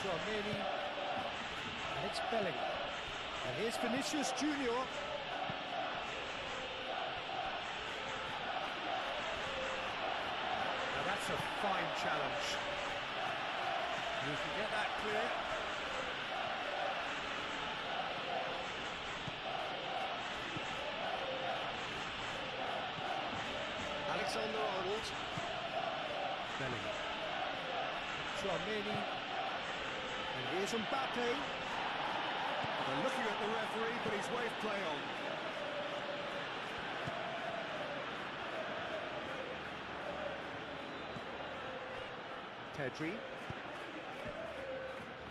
B: Tchouaméni. And it's Bellingham. And here's Vinicius Junior. Now that's a fine challenge. You can get that clear. Alexander-Arnold. Bellingham. Tchouaméni. And here's Mbappe. They're looking at the referee, but he's waved play on. Pedri.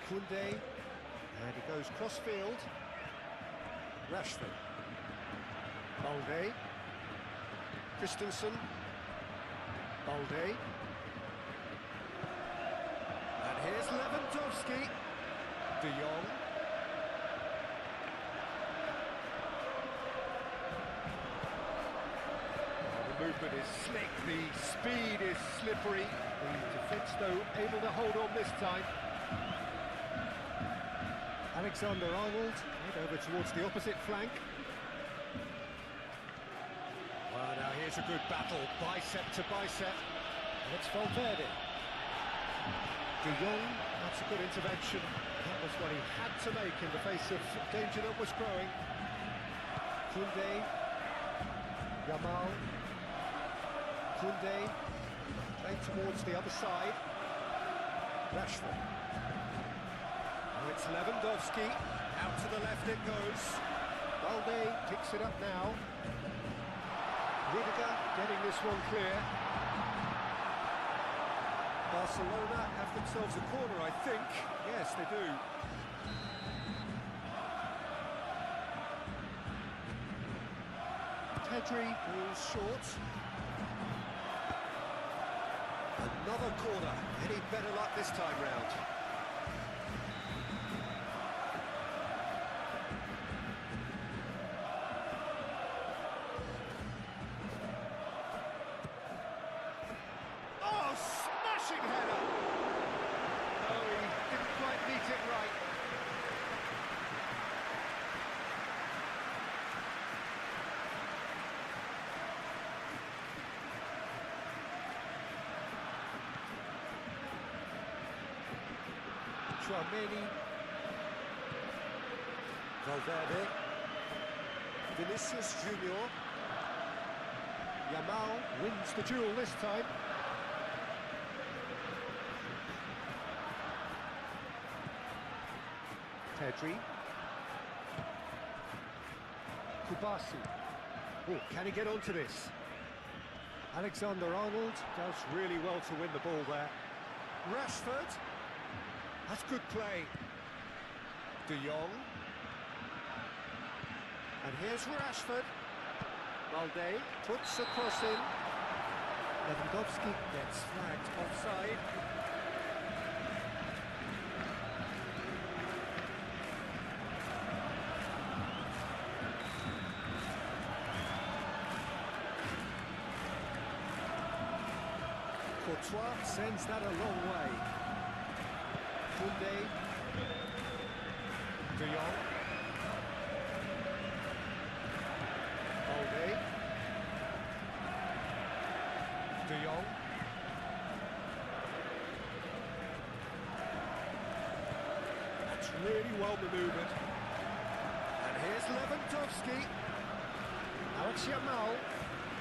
B: Koundé. And he goes cross-field. Rashford. Balde. Christensen. Balde. And here's Lewandowski. De Jong. The movement is slick, the speed is slippery. The defence, though, able to hold on this time. Alexander-Arnold, head over towards the opposite flank. Well, now here's a good battle, bicep to bicep. And it's Valverde. De Jong, that's a good intervention. That was what he had to make in the face of danger that was growing. Koundé. Yamal. Koundé. Played towards the other side. Rashford. Oh, it's Lewandowski. Out to the left it goes. Balde picks it up now. Liga getting this one clear. Barcelona have themselves a corner, I think. Yes, they do. Pedri falls short. Another corner. Any better luck this time round? Oh, smashing header! Oh, he didn't quite meet it right. Chouameni, Valverde, Vinicius Junior, Yamal wins the duel this time. Pedri, Kubasi. Oh, can he get onto this? Alexander-Arnold does really well to win the ball there. Rashford. That's good play. De Jong. And here's Rashford. Balde puts a cross in. Lewandowski gets flagged offside. Courtois sends that a long way. Koundé, De Jong, Balde, De Jong, that's really well manoeuvred. And here's Lewandowski, Alex Yamal,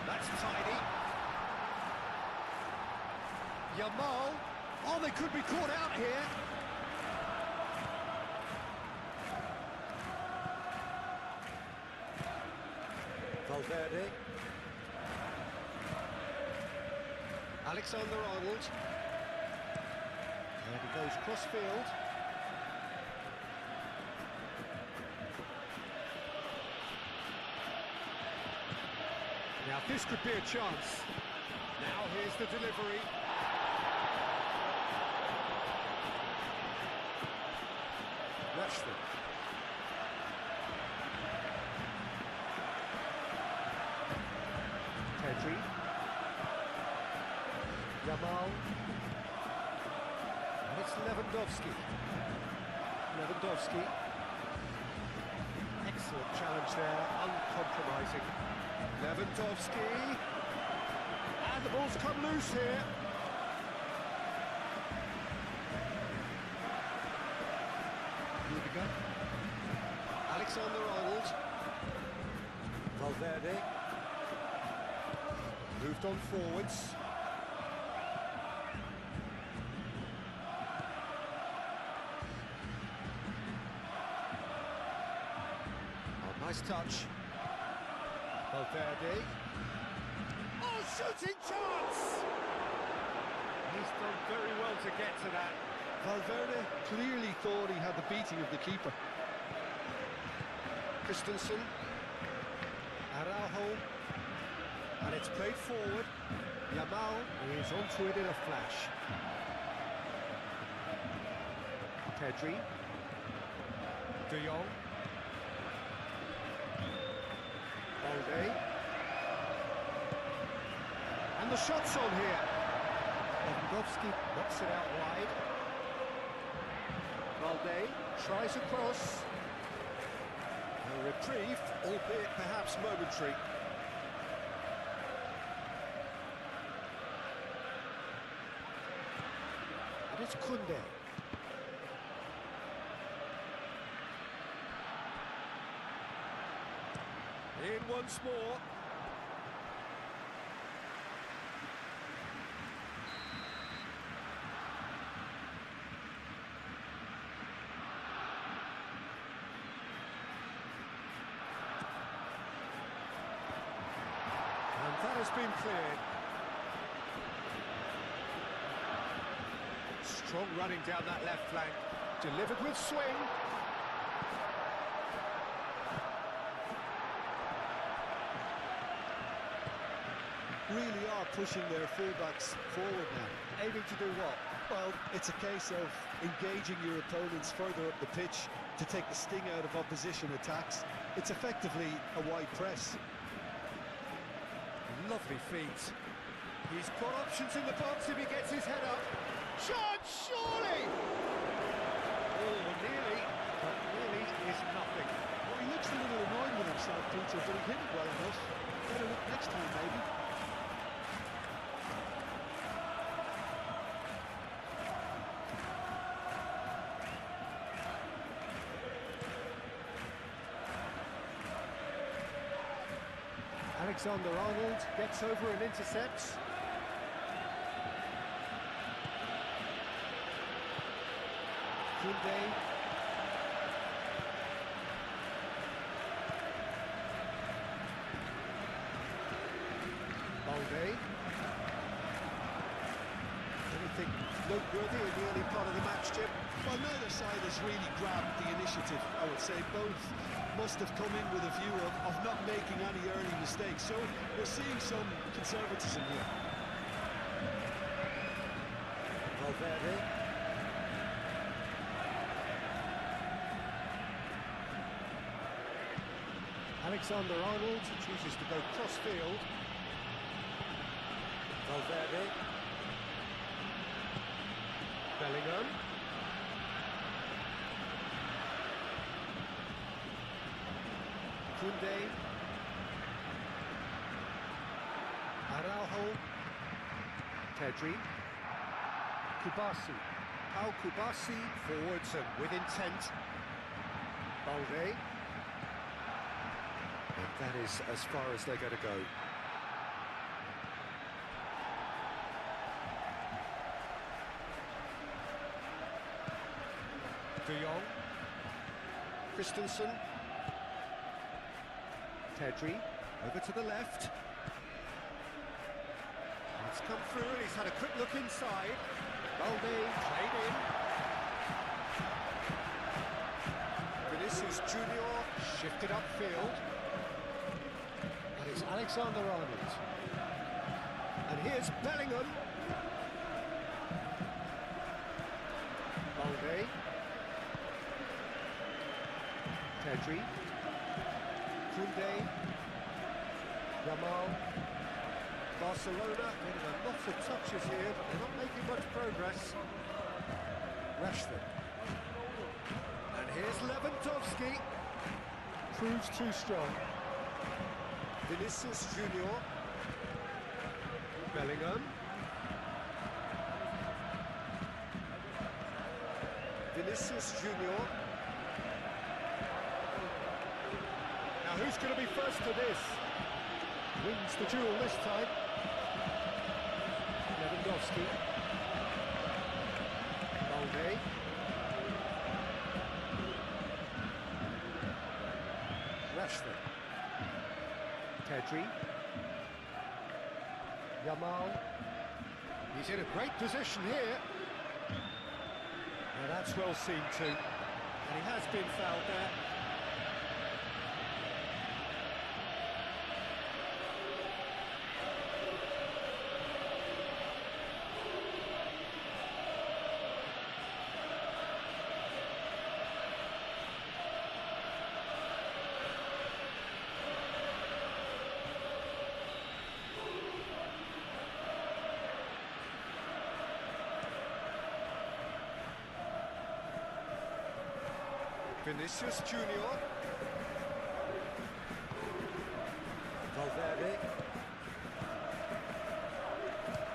B: that's tidy. Yamal, oh, they could be caught out here. Valverde, Alexander-Arnold, and he goes cross-field. Now this could be a chance. Now here's the delivery. Rashford. Pedri, Yamal, and it's Lewandowski. Lewandowski, excellent challenge there, uncompromising. Lewandowski, and the ball's come loose here. Liga, Alexander-Arnold, Valverde. Moved on forwards. Oh, nice touch. Valverde. Oh, shooting chance! He's done very well to get to that.
C: Valverde clearly thought he had the beating of the keeper.
B: Christensen. Araujo. And it's played forward. Yamal is onto it in a flash. Pedri. De Jong. Balde. And the shot's on here. Lewandowski knocks it out wide. Balde tries a cross. A reprieve, albeit perhaps momentary. And it's Koundé. In once more. And that has been cleared. Strong running down that left flank. Delivered with swing.
C: really are pushing their fullbacks forward now.
B: Aiming to do what?
C: Well, it's a case of engaging your opponents further up the pitch to take the sting out of opposition attacks. It's effectively a wide press.
B: Lovely feet. He's got options in the box if he gets his head up. Shot, surely! Oh, nearly, but nearly is nothing.
C: Well, he looks a little annoyed with himself, Peter, but he hit it well enough. Better look next time, maybe.
B: Alexander-Arnold gets over and intercepts. Koundé. Balde. Anything noteworthy in the early part of the match, Jim?
C: Well, neither side has really grabbed the initiative, I would say. Both must have come in with a view of not making any early mistakes. So we're seeing some conservatism here.
B: Valverde. Alexander-Arnold chooses to go cross-field. Valverde. Bellingham. Koundé. Araujo. Pedri. Kubasi. Pau Kubasi forwards and with intent. Balde. And that is as far as they're going to go. De Jong. Christensen. Pedri, over to the left. It's come through and he's had a quick look inside. Balde, played in. Vinicius Junior, shifted upfield. And it's Alexander-Arnold. And here's Bellingham. Balde. Pedri. Koundé. Yamal. Barcelona getting a lot of touches here, but they're not making much progress. Rashford. And here's Lewandowski. Proves too strong. Vinicius Junior. Bellingham. Vinicius Junior. Now who's going to be first to this? Wins the duel this time. Lewandowski. Balde. Rashford. Pedri. Yamal. He's in a great position here. Now that's well seen too. And he has been fouled there. Vinicius Junior. Valverde.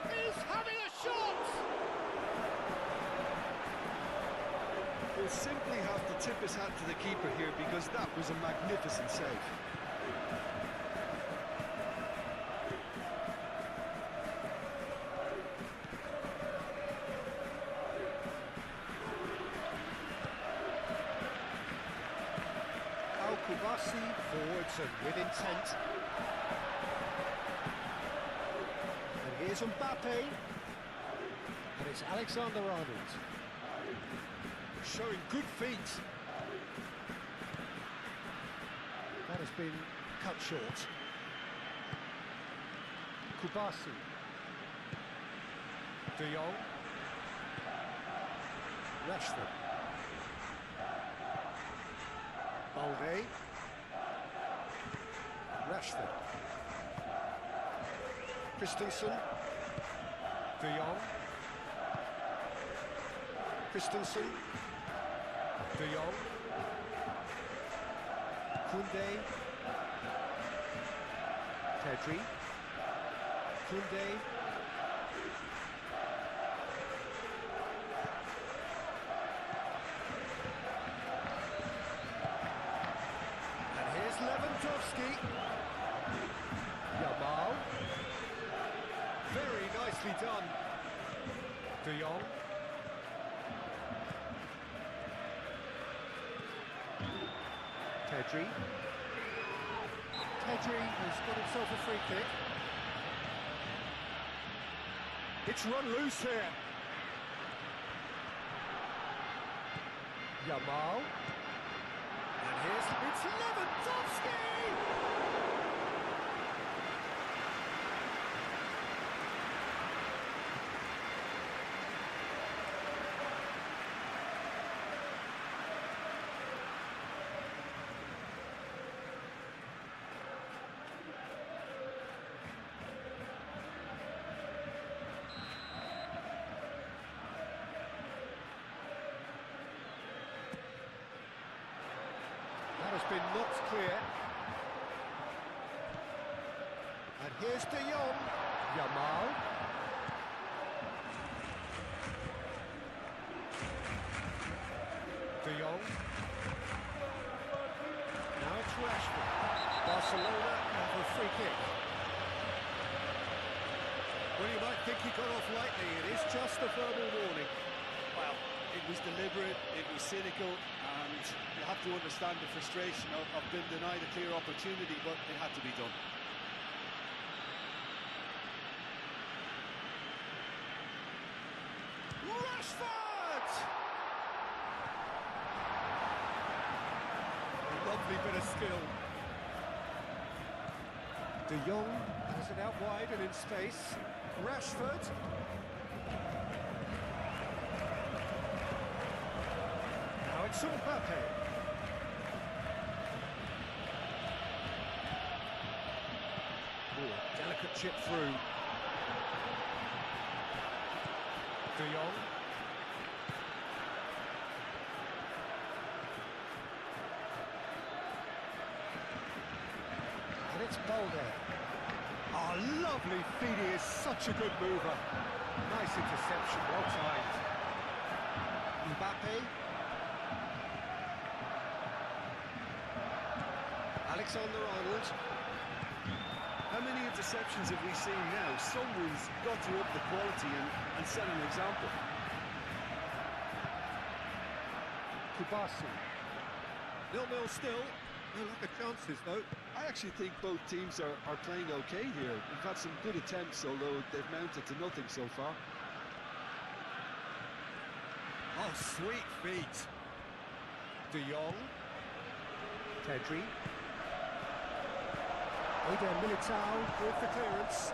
B: He's having a shot!
C: He'll simply have to tip his hat to the keeper here because that was a magnificent save.
B: Kubasi forwards and with intent. And here's Mbappe. And it's Alexander-Arnold. Showing good feet. That has been cut short. Kubasi. De Jong. Rashford. Balde. Rashford. Christensen. De Jong. Christensen. De Jong. Koundé. Pedri. Koundé. And here's Lewandowski. Yamal. Very nicely done. De Jong. Pedri. Pedri has got himself a free kick. It's run loose here. Yamal. And it's Lewandowski! That has been knocked clear. And here's De Jong. Yamal. De Jong. Now it's Rashford. Barcelona have a free kick. Well, you might think he got off lightly. It is just a verbal warning.
C: Well, it was deliberate, it was cynical, and you have to understand the frustration of being denied a clear opportunity, but it had to be done.
B: Rashford! A lovely bit of skill. De Jong has it out wide and in space. Rashford. Now it's Mbappe. Oh, delicate chip through. De Jong. And it's Balde. Oh, lovely feed, he is such a good mover. Nice interception, well timed. Mbappe. Alexander-Arnold.
C: How many interceptions have we seen now? Someone's got to up the quality and set an example.
B: Kubasi. 0-0 still. No lack of chances, though.
C: I actually think both teams are playing okay here. We've had some good attempts, although they've mounted to nothing so far.
B: Oh, sweet feet. De Jong. Pedri. Eder Militao with the clearance.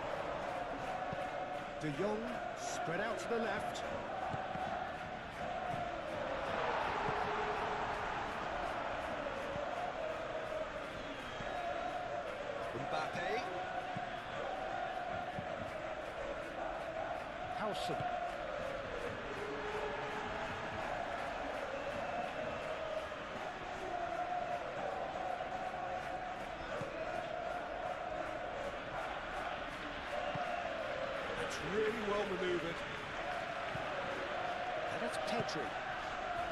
B: De Jong spread out to the left. Mbappe. Howson. That's really well manoeuvred. And that's Pedri.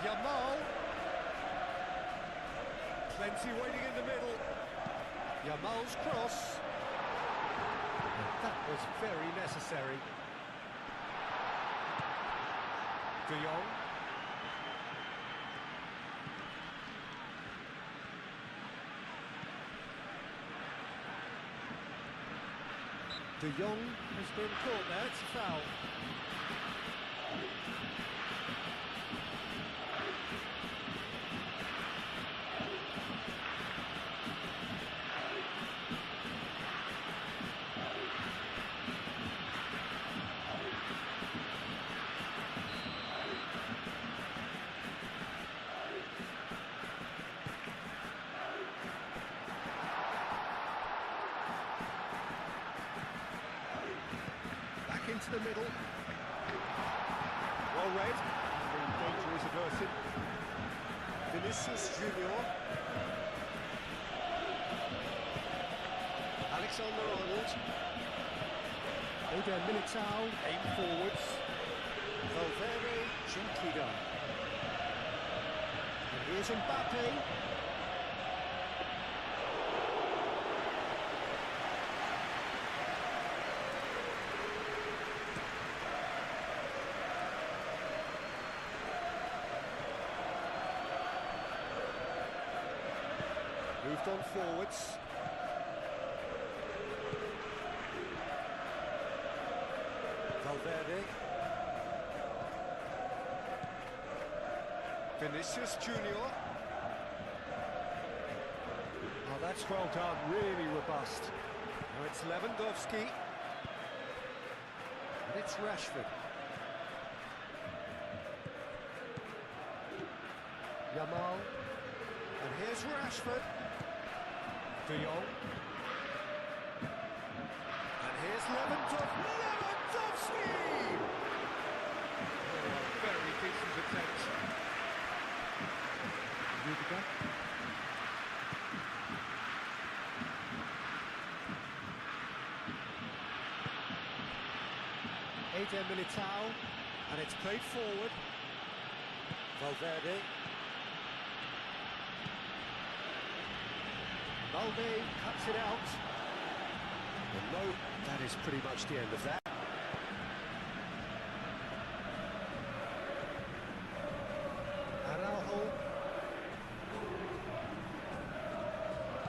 B: Yamal. Plenty waiting in the middle. Yamal's cross. And that was very necessary. De Jong. De Jong has been caught there, it's a foul. into the middle. Well read. The danger is averted. Vinicius Junior. Alexander-Arnold. Eder Militao, aim forwards. Valverde, gently done. And here's Mbappe. Moved on forwards. Valverde. Vinicius Junior. Oh, that's well done, really robust. Now it's Lewandowski. And it's Rashford. Yamal. And here's Rashford. De Jong. And here's Lewandowski! Oh, very decent attempt. Rudiger. Eder Militao. And it's played forward. Valverde. Balde cuts it out. Well, no, that is pretty much the end of that. Araujo.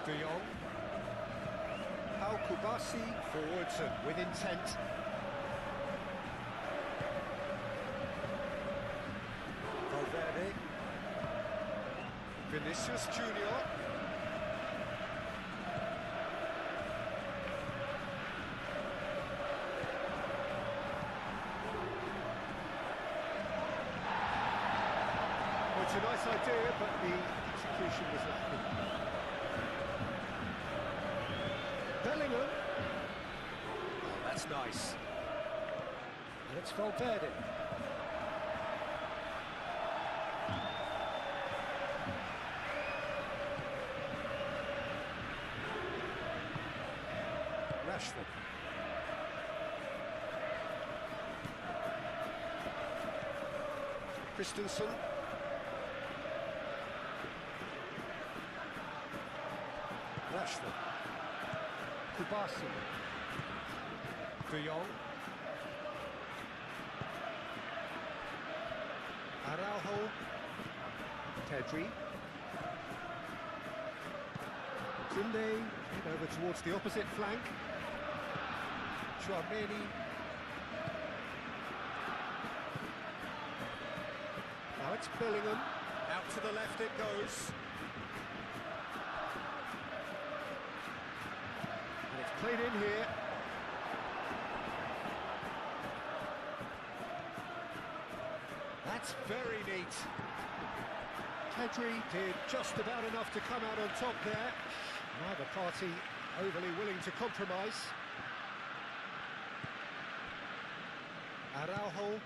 B: De Jong. Pau Kubasi forwards and with intent. Valverde. Vinicius Junior. It's a nice idea, but the execution was lacking. Bellingham. Oh, that's nice. And it's Valverde. Rashford. Christensen. Rashford. Kubasi. De Jong. Araujo. Pedri. Tunde. Over towards the opposite flank. Chouameni. Now it's Bellingham. Out to the left it goes. Played in here. That's very neat. Pedri did just about enough to come out on top there. Neither party overly willing to compromise. Araujo.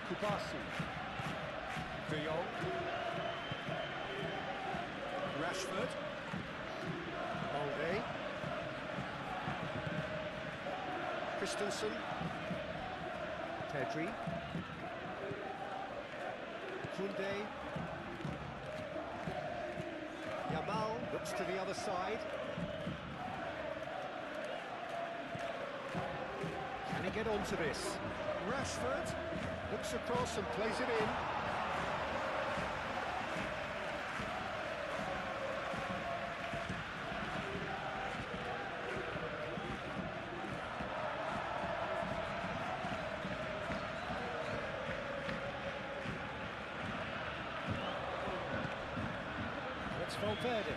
B: Kubasi. De Jong. Rashford. Balde. Christensen. Pedri. Tunde. Yamal looks to the other side. Can he get onto this? Rashford looks across and plays it in. It's Valverde.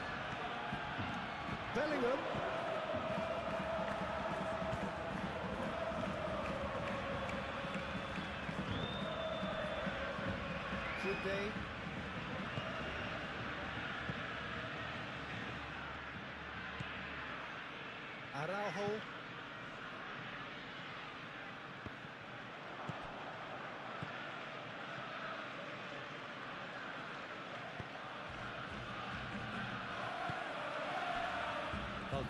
B: Bellingham. Tunde.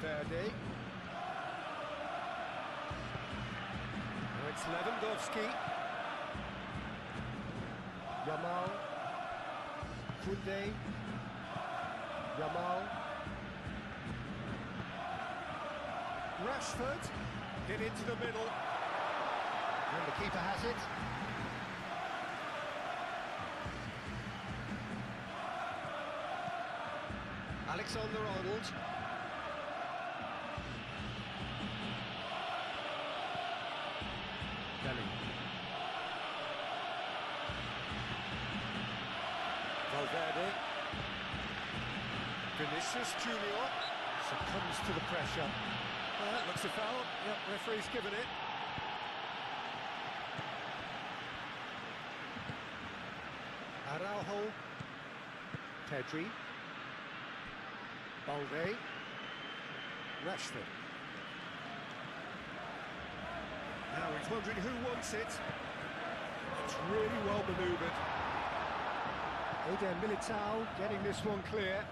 B: Valverde. Now it's Lewandowski. Yamal. Kunde. Yamal. Rashford. Hit into the middle. And the keeper has it. Alexander-Arnold. Belly. Valverde. Vinicius Junior succumbs to the pressure. Well, that looks a foul. Yep, referee's given it. Araujo. Pedri. Balde. Rashford. Now he's wondering who wants it. It's really well manoeuvred. Eder Militao getting this one clear.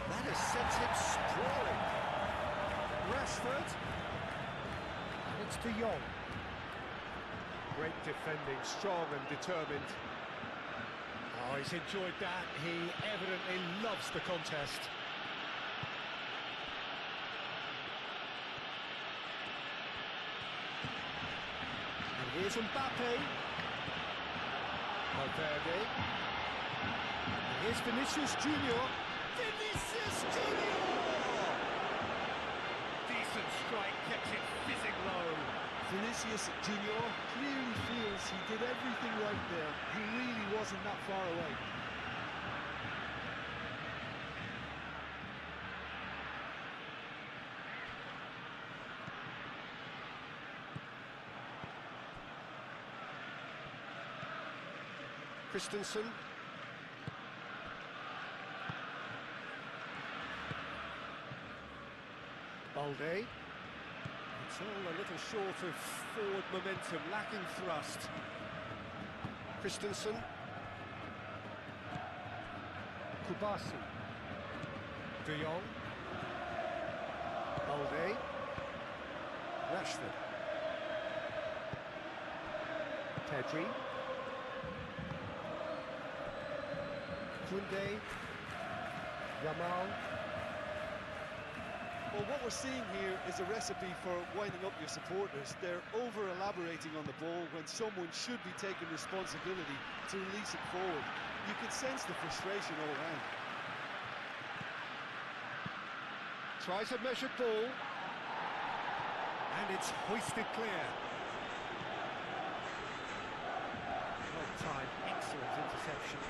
B: That has sent him sprawling. Rashford. And it's De Jong. Great defending, strong and determined. Oh, he's enjoyed that. He evidently loves the contest. And here's Mbappe. Valverde. And here's Vinicius Junior. Vinicius Junior! Decent strike, kept it fizzing low.
C: Vinicius Junior clearly feels he did everything right there. He really wasn't that far away.
B: Christensen. Balde. It's all a little short of forward momentum, lacking thrust. Christensen. Kubasi. De Jong. Balde. Rashford. Pedri. Kunde. Yamal.
C: Well, what we're seeing here is a recipe for winding up your supporters. They're over-elaborating on the ball when someone should be taking responsibility to release it forward. You can sense the frustration all around.
B: Tries a measured ball. And it's hoisted clear. Well timed, excellent interception.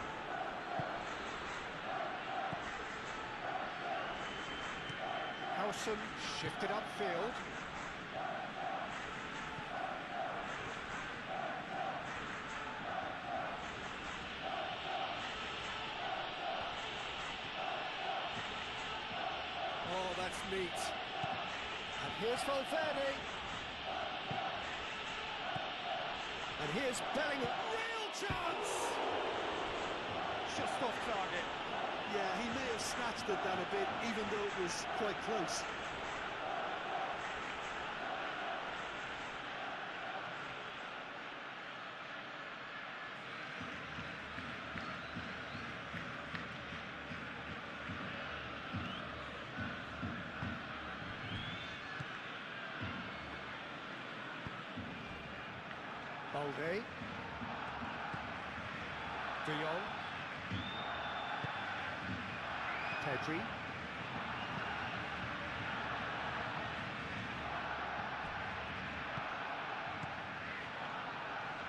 B: Howson shifted upfield. Oh, that's neat. And here's Valverde. And here's Bellingham. Real chance! Just off target.
C: Yeah, he may have snatched at that a bit, even though it was quite close.
B: Balde. De Jong. Pedri.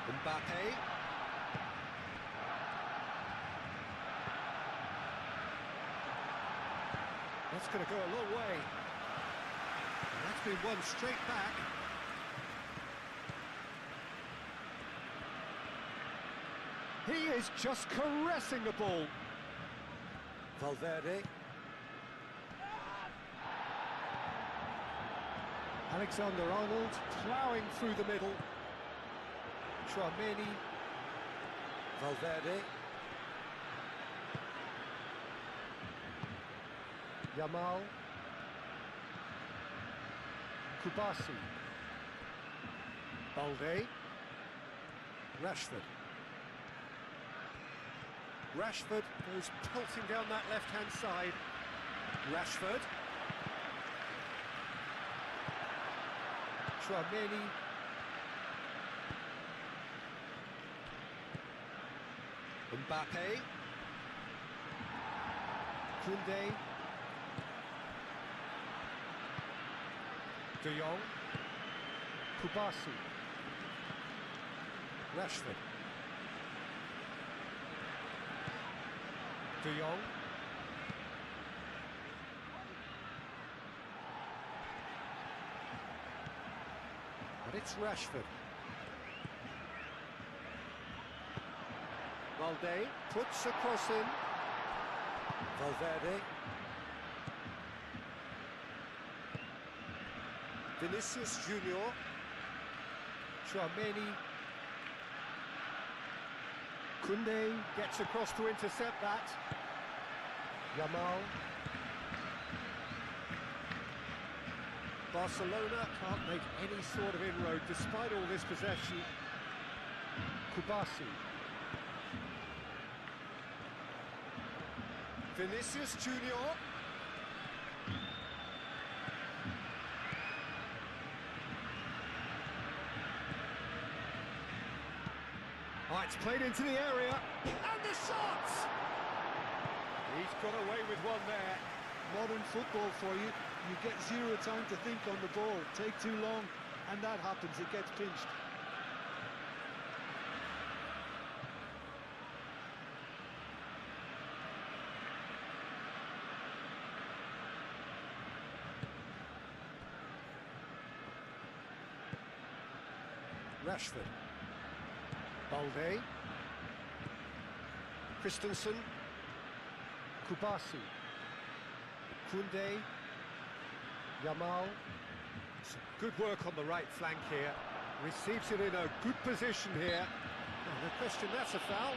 B: Mbappe. That's going to go a long way. And that's been won straight back. He is just caressing the ball. Valverde. Alexander-Arnold ploughing through the middle. Tchouameni. Valverde. Yamal. Kubasi. Balde. Rashford. Rashford goes pelting down that left-hand side. Rashford. Tchouaméni. Mbappe. Koundé. De Jong. Kubasi. Rashford. De Jong. And it's Rashford. Balde puts a cross in. Valverde. Vinicius Junior. Tchouaméni. Koundé gets across to intercept that. Yamal. Barcelona can't make any sort of inroad despite all this possession. Kubasi. Vinicius Junior. Oh, it's played into the area, and the shot! He's got away with one there.
C: Modern football for you. You get zero time to think on the ball. Take too long, and that happens. It gets pinched.
B: Rashford. Balde. Christensen. Kubasi. Koundé. Yamal. Some good work on the right flank here. Receives it in a good position here. Oh, no question, that's a foul.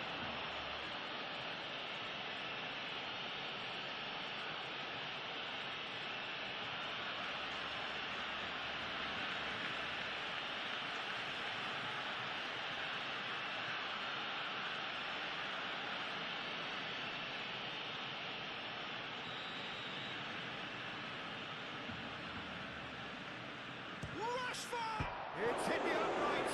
B: It's hit the upright.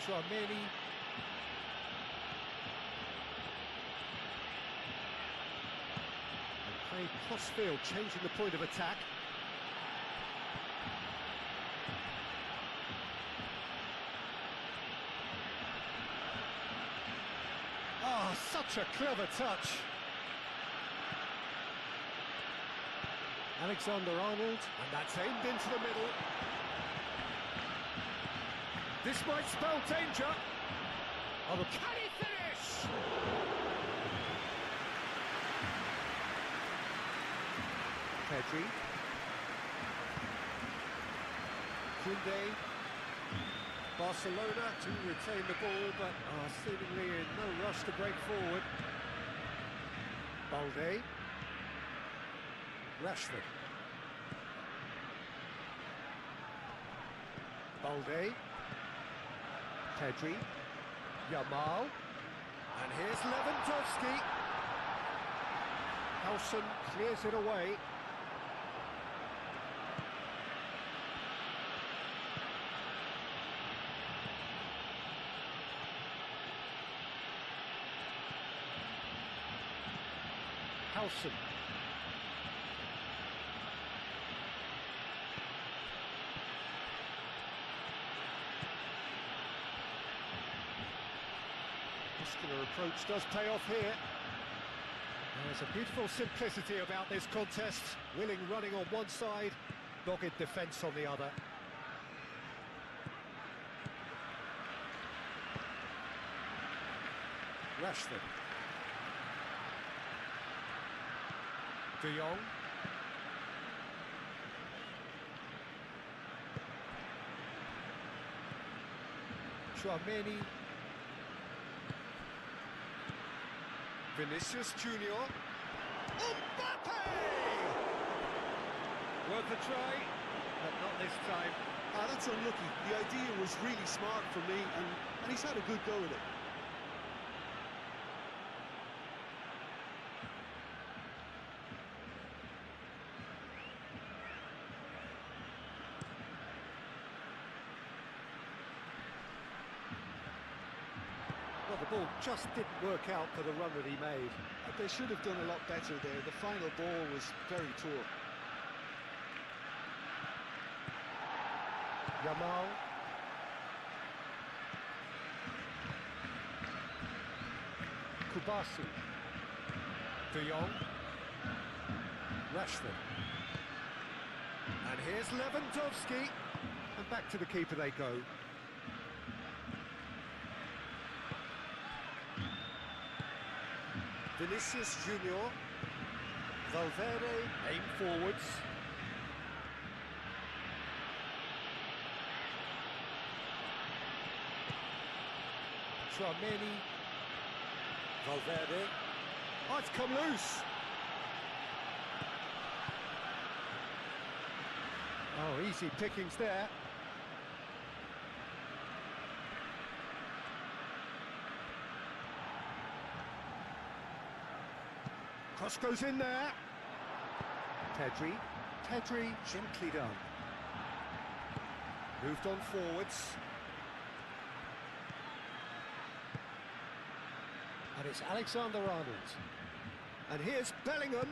B: Tchouaméni. Playing cross-field, changing the point of attack. Oh, such a clever touch. Alexander-Arnold, and that's aimed into the middle. This might spell danger. Oh, can he finish? Pedri. Koundé. Barcelona to retain the ball, but are seemingly in no rush to break forward. Balde. Rashford. Balde. Pedri. Yamal. And here's Lewandowski. Howson clears it away. Howson. Muscular approach does pay off here. There's a beautiful simplicity about this contest. Willing running on one side, dogged defence on the other. Rashford. De Jong. Tchouaméni. Vinicius Junior. Mbappe! Worth a try, but not this time.
C: Ah, that's unlucky. The idea was really smart for me, and he's had a good go at it.
B: Well, the ball just didn't work out for the run that he made.
C: They should have done a lot better there. The final ball was very poor.
B: Yamal. Kubasi. De Jong. Rashford. And here's Lewandowski. And back to the keeper they go. Vinicius Junior. Valverde. Aim forwards. Tchouaméni. Valverde. Oh, it's come loose. Oh, easy pickings there. Cross goes in there. Pedri. Pedri, gently done. Moved on forwards. And it's Alexander-Arnold. And here's Bellingham.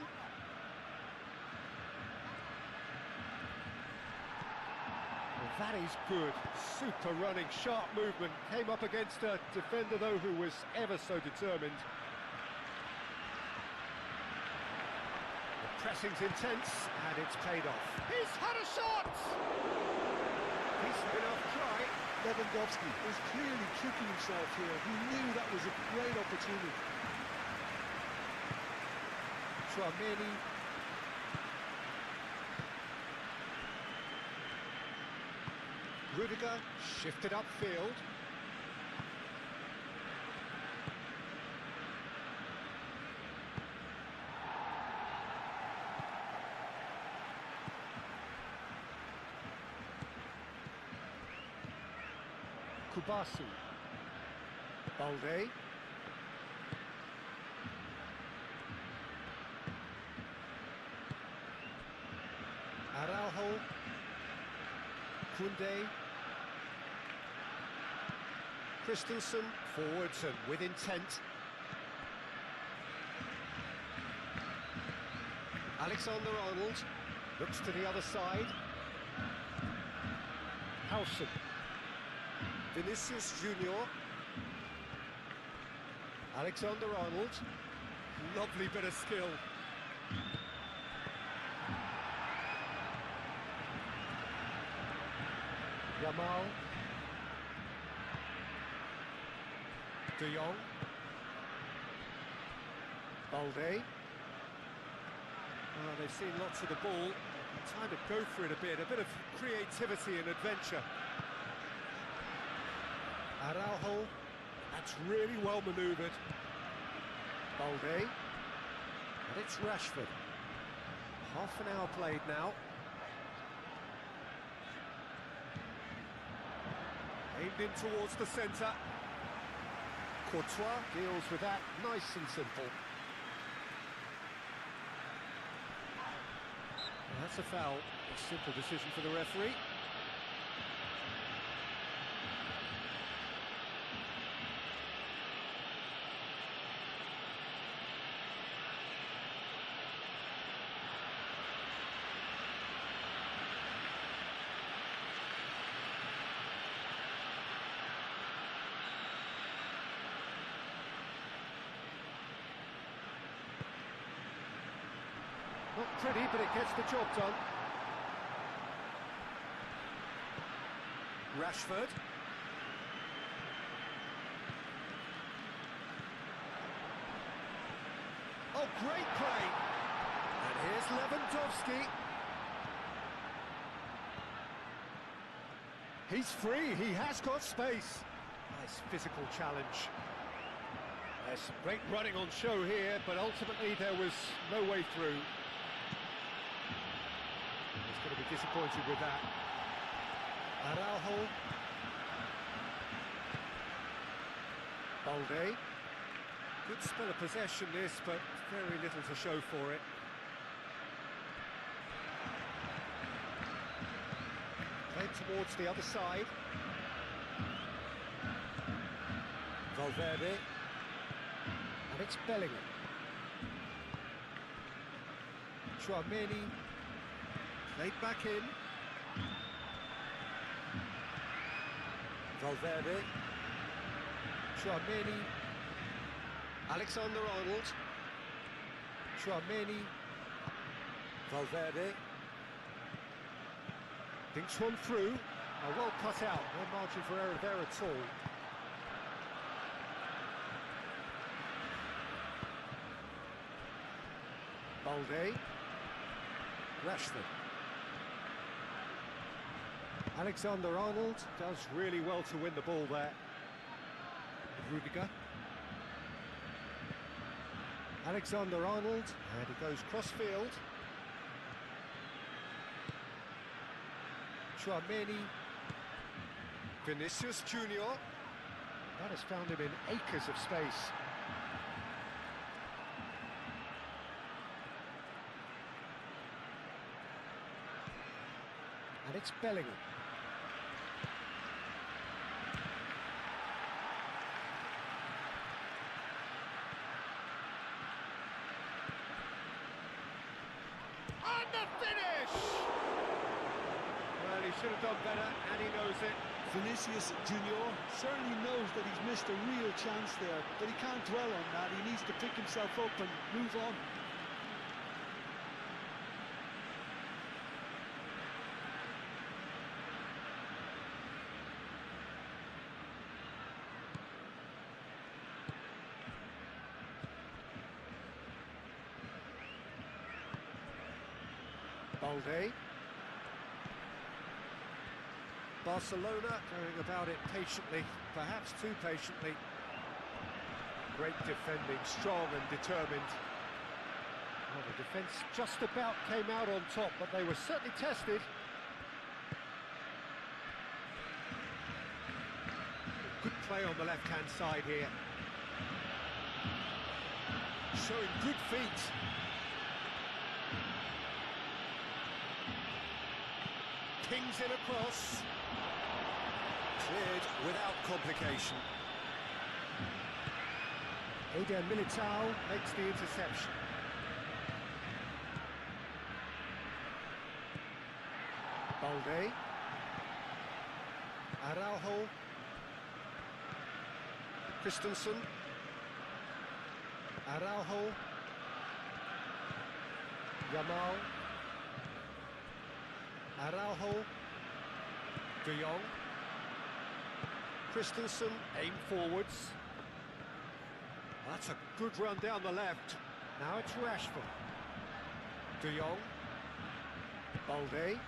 B: Well, that is good. Super running, sharp movement. Came up against a defender, though, who was ever so determined. The pressing's intense, and it's paid off. He's had a shot! Decent enough try.
C: Lewandowski was clearly tricking himself here. He knew that was a great opportunity.
B: Tchouaméni. Rudiger shifted upfield. Kubasi. Balde. Araujo. Koundé. Christensen forwards and with intent. Alexander-Arnold looks to the other side. Howson. Vinicius Junior. Alexander-Arnold. Lovely bit of skill. Yamal. De Jong. Balde. Oh, they've seen lots of the ball. Time to go for it a bit of creativity and adventure. Araujo, that's really well manoeuvred. Balde, and it's Rashford. Half an hour played now. Aimed in towards the centre. Courtois deals with that, nice and simple. Well, that's a foul, a simple decision for the referee. Not pretty, but it gets the job done. Rashford. Oh, great play. And here's Lewandowski. He's free, he has got space. Nice physical challenge. There's some great running on show here, but ultimately there was no way through. He's going to be disappointed with that. Araujo. Balde. Good spell of possession this, but very little to show for it. Played towards the other side. Valverde. And it's Bellingham. Tchouaméni. Played back in. Valverde. Tchouaméni. Alexander-Arnold. Tchouaméni. Valverde. Thinks one through. Oh, well cut out. No margin for error there at all. Balde. Rashford. Alexander-Arnold does really well to win the ball there. Rudiger. Alexander-Arnold, and he goes cross-field. Tchouaméni. Vinicius Junior. That has found him in acres of space. And it's Bellingham. And the finish! Well, he should have done better, and he knows it.
C: Vinicius Junior certainly knows that he's missed a real chance there, but he can't dwell on that. He needs to pick himself up and move on.
B: Balde. Barcelona going about it patiently, perhaps too patiently. Great defending, strong and determined. Well, the defence just about came out on top, but they were certainly tested. Good play on the left-hand side here. Showing good feet. Pings it across. Cleared without complication. Eder Militao makes the interception. Balde. Araujo. Christensen. Araujo. Yamal. Araujo. De Jong. Christensen, aim forwards. That's a good run down the left. Now it's Rashford. De Jong. Balde.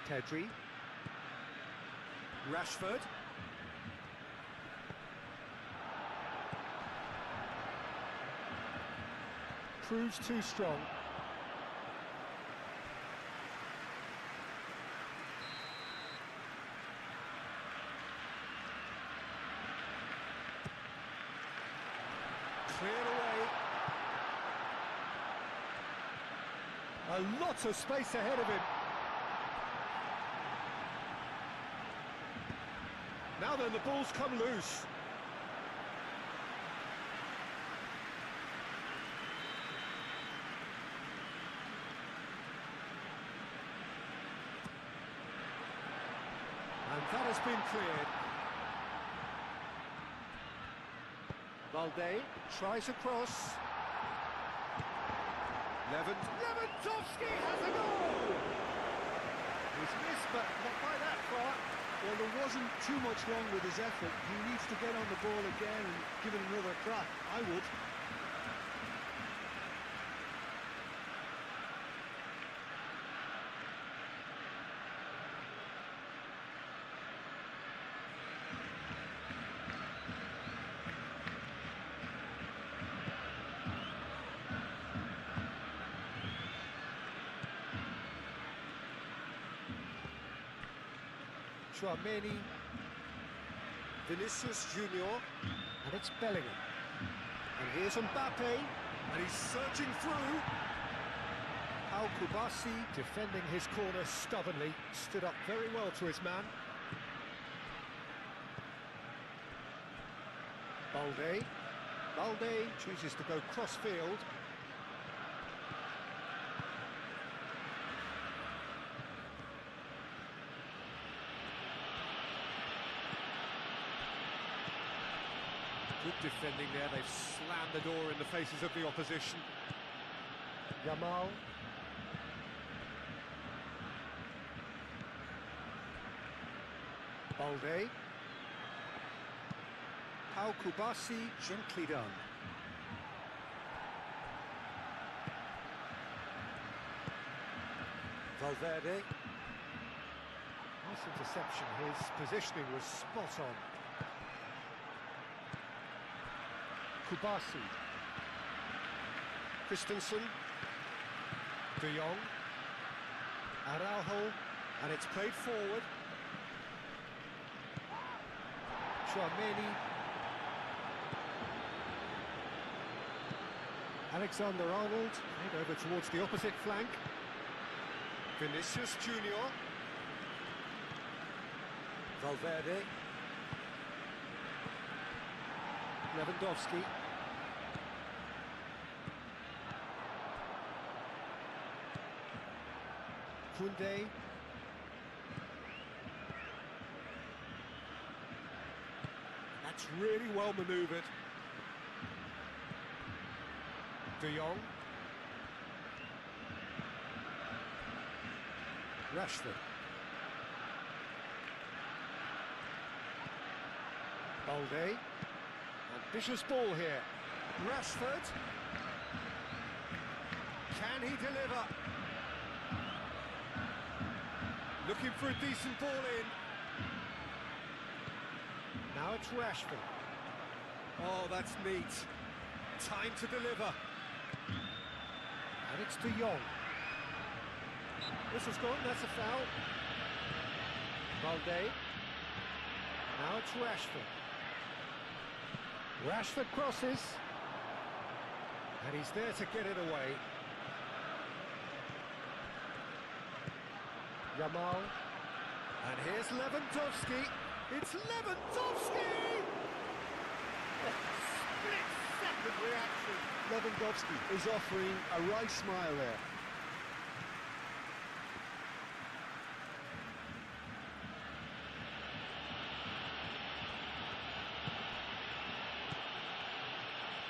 B: Pedri. Rashford. Proves too strong. Cleared away. A lot of space ahead of him. Now then, the ball's come loose. And that has been cleared. Balde tries a cross. Lewandowski has a goal! He's missed, but not by that far.
C: Well, there wasn't too much wrong with his effort. He needs to get on the ball again and give it another crack. I would.
B: Tchouaméni, Vinicius Junior, and it's Bellingham. And here's Mbappe, and he's surging through. Al Kubasi defending his corner stubbornly, stood up very well to his man. Balde chooses to go cross-field. Good defending there, they've slammed the door in the faces of the opposition. Yamal. Balde. Al Kubasi, gently done. Valverde. Nice interception, his positioning was spot on. Kubasi. Christensen. De Jong. Araujo. And it's played forward. Tchouaméni. Alexander-Arnold, head over towards the opposite flank. Vinicius Junior. Valverde. Lewandowski. Koundé. That's really well manoeuvred. De Jong. Rashford. Balde. Ambitious ball here. Rashford. Can he deliver? Looking for a decent ball in. Now it's Rashford. Oh, that's neat. Time to deliver. And it's De Jong. This has gone, that's a foul. Balde. Now it's Rashford. Rashford crosses. And he's there to get it away. Yamal. And here's Lewandowski. It's Lewandowski! Split-second reaction.
C: Lewandowski is offering a right smile there.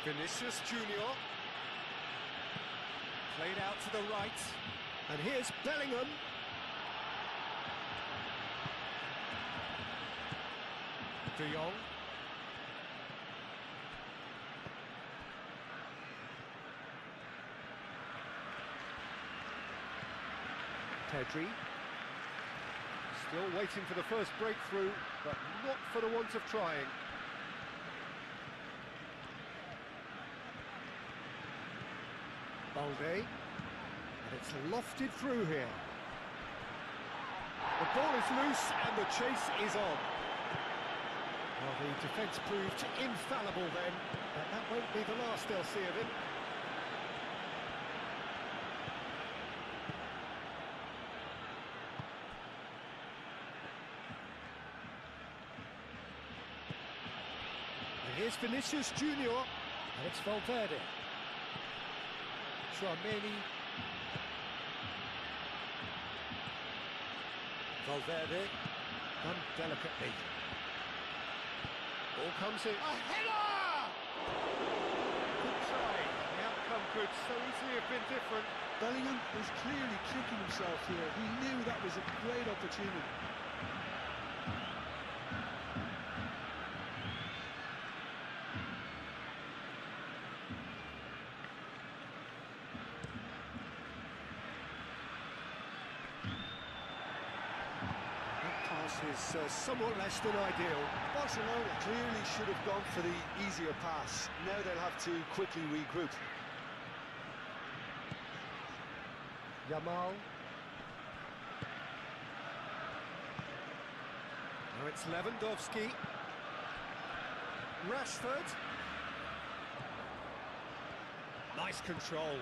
B: Vinicius Junior. Played out to the right. And here's Bellingham. De Jong. Pedri. Still waiting for the first breakthrough, but not for the want of trying. Balde. And it's lofted through here. The ball is loose and the chase is on. Well, the defence proved infallible then, but that won't be the last they'll see of him. And here's Vinicius Junior, and it's Valverde. Tchouaméni. Valverde, done delicately. Ball comes in. A header! Good try. The outcome could so easily have been different.
C: Bellingham was clearly kicking himself here. He knew that was a great opportunity.
B: Is somewhat less than ideal.
C: Barcelona clearly should have gone for the easier pass. Now they'll have to quickly regroup.
B: Yamal. Now it's Lewandowski. Rashford. Nice control.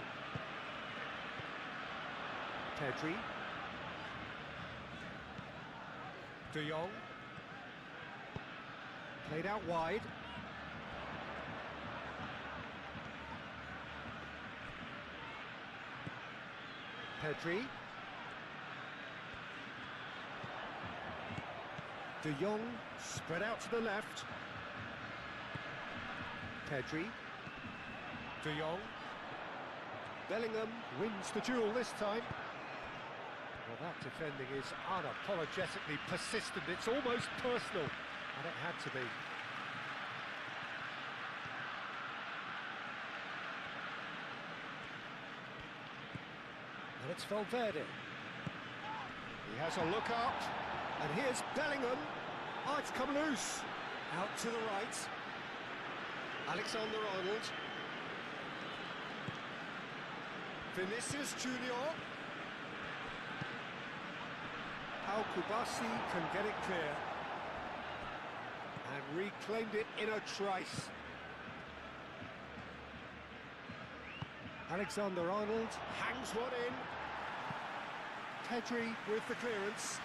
B: Pedri. De Jong. Played out wide. Pedri. De Jong spread out to the left. Pedri. De Jong. Bellingham wins the duel this time. Well, that defending is unapologetically persistent. It's almost personal, and it had to be. And it's Valverde. He has a look up, and here's Bellingham. Oh, it's come loose. Out to the right. Alexander-Arnold. Vinicius Junior. How Kubasi can get it clear. And reclaimed it in a trice. Alexander-Arnold hangs one in. Pedri with the clearance.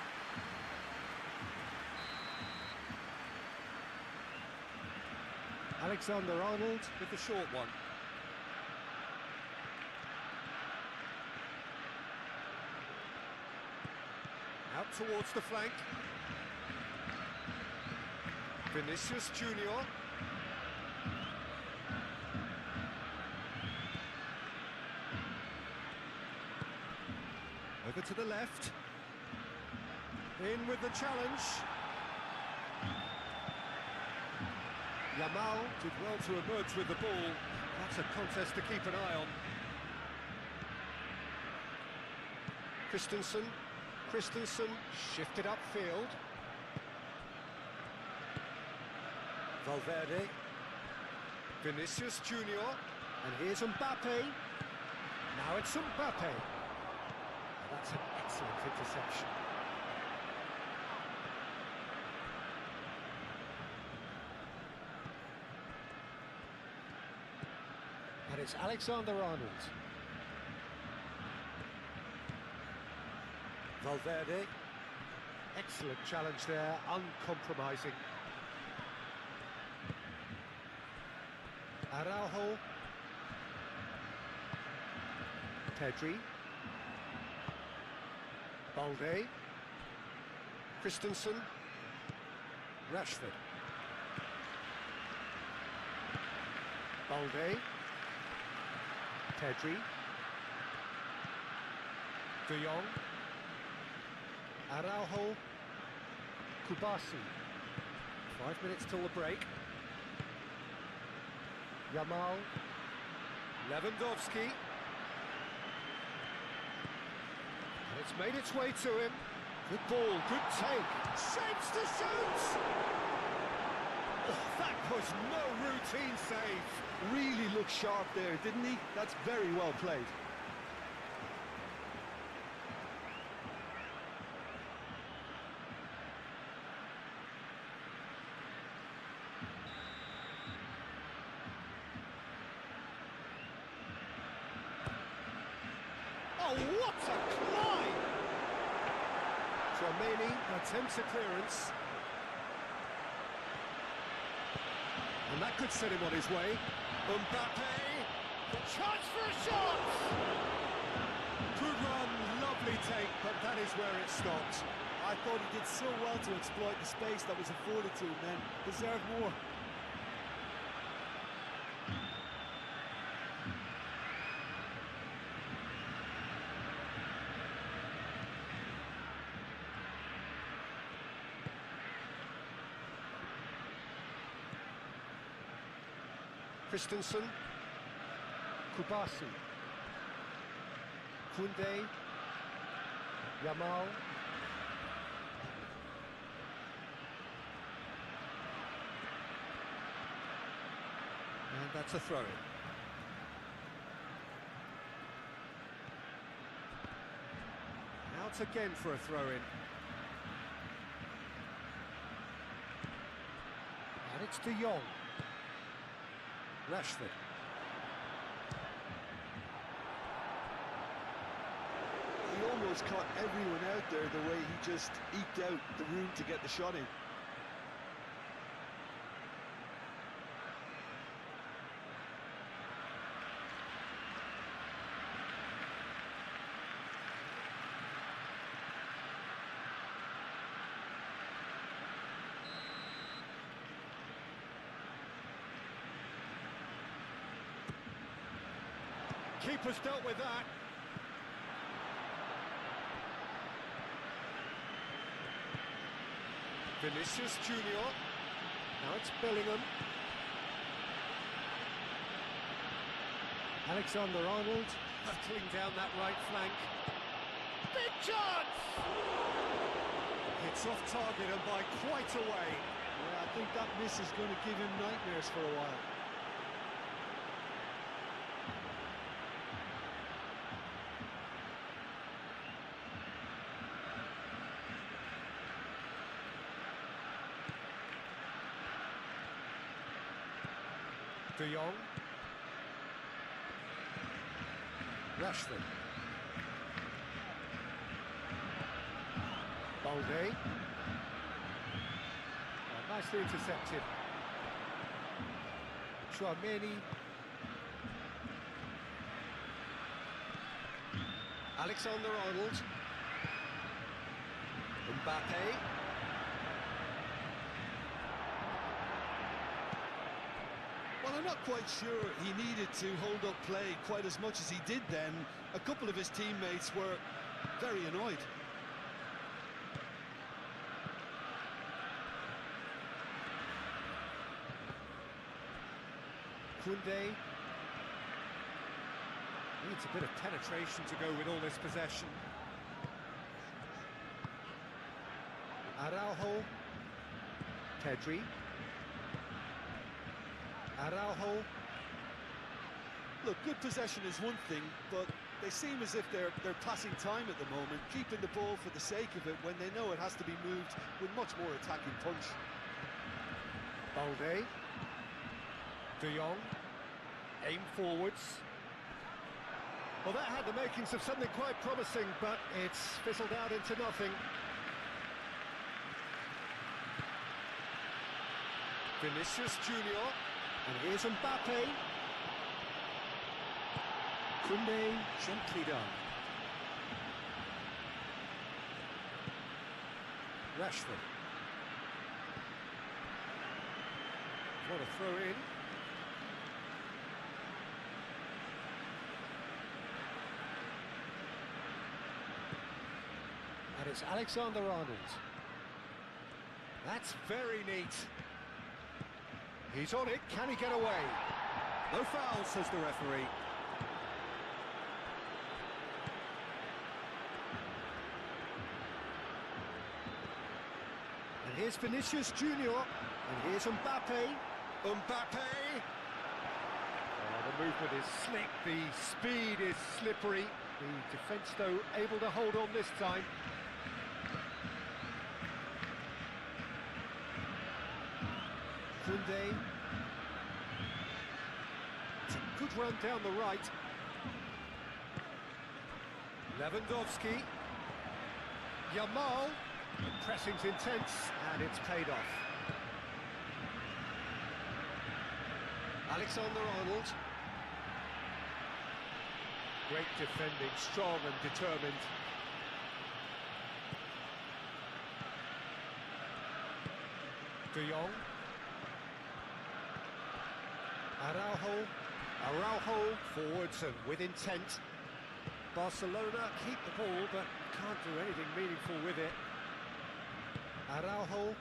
B: Alexander-Arnold with the short one. Out towards the flank. Vinicius Junior. Over to the left. In with the challenge. Yamal did well to emerge with the ball. That's a contest to keep an eye on. Christensen. Christensen shifted upfield. Valverde. Vinicius Junior. And here's Mbappe. Now it's Mbappe. That's an excellent interception. And it's Alexander-Arnold. Valverde. Excellent challenge there, uncompromising. Araujo. Pedri. Balde. Christensen. Rashford. Balde. Pedri. De Jong. Araujo. Kubasi. 5 minutes till the break. Yamal. Lewandowski. And it's made its way to him. Good ball, good take. Shapes to shoot! Oh, that was no routine save.
C: Really looked sharp there, didn't he? That's very well played.
B: Oh, what a climb! Tchouaméni attempts a clearance. And that could set him on his way. Mbappe, the chance for a shot! Good run, lovely take, but that is where it stopped.
C: I thought he did so well to exploit the space that was afforded to him then. Deserved more.
B: Christensen. Kubasi. Koundé. Yamal. And that's a throw-in. Out again for a throw-in. It's De Jong. Rashford.
C: He almost caught everyone out there the way he just eked out the room to get the shot in.
B: Keeper's dealt with that. Vinicius Junior. Now it's Bellingham. Alexander-Arnold battling down that right flank. Big chance! It's off target and by quite a way.
C: Yeah, I think that miss is going to give him nightmares for a while.
B: De Jong. Rashford. Balde. Nicely intercepted. Chouameni. Alexander-Arnold. Mbappe.
C: Well, I'm not quite sure he needed to hold up play quite as much as he did then. A couple of his teammates were very annoyed.
B: Koundé. Needs a bit of penetration to go with all this possession. Araujo. Pedri. Araujo.
C: Look, good possession is one thing, but they seem as if they're passing time at the moment, keeping the ball for the sake of it when they know it has to be moved with much more attacking punch.
B: Balde. De Jong. Aim forwards. Well, that had the makings of something quite promising, but it's fizzled out into nothing. Vinicius Junior. And here's Mbappe. Koundé, gently done. Rashford. What a throw in. And it's Alexander-Arnold. That's very neat. He's on it, can he get away? No foul, says the referee. And here's Vinicius Junior. And here's Mbappe. Mbappe! The movement is slick, the speed is slippery. The defence, though, able to hold on this time. Koundé. It's a good run down the right. Lewandowski. Yamal. The pressing's intense, and it's paid off. Alexander-Arnold. Great defending, strong and determined. De Jong. Araujo forwards and with intent. Barcelona keep the ball but can't do anything meaningful with it. Araujo.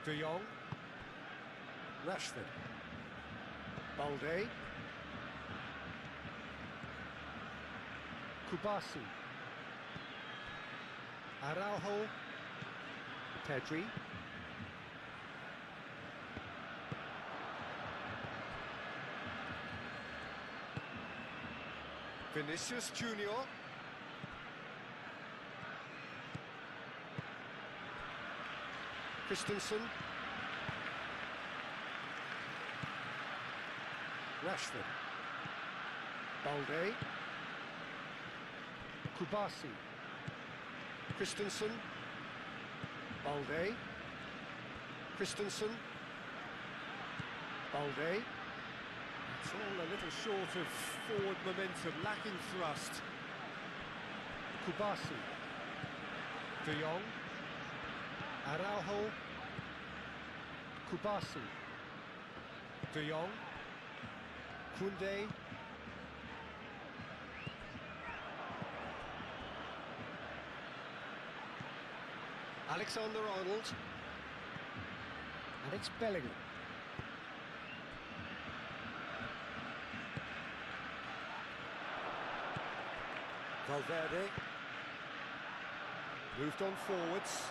B: De Jong. Rashford. Balde. Kubasi. Araujo. Pedri. Vinicius Junior. Christensen. Rashford. Balde. Kubasi. Christensen. Balde. Christensen. Balde. It's all a little short of forward momentum, lacking thrust. Kubasi. De Jong. Araujo. Kubasi. De Jong. Koundé. Alexander-Arnold. And it's Bellingham. Valverde. Moved on forwards.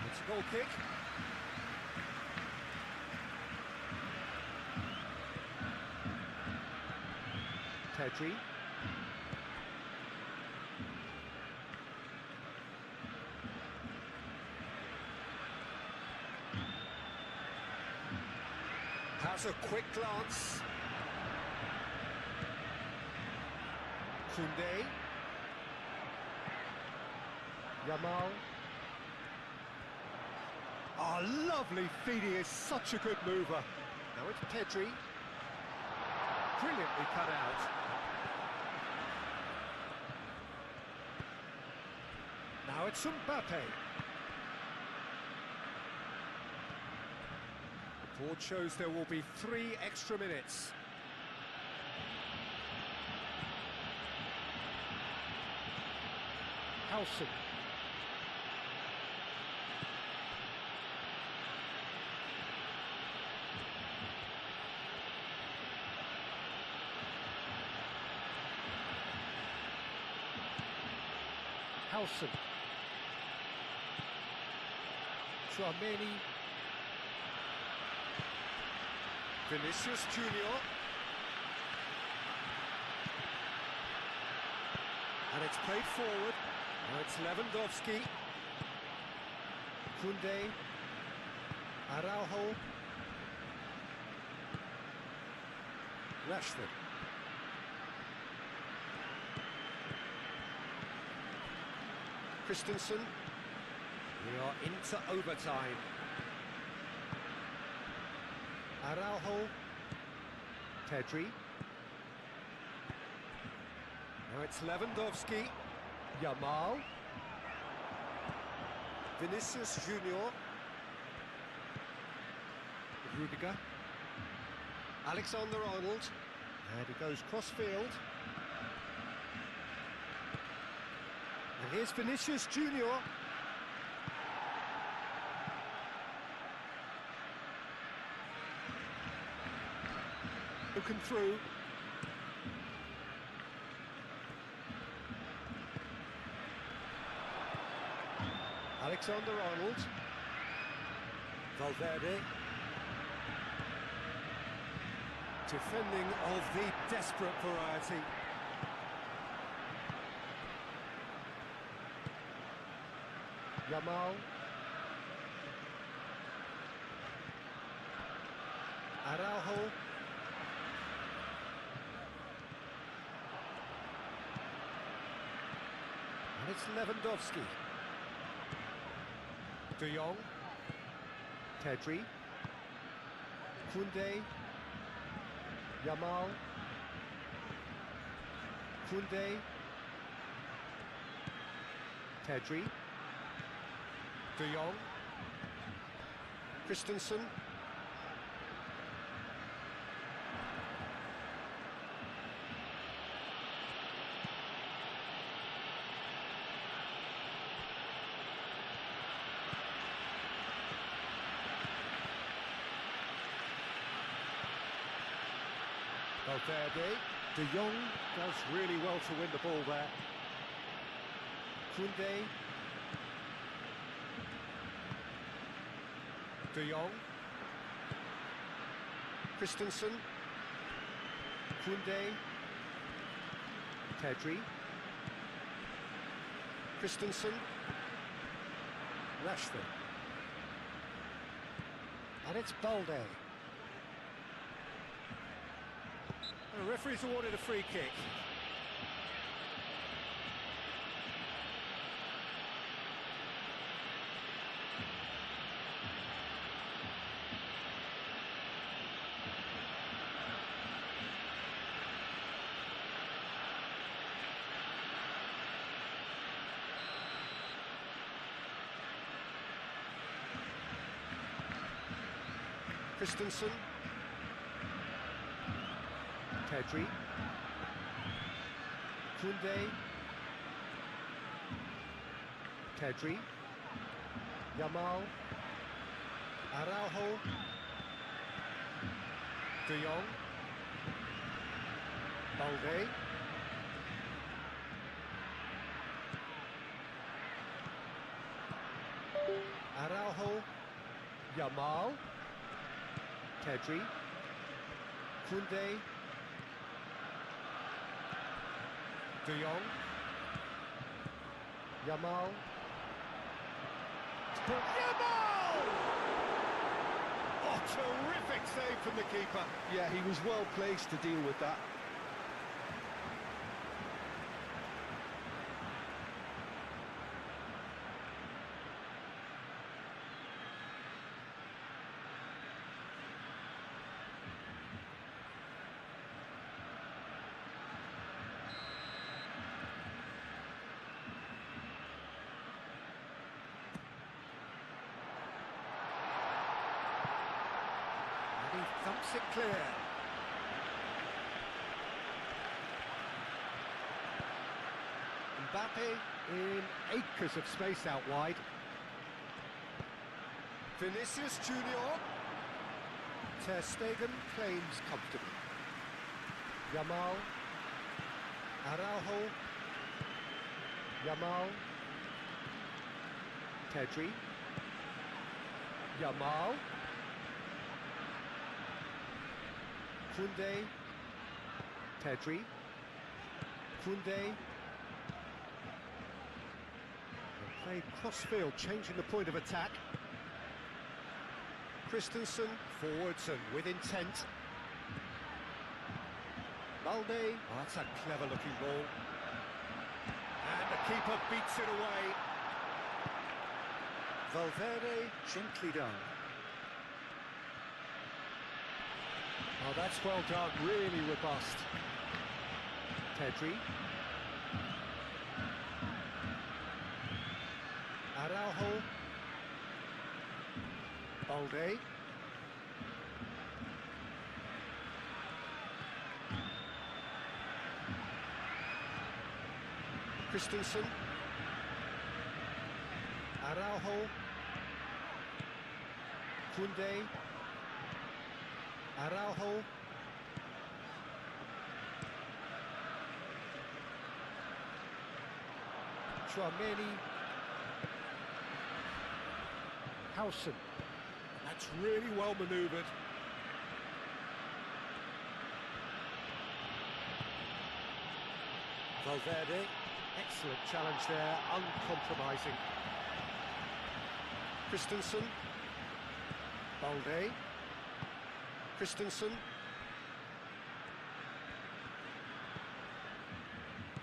B: It's a goal kick. Pedri. Has a quick glance. Koundé. Yamal. Oh, lovely feed. He is such a good mover. Now it's Pedri. Brilliantly cut out. Now it's Mbappe. The board shows there will be 3 extra minutes. Howson. Howson. Tchouameni. Vinicius Junior. And it's played forward. Now it's Lewandowski. Koundé. Araujo. Rashford. Christensen. We are into overtime. Araujo. Pedri. Now it's Lewandowski. Yamal. Vinicius Junior. Rudiger. Alexander-Arnold. And he goes cross-field. And here's Vinicius Junior. Broken through. Alexander-Arnold. Valverde. Defending of the desperate variety. Yamal. Araujo. And it's Lewandowski. De Jong. Pedri. Koundé. Yamal. Koundé. Pedri. De Jong. Christensen. Valverde. De Jong does really well to win the ball there. Koundé. De Jong. Christensen. Koundé. Pedri. Christensen. Rashford. And it's Balde. The referee's awarded a free kick. Christensen. Pedri. Koundé. Pedri. Yamal. Araujo. De Jong. Balde. Araujo. Yamal. Pedri, Koundé, De Jong, Yamal, Yamal! Oh, terrific save from the keeper.
C: Yeah, he was well placed to deal with that.
B: And he thumps it clear. Mbappe in acres of space out wide. Vinicius Junior. Ter Stegen claims comfortably. Yamal. Araujo. Yamal. Pedri. Yamal. Koundé. Pedri. Koundé. Played cross-field, changing the point of attack. Christensen forwards and with intent. Balde. Oh, that's a clever-looking ball. And the keeper beats it away. Valverde gently done. Oh, that's well done, really robust. Pedri. Araujo. Balde. Christensen. Araujo. Koundé. Araujo. Chouameni. Howson. That's really well manoeuvred. Valverde. Excellent challenge there, uncompromising. Christensen. Balde. Christensen.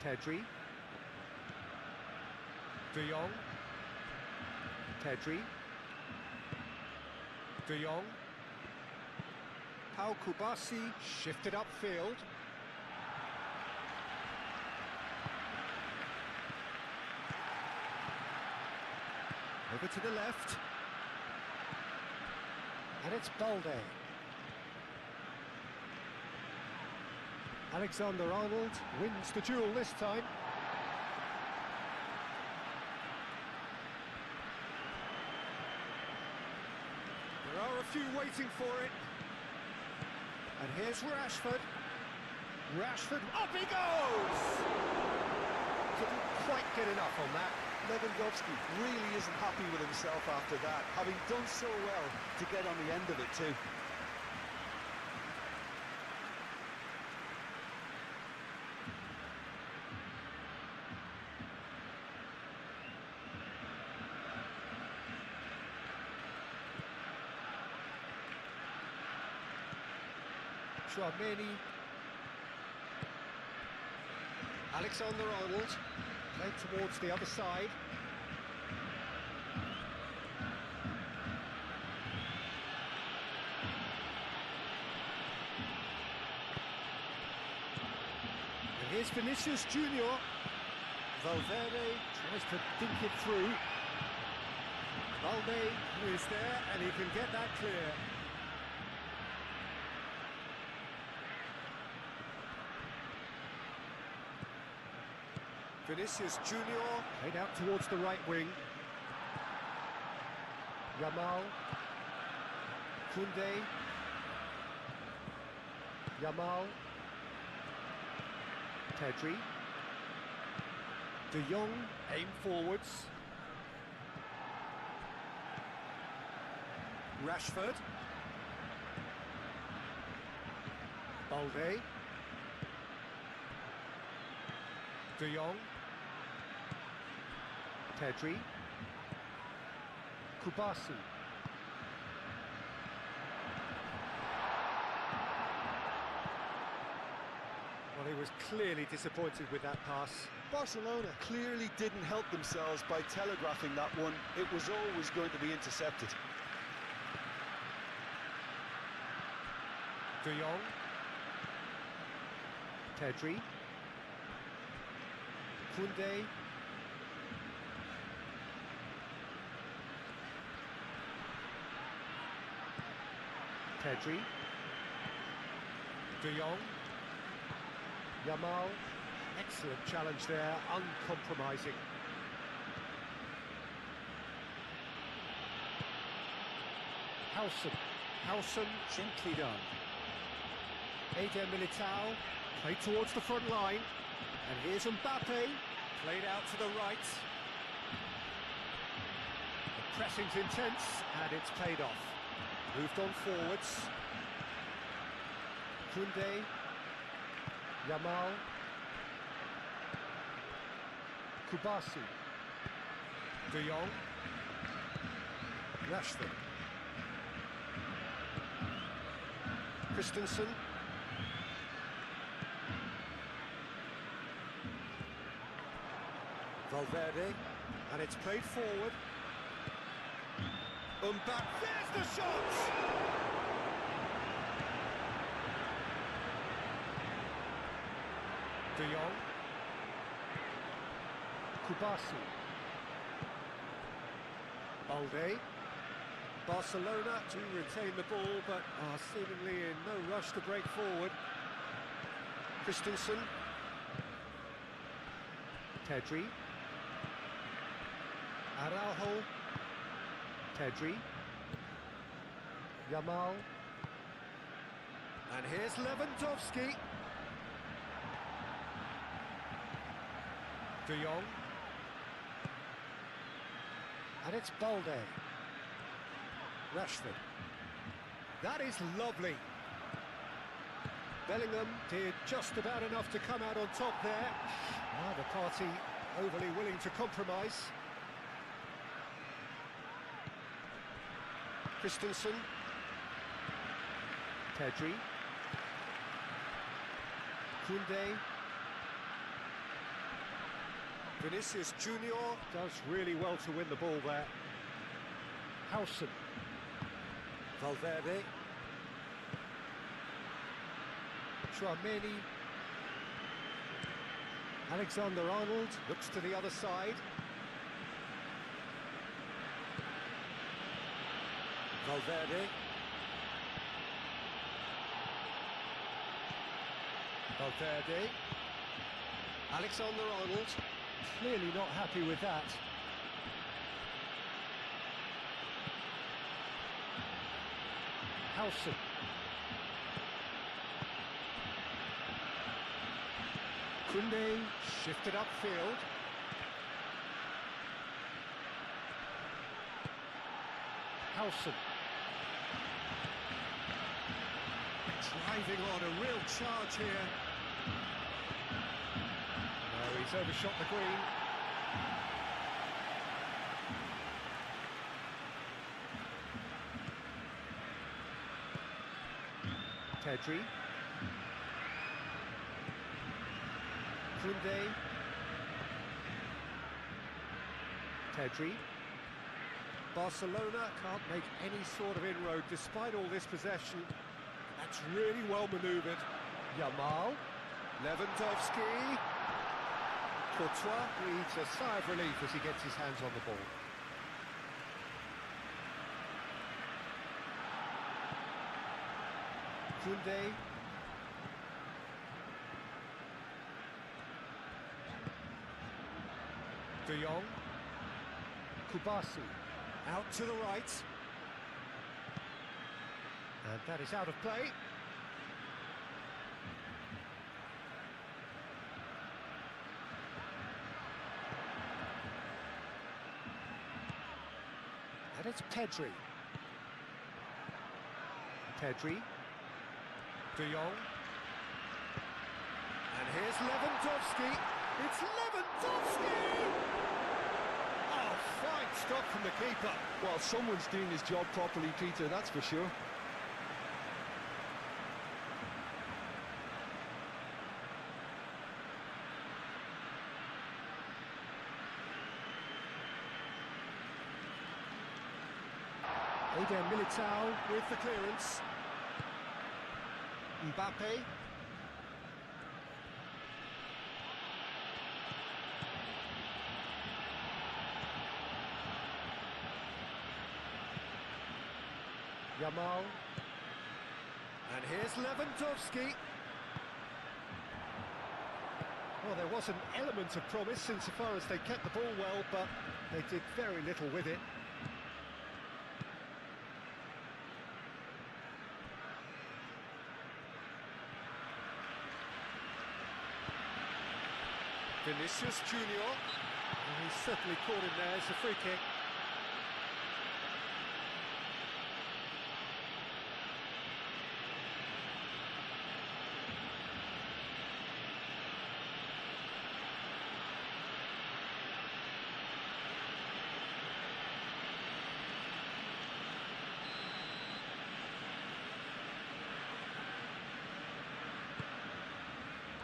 B: Pedri. De Jong. Pedri. De Jong. Pau Kubasi shifted upfield. Over to the left. And it's Balde. Alexander-Arnold wins the duel this time. There are a few waiting for it. And here's Rashford. Rashford, up he goes! Couldn't quite get enough on that.
C: Lewandowski really isn't happy with himself after that, having done so well to get on the end of it too.
B: Chouameni. Alexander-Arnold, played towards the other side. And here's Vinicius Junior. Valverde tries to think it through. Valde is there and he can get that clear. Vinicius Junior played out towards the right wing. Yamal. Koundé. Yamal. Pedri. De Jong aim forwards. Rashford. Balde. De Jong. Pedri. Kubasi. Well, he was clearly disappointed with that pass.
C: Barcelona clearly didn't help themselves by telegraphing that one. It was always going to be intercepted.
B: De Jong. Pedri. Koundé. Pedri. De Jong. Yamal. Excellent challenge there, uncompromising. Howson gently done. Eder Militao played towards the front line. And here's Mbappe, played out to the right. The pressing's intense and it's paid off. Moved on forwards. Koundé. Yamal. Kubasi. De Jong. Rashford. Christensen. Valverde. And it's played forward. Mbappe. There's the shot! De Jong. Kubasi. Balde. Barcelona to retain the ball, but are seemingly in no rush to break forward. Christensen. Pedri. Araujo. Pedri. Yamal. And here's Lewandowski. De Jong. And it's Balde. Rashford. That is lovely. Bellingham did just about enough to come out on top there. The party overly willing to compromise. Christensen. Pedri. Koundé. Vinicius Junior does really well to win the ball there. Howson. Valverde. Tchouaméni. Alexander-Arnold looks to the other side. Valverde. Valverde. Alexander-Arnold. Clearly not happy with that. Howson. Koundé shifted upfield. Howson. Driving on, a real charge here. No, he's overshot the green. Pedri. Koundé. Pedri. Barcelona can't make any sort of inroad despite all this possession. That's really well manoeuvred. Yamal. Lewandowski. Courtois breathes a sigh of relief as he gets his hands on the ball. Koundé. De Jong. Kubasi. Out to the right. And that is out of play. And it's Pedri. Pedri. De Jong. And here's Lewandowski. It's Lewandowski! Oh, fine stop from the keeper.
C: Well, someone's doing his job properly, Peter, that's for sure.
B: Eden Militao with the clearance. Mbappe. Yamal. And here's Lewandowski. Well, there was an element of promise insofar as they kept the ball well, but they did very little with it. Vinicius Junior. And he's certainly caught him there. It's a free kick.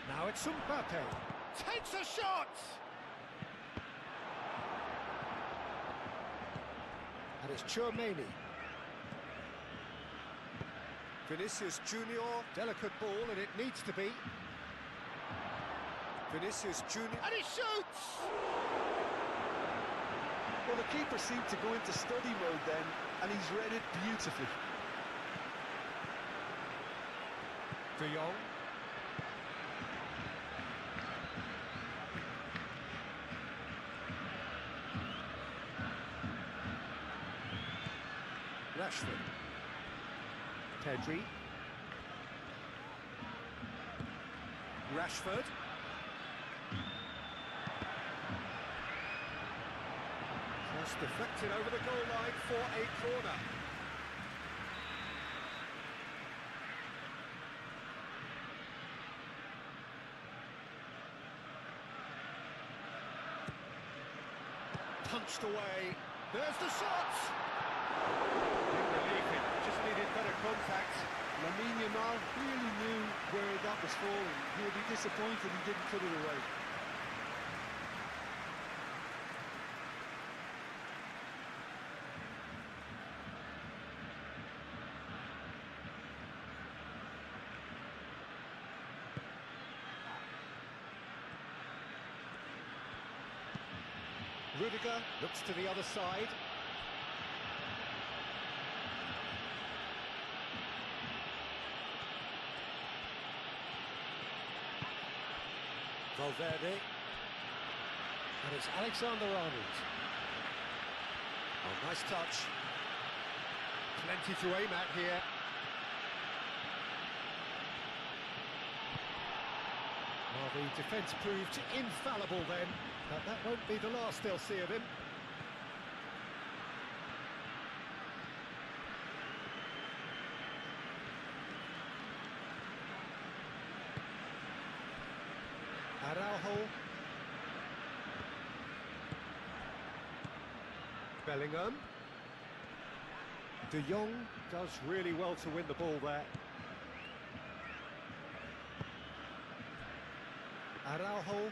B: Now it's Mbappe. Takes a shot! And it's Tchouaméni. Vinicius Junior, delicate ball, and it needs to be. Vinicius Junior, and he shoots!
C: Well, the keeper seemed to go into study mode then, and he's read it beautifully.
B: De Jong. Rashford. Pedri. Rashford. Cross deflected over the goal line for a corner. Punched away. There's the shot! Just needed better contact.
C: Lamine Yamal really knew where that was falling. He'll be disappointed he didn't put it away.
B: Rudiger looks to the other side. Valverde. And it's Alexander-Arnold. Oh, nice touch. Plenty to aim at here. Well, the defence proved infallible then, but that won't be the last they'll see of him. Araujo. Bellingham. De Jong does really well to win the ball there. Araujo.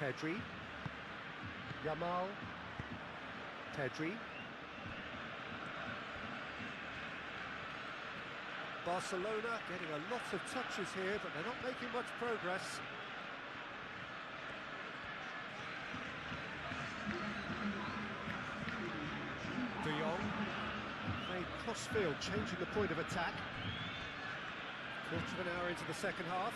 B: Pedri. Yamal. Pedri. Barcelona getting a lot of touches here, but they're not making much progress. De Jong. Played cross-field, changing the point of attack. Quarter of an hour into the second half.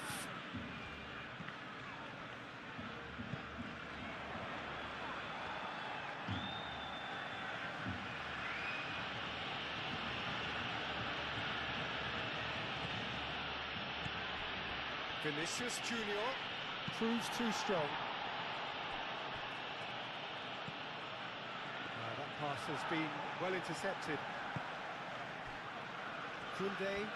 B: Vinicius Junior proves too strong. That pass has been well intercepted. Koundé.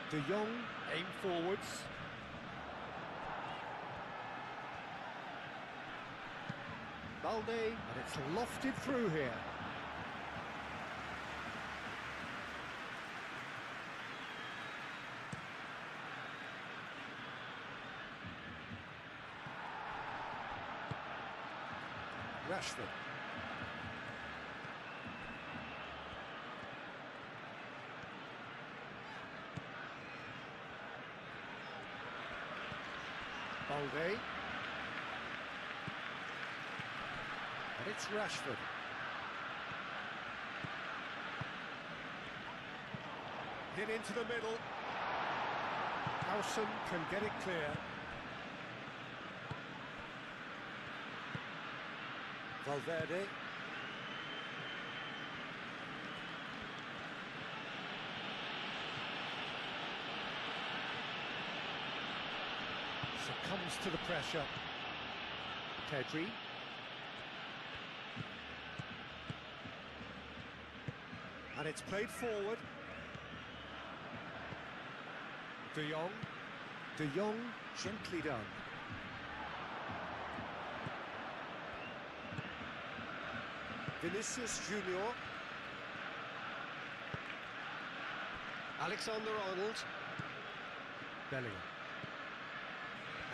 B: De Jong aim forwards. Balde, and it's lofted through here. Rashford. Balde. And it's Rashford. Hit into the middle. Howson can get it clear. Valverde. Succumbs to the pressure. Pedri. And it's played forward. De Jong. De Jong, gently done. Vinicius Junior. Alexander-Arnold. Bellingham.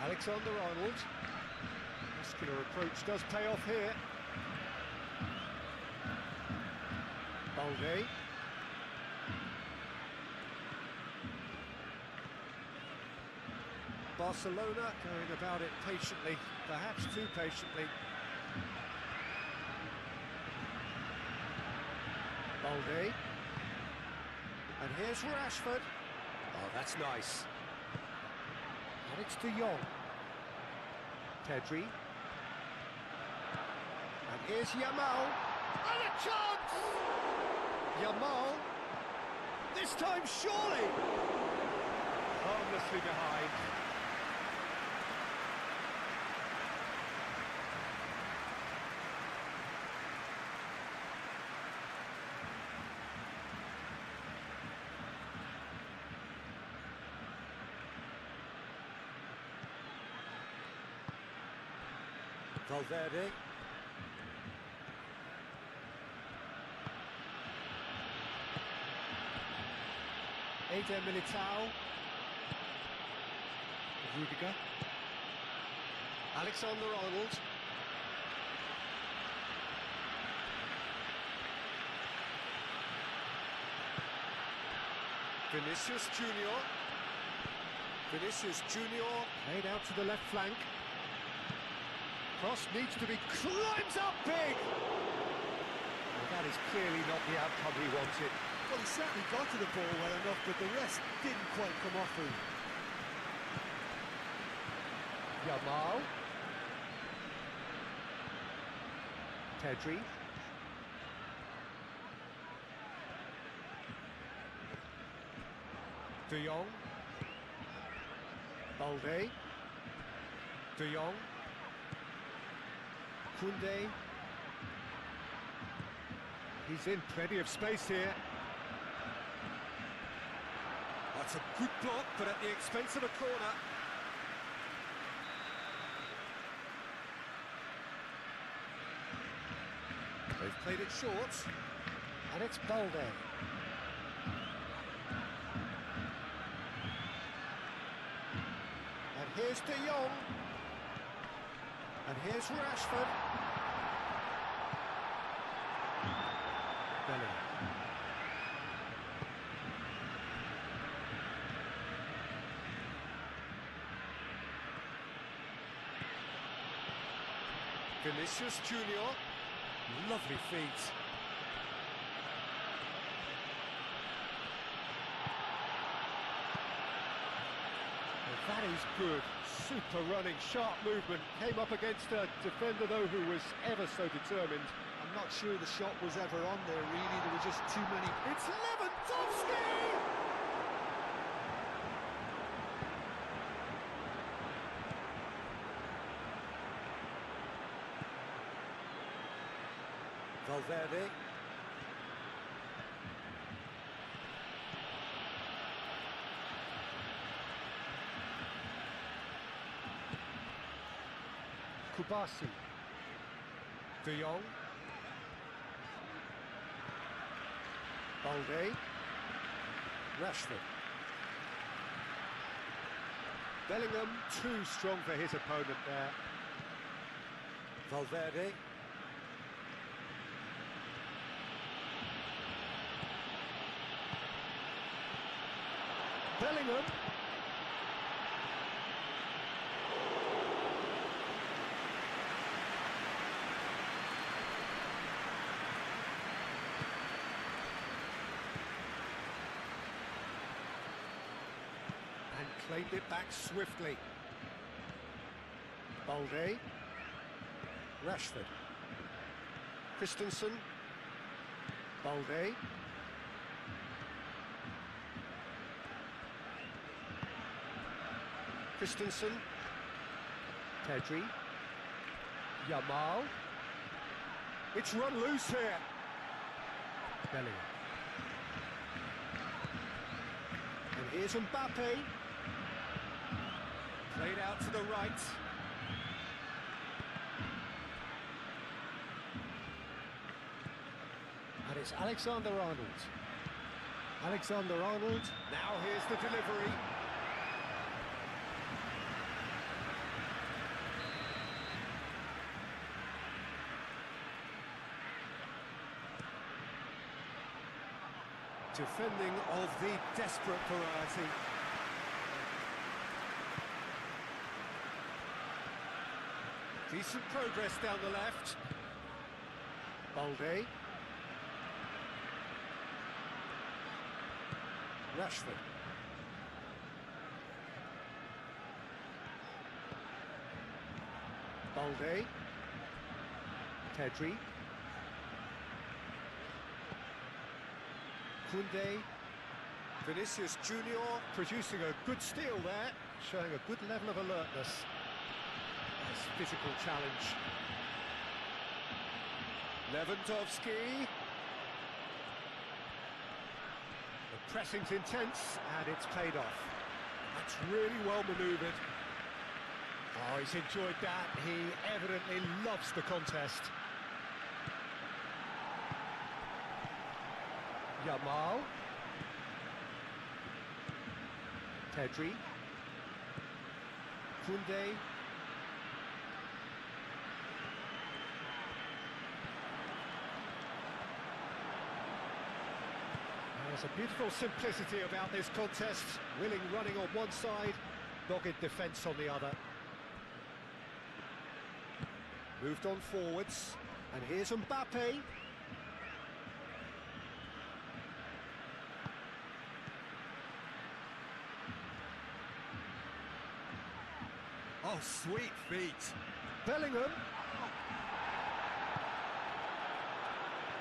B: Alexander-Arnold. Muscular approach does pay off here. Balde. Barcelona going about it patiently, perhaps too patiently. Balde. And here's Rashford. Oh, that's nice. And it's De Jong. Pedri. And here's Yamal. And a chance! Yamal. This time, surely! Harmlessly behind. Valverde. Eder Militao. Rudiger. Alexander-Arnold. Vinicius Junior. Vinicius Junior laid out to the left flank. Cross needs to be, climbs up big! Well, that is clearly not the outcome he wanted.
C: Well, he certainly got to the ball well enough, but the rest didn't quite come off him.
B: Yamal. Pedri. De Jong. Balde. De Jong. Koundé. He's in plenty of space here. That's a good block, but at the expense of a corner. They've played it short. And it's Balde. And here's De Jong. And here's Rashford. Bellingham. Vinicius Junior. Lovely feet. Well, that is good. Super running, sharp movement. Came up against a defender, though, who was ever so determined.
C: I'm not sure the shot was ever on there, really. There were just too many.
B: It's Lewandowski! Valverde. Kubasi. De Jong. Balde. Rashford. Bellingham, too strong for his opponent there. Valverde. Bellingham. And claimed it back swiftly. Balde. Rashford. Christensen. Balde. Christensen. Pedri. Yamal. It's run loose here. Bellingham. And here's Mbappe. Played out to the right. And it's Alexander-Arnold. Alexander-Arnold. Now here's the delivery. Defending of the desperate variety. Decent progress down the left. Balde. Rashford. Balde. Pedri. Koundé. Vinicius Junior producing a good steal there, showing a good level of alertness. Nice physical challenge. Lewandowski. The pressing's intense and it's paid off. That's really well manoeuvred. Oh, he's enjoyed that. He evidently loves the contest. Yamal. Pedri. Koundé. There's a beautiful simplicity about this contest. Willing running on one side, dogged defence on the other. Moved on forwards, and here's Mbappe. Oh, sweet feet. Bellingham.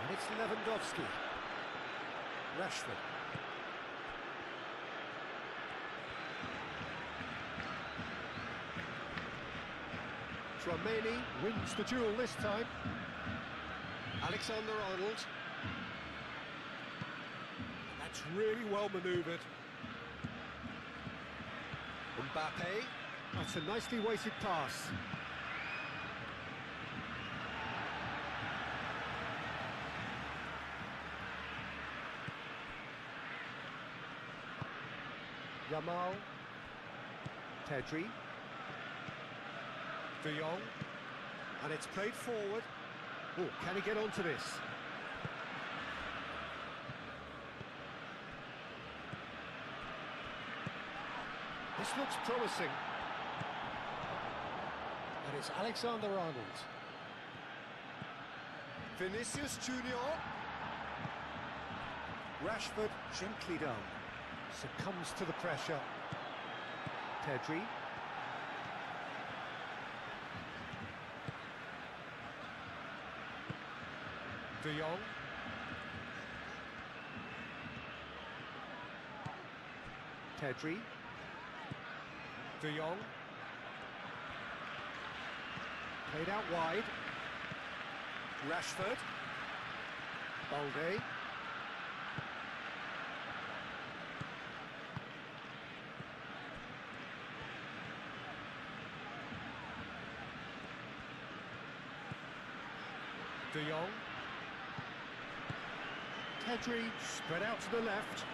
B: And it's Lewandowski. Rashford. Tchouaméni wins the duel this time. Alexander-Arnold. That's really well manoeuvred. Mbappe. That's a nicely weighted pass. Yamal. Pedri. De Jong. And it's played forward. Oh, can he get onto this? This looks promising. And it's Alexander-Arnold. Vinicius Junior. Rashford, gently done. Succumbs to the pressure. Pedri. De Jong. Pedri. De Jong. Played out wide. Rashford. Balde. De Jong. Pedri spread out to the left.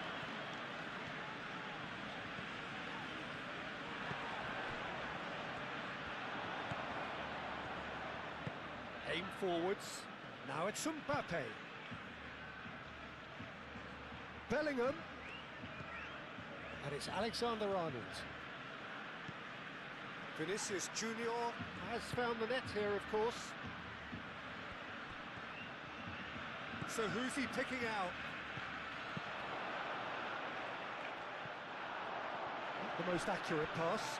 B: Aim forwards. Now it's Mbappe. Bellingham. And it's Alexander-Arnold. Vinicius Junior has found the net here, of course. So who's he picking out? Not the most accurate pass.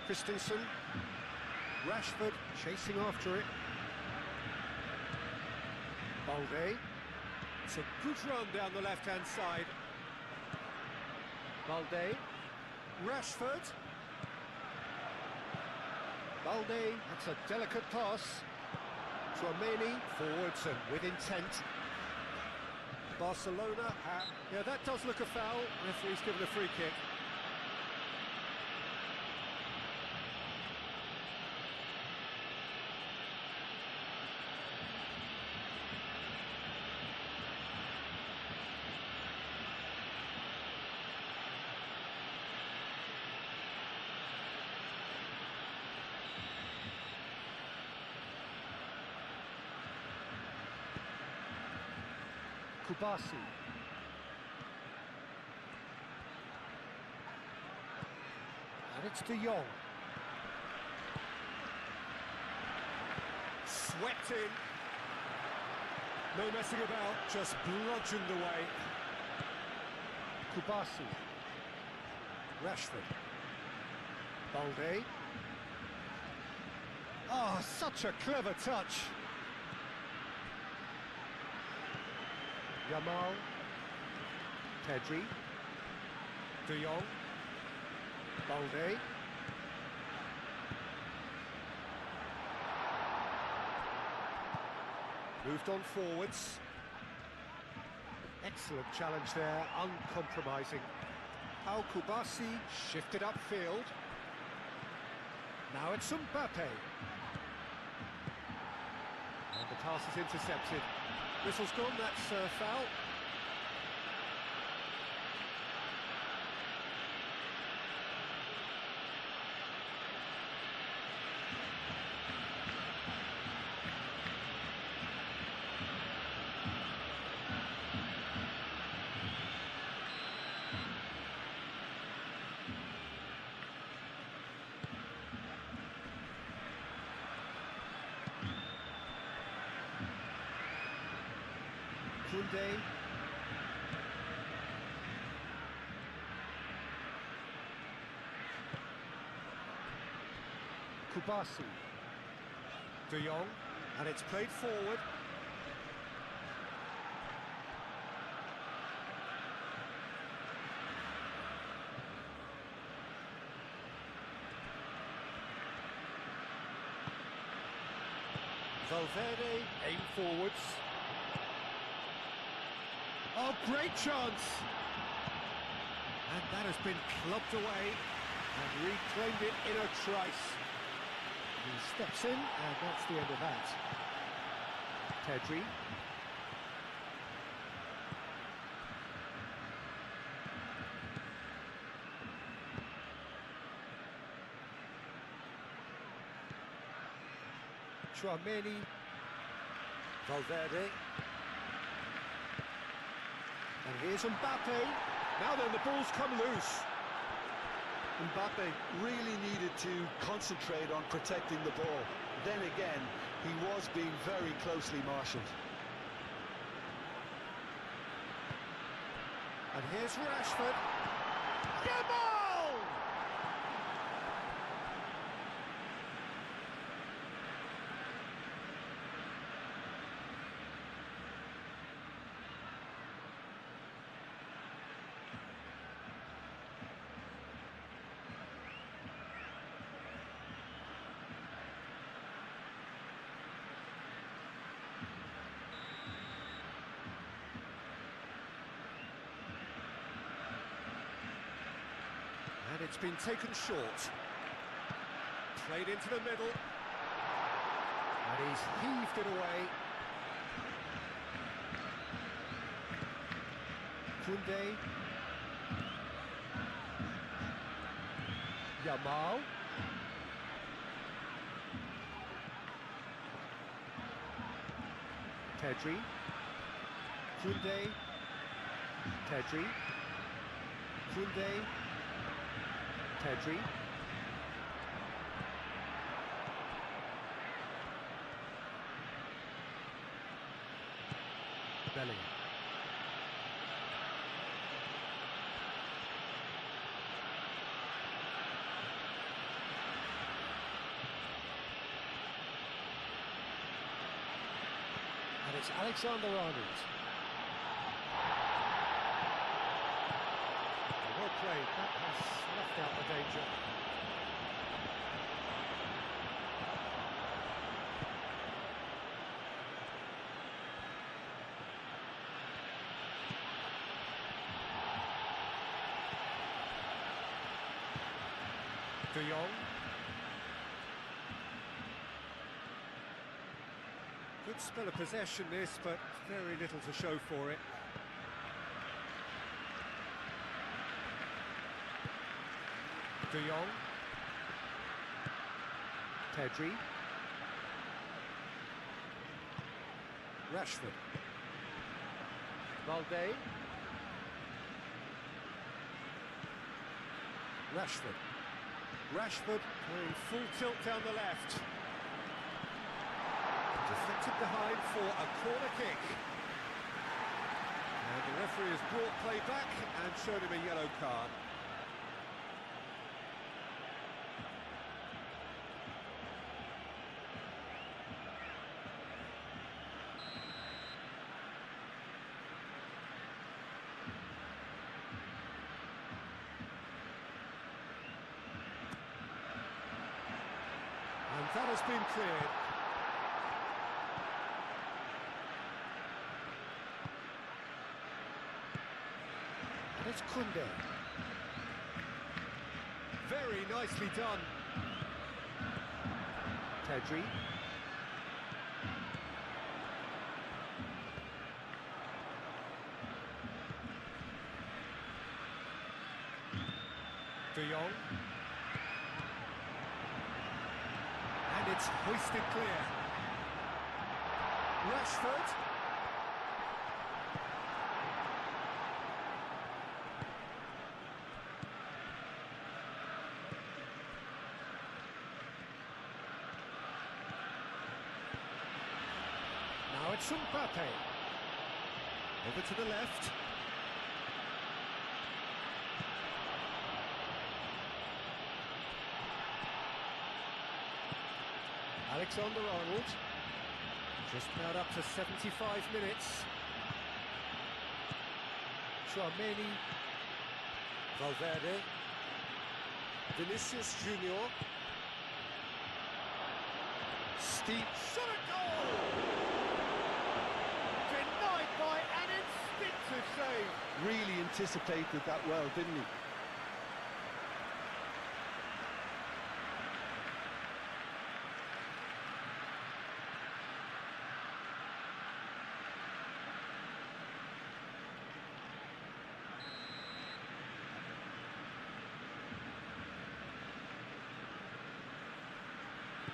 B: Christensen. Rashford chasing after it. Balde. It's a good run down the left-hand side. Balde. Rashford. Balde, that's a delicate pass. Tchouaméni, forwards and with intent. Barcelona, yeah, that does look a foul. Referee's given a free kick. Kubasi. And it's De Jong. Swept in. No messing about, just bludgeoned away. Kubasi. Rashford. Balde. Oh, such a clever touch. Yamal. Pedri. De Jong. Balde. Moved on forwards. Excellent challenge there, uncompromising. Pau Kubasi shifted upfield. Now it's Mbappe. And the pass is intercepted. Whistle's gone, that's a foul. Kunde. Kubasi. De Jong, and it's played forward. Valverde, aim forwards. Oh, great chance! And that has been clubbed away and reclaimed it in a trice. He steps in, and that's the end of that. Pedri. Tchouaméni. Valverde. And here's Mbappe. Now then, the ball's come loose.
C: Mbappe really needed to concentrate on protecting the ball. Then again, he was being very closely marshalled.
B: And here's Rashford. Goal! And it's been taken short. Played into the middle. And he's heaved it away. Koundé. Yamal. Pedri. Koundé. Pedri. Koundé. Pedri. Bellingham. And it's Alexander-Arnold. Well played, that has snuffed out the danger. De Jong. Good spell of possession this, but very little to show for it. De Jong. Pedri. Rashford. Valde. Rashford. Rashford going full tilt down the left. Deflected behind for a corner kick. And the referee has brought play back and showed him a yellow card. And that has been cleared. And it's Koundé. Very nicely done. Pedri. De Jong. And it's hoisted clear. Rashford. Now it's Mbappe. Over to the left. Alexander-Arnold, just played up to 75 minutes. Tchouaméni, Valverde, Vinicius Junior, steep shot at goal! Denied by an instinctive
C: really anticipated that well, didn't he?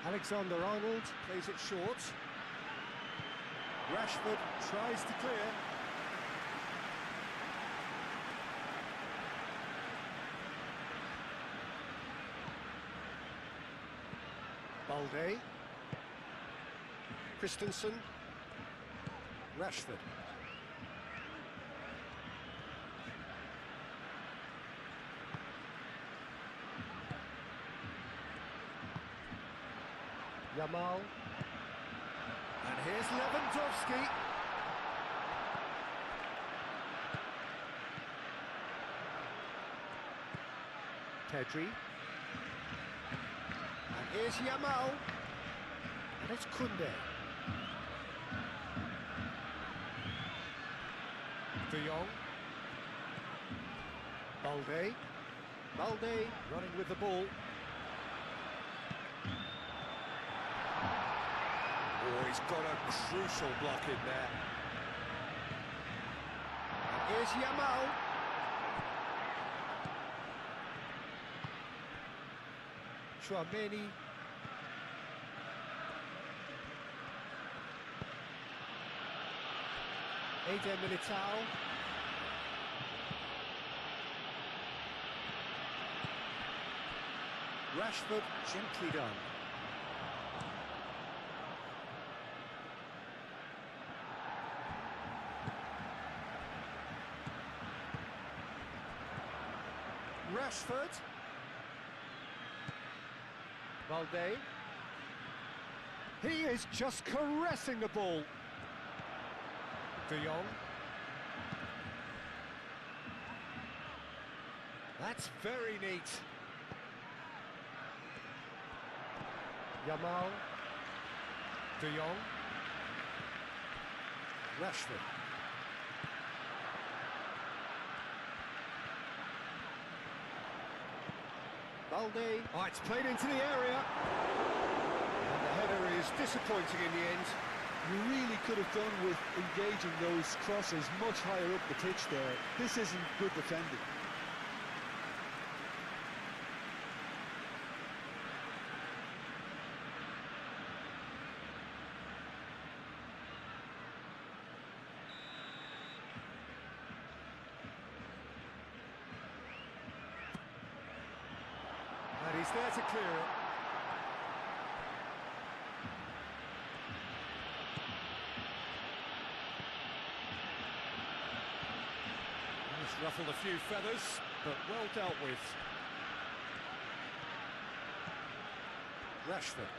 B: Alexander-Arnold plays it short. Rashford tries to clear. Balde. Christensen. Rashford. Yamal. And here's Lewandowski. Pedri. And here's Yamal. And it's Koundé. De Jong. Balde. Balde running with the ball. Oh, he's got a crucial block in there. And here's Yamal. Chouameni. Eder Militao. Rashford, gently done. Rashford. Balde. He is just caressing the ball. De Jong. That's very neat. Yamal. De Jong. Rashford. Balde. Oh, it's played into the area. And the header is disappointing in the end.
C: You really could have done with engaging those crosses much higher up the pitch there. This isn't good defending.
B: And he's there to clear it. He's ruffled a few feathers, but well dealt with. Rashford.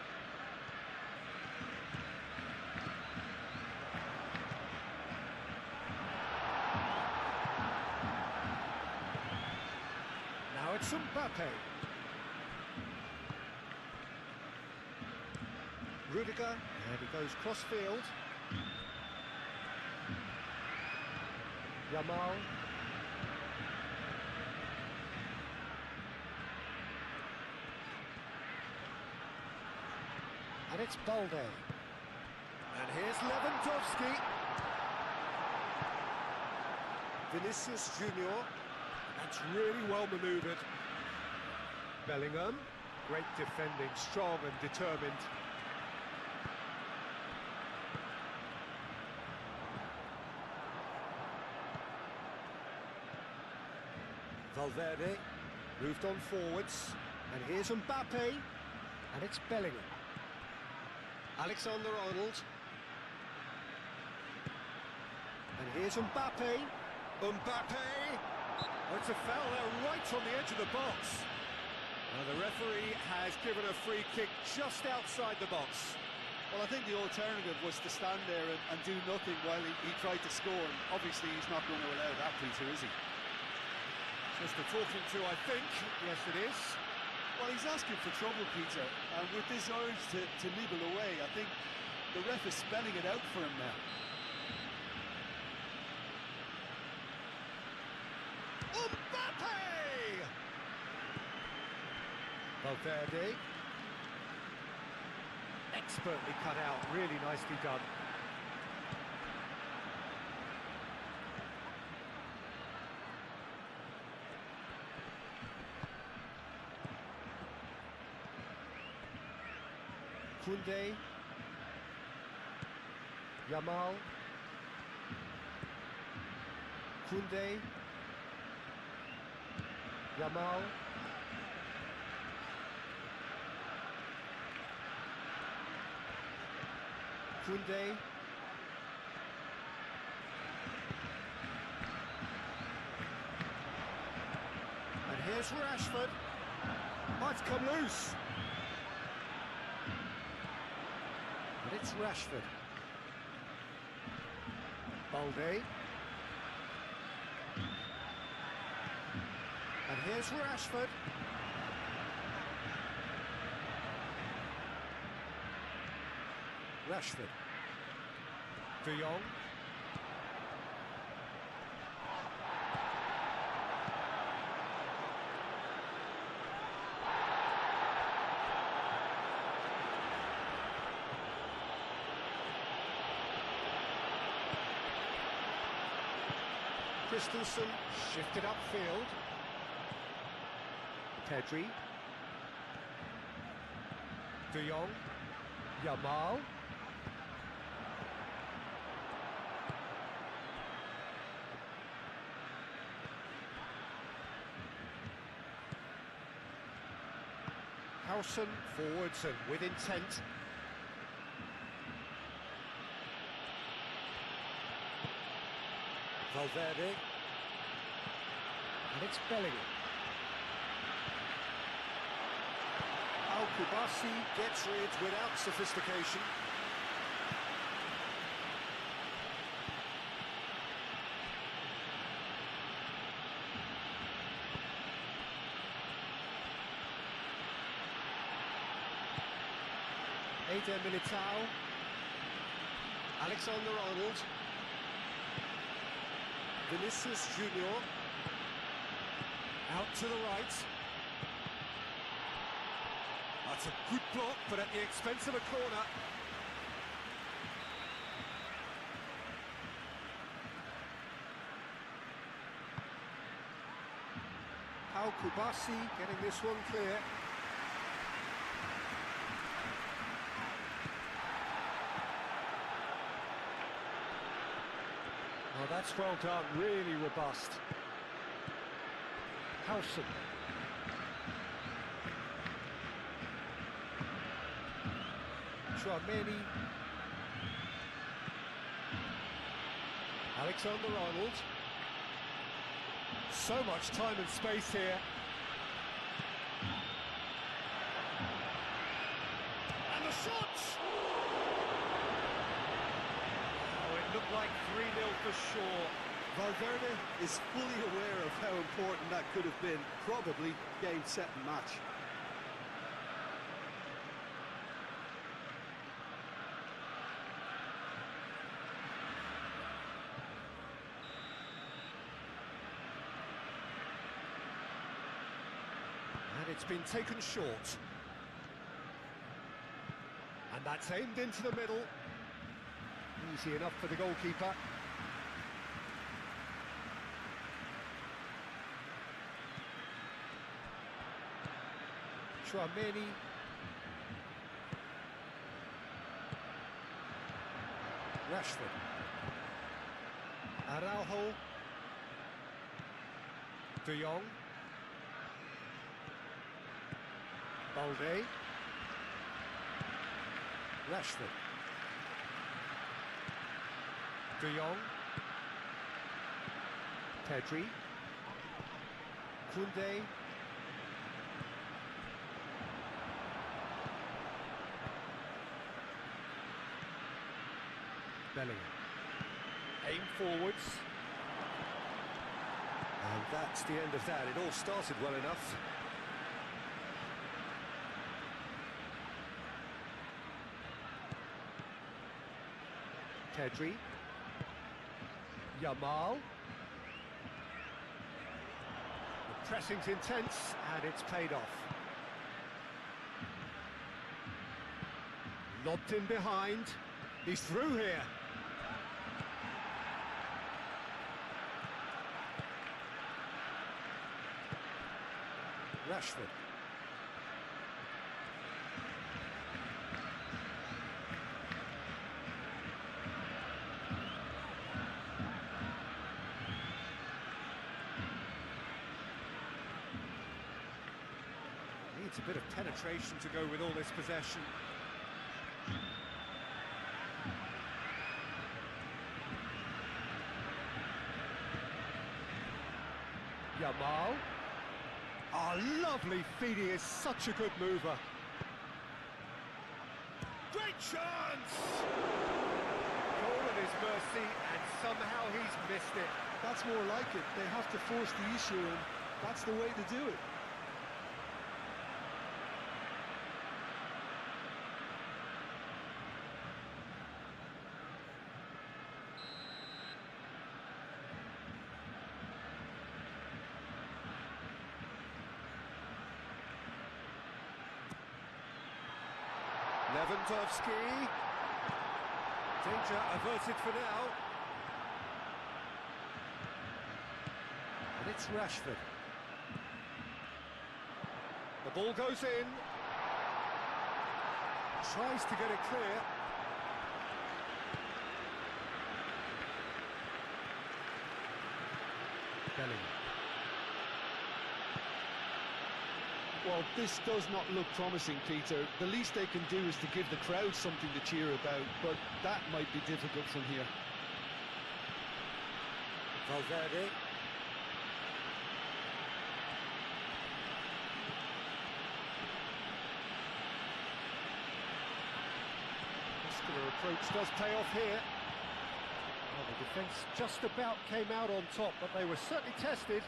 B: Now it's Mbappe. Rudiger, and he goes cross-field. Yamal. And it's Balde. And here's Lewandowski. Vinicius Junior. That's really well manoeuvred. Bellingham. Great defending, strong and determined. Valverde moved on forwards, and here's Mbappe, and it's Bellingham. Alexander-Arnold, and here's Mbappe. Mbappe! Oh, it's a foul there right on the edge of the box. And the referee has given a free kick just outside the box.
C: Well, I think the alternative was to stand there and do nothing while he tried to score. And obviously, he's not going to allow that, Peter, is he?
B: Just a talking to, I think. Yes, it is.
C: Well, he's asking for trouble, Peter. And with this urge to nibble away, I think the ref is spelling it out for him now.
B: Valverde. Expertly cut out, really nicely done. Koundé. Yamal. Koundé. Yamal. Koundé. And here's Rashford. Might come loose. And it's Rashford. Balde. And here's Rashford. Rashford. De Jong. Christensen shifted upfield. Pedri. De Jong. Yamal. Howson forwards and with intent. Valverde. And it's Bellingham. Al-Kubasi gets rid without sophistication. Eder Militao. Alexander-Arnold. Vinicius Junior. Out to the right. That's a good block, but at the expense of a corner. Al-Kubasi getting this one clear. Oh, that's well done, really robust. Howson. Chouameni. Alexander-Arnold. So much time and space here. And the shot! Oh, it looked like 3-0 for sure.
C: Valverde is fully aware of how important that could have been. Probably game, set and match.
B: And it's been taken short. And that's aimed into the middle. Easy enough for the goalkeeper. Chouameni. Rashford. Araujo. De Jong. Balde. Rashford. De Jong. Pedri. Koundé. Bellingham. Aim forwards. And that's the end of that. It all started well enough. Pedri. Yamal. The pressing's intense and it's paid off. Lobbed in behind. He's through here. Rashford. Needs a bit of penetration to go with all this possession. Yamal. Oh, lovely feed, he is such a good mover. Great chance! Goal at his mercy, and somehow he's missed it.
C: That's more like it. They have to force the issue, and that's the way to do it.
B: Lewandowski. Danger averted for now. And it's Rashford. The ball goes in. Tries to get it clear. Bellingham.
C: Well, this does not look promising, Peter. The least they can do is to give the crowd something to cheer about, but that might be difficult from here.
B: Valverde. Muscular approach does pay off here. Well, the defence just about came out on top, but they were certainly tested.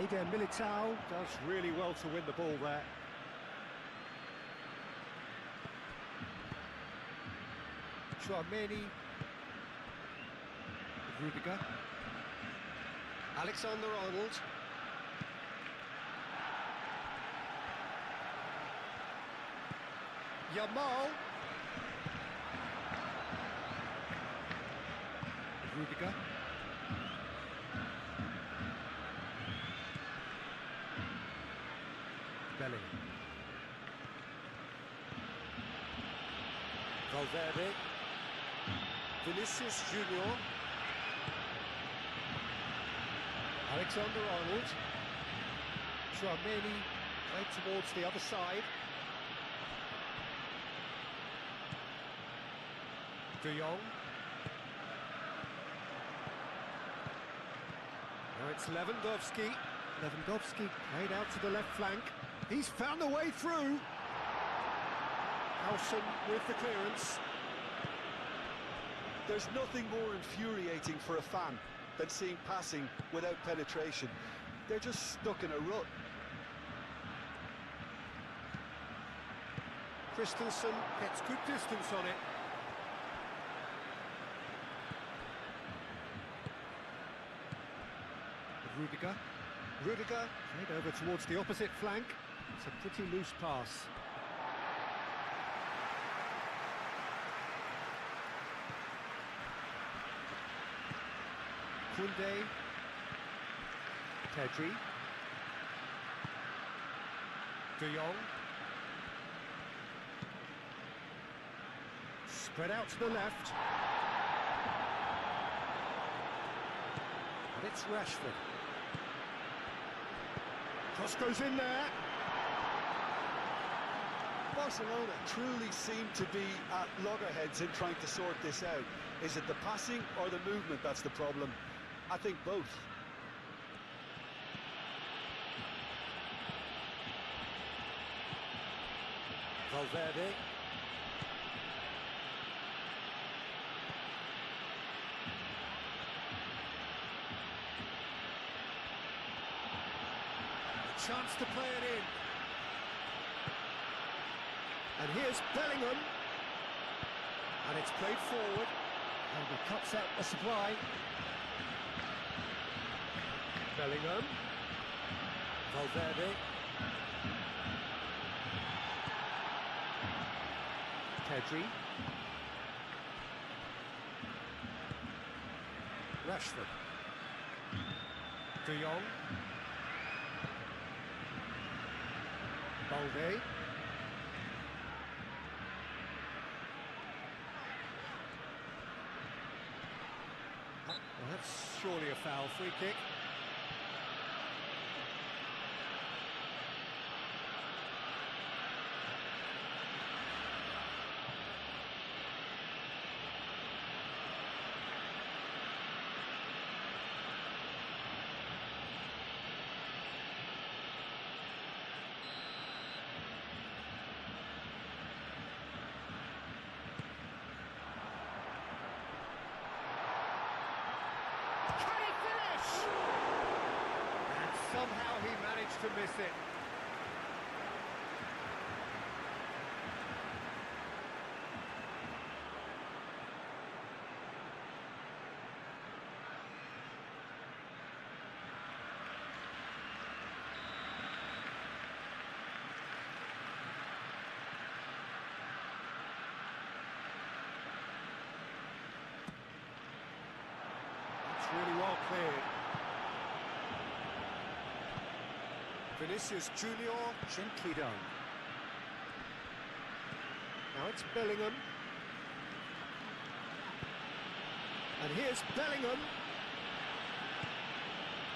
B: Eder Militao does really well to win the ball there. Chouameni. Rudiger. Alexander-Arnold. Yamal. Rudiger. Bellingham. Valverde. Vinicius Junior. Alexander-Arnold. Chouameni played towards the other side. De Jong. Now it's Lewandowski. Lewandowski played out to the left flank. He's found a way through. Howson with the clearance.
C: There's nothing more infuriating for a fan than seeing passing without penetration. They're just stuck in a rut.
B: Christensen gets good distance on it. Rudiger. Rudiger played over towards the opposite flank. It's a pretty loose pass. Koundé. Pedri. De Jong. Spread out to the left. And it's Rashford. Cross goes in there.
C: Barcelona truly seem to be at loggerheads in trying to sort this out. Is it the passing or the movement that's the problem? I think both.
B: Valverde. A chance to play it in. And here's Bellingham. And it's played forward. And he cuts out the supply. Bellingham. Valverde. Pedri. Rashford. De Jong. Balde. Well, that's surely a foul. Free kick. Somehow he managed to miss it. It's really well cleared. Vinicius Junior, gently done. Now it's Bellingham. And here's Bellingham.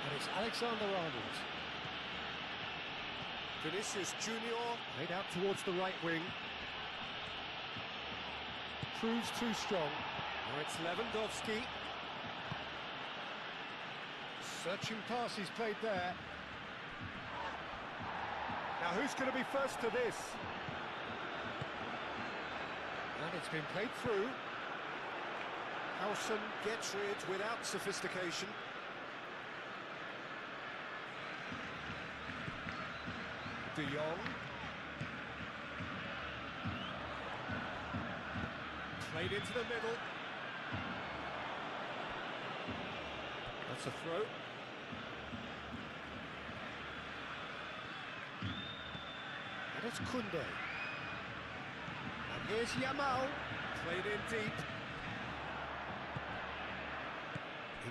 B: And it's Alexander-Arnold. Vinicius Junior, laid out towards the right wing. Proves too strong. Now it's Lewandowski. Searching pass he's played there. Now who's going to be first to this? And it's been played through. Howson gets rid without sophistication. De Jong. Played into the middle. That's a throw. And it's Koundé. And here's Yamal. Played in deep.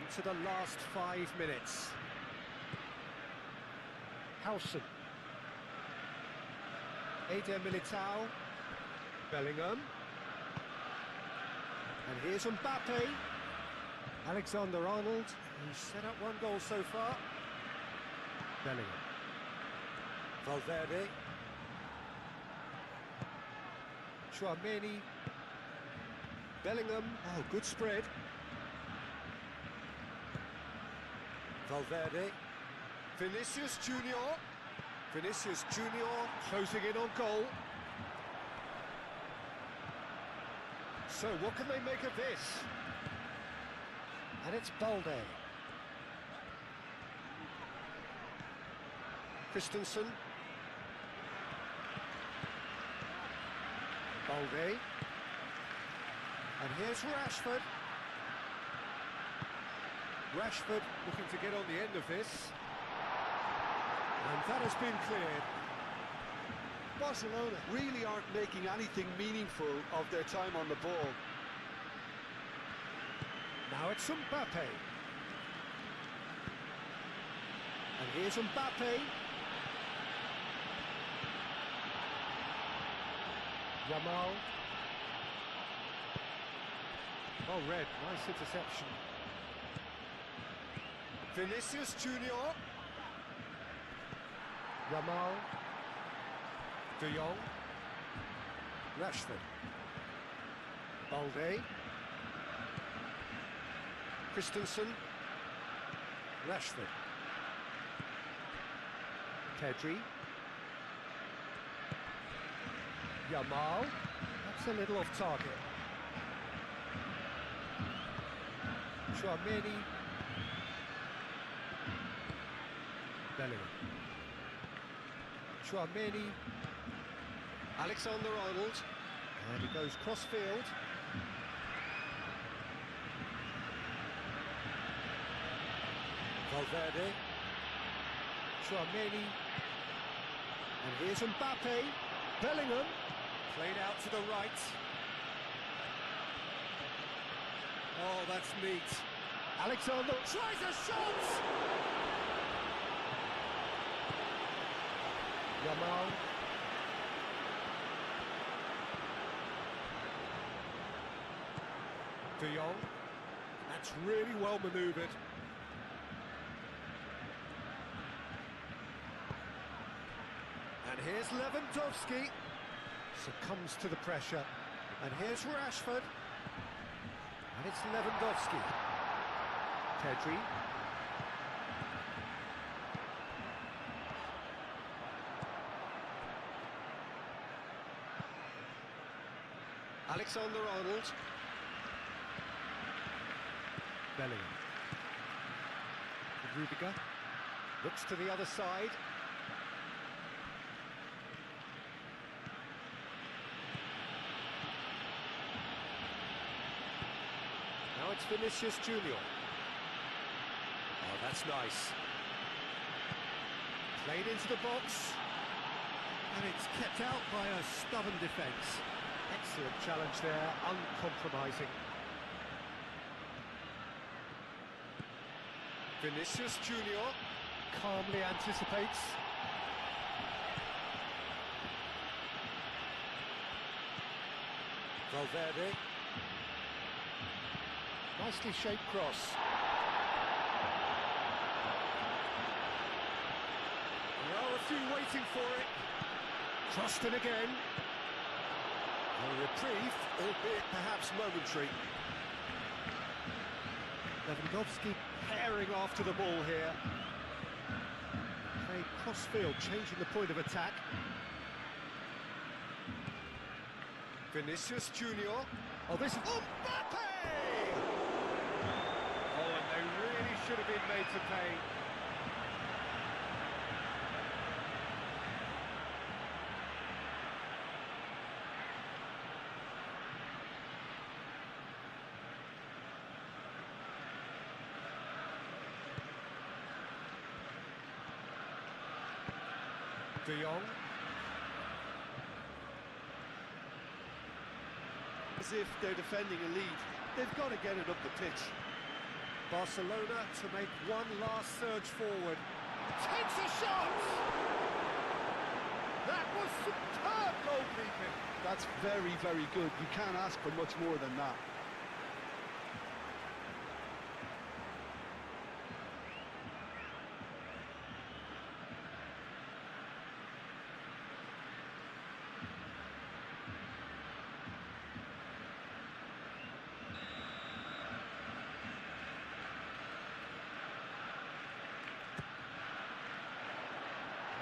B: Into the last 5 minutes. Howson. Eder Militao. Bellingham. And here's Mbappe. Alexander-Arnold, who's set up 1 goal so far. Bellingham. Valverde. Chouameni. Bellingham. Oh, good spread. Valverde. Vinicius Junior. Vinicius Junior closing in on goal. So what can they make of this? And it's Balde. Christensen. Balde. And here's Rashford. Rashford looking to get on the end of this. And that has been cleared.
C: Barcelona really aren't making anything meaningful of their time on the ball.
B: Now it's Mbappe. And here's Mbappe. Yamal. Oh, red. Nice interception. Vinicius Junior. Yamal. De Jong. Rashford. Balde. Christensen. Rashford. Pedri. Yamal. That's a little off target. Chouameni. Bellingham. Chouameni. Alexander-Arnold. And he goes cross-field. Valverde. Chouameni. And here's Mbappe. Bellingham. Played out to the right. that's neat. Alexander tries a shot! Yamal. De Jong. That's really well manoeuvred. And here's Lewandowski. Succumbs to the pressure. And here's Rashford. And it's Lewandowski. Pedri. Alexander-Arnold. Bellingham. Rudiger. Looks to the other side. Now it's Vinicius Junior. Oh, that's nice. Played into the box. And it's kept out by a stubborn defence. Excellent challenge there, uncompromising. Vinicius Junior calmly anticipates. Valverde. Nicely shaped cross. There are a few waiting for it. Crossed in again. A reprieve, albeit perhaps momentary. Lewandowski herring after the ball here. Play cross-field, changing the point of attack. Vinicius Junior. Oh, this is Mbappe! Oh, and they really should have been made to pay. De Jong.
C: As if they're defending a lead, they've got to get it up the pitch.
B: Barcelona to make one last surge forward. Takes a shot! That was superb goalkeeping.
C: That's very, very good. You can't ask for much more than that.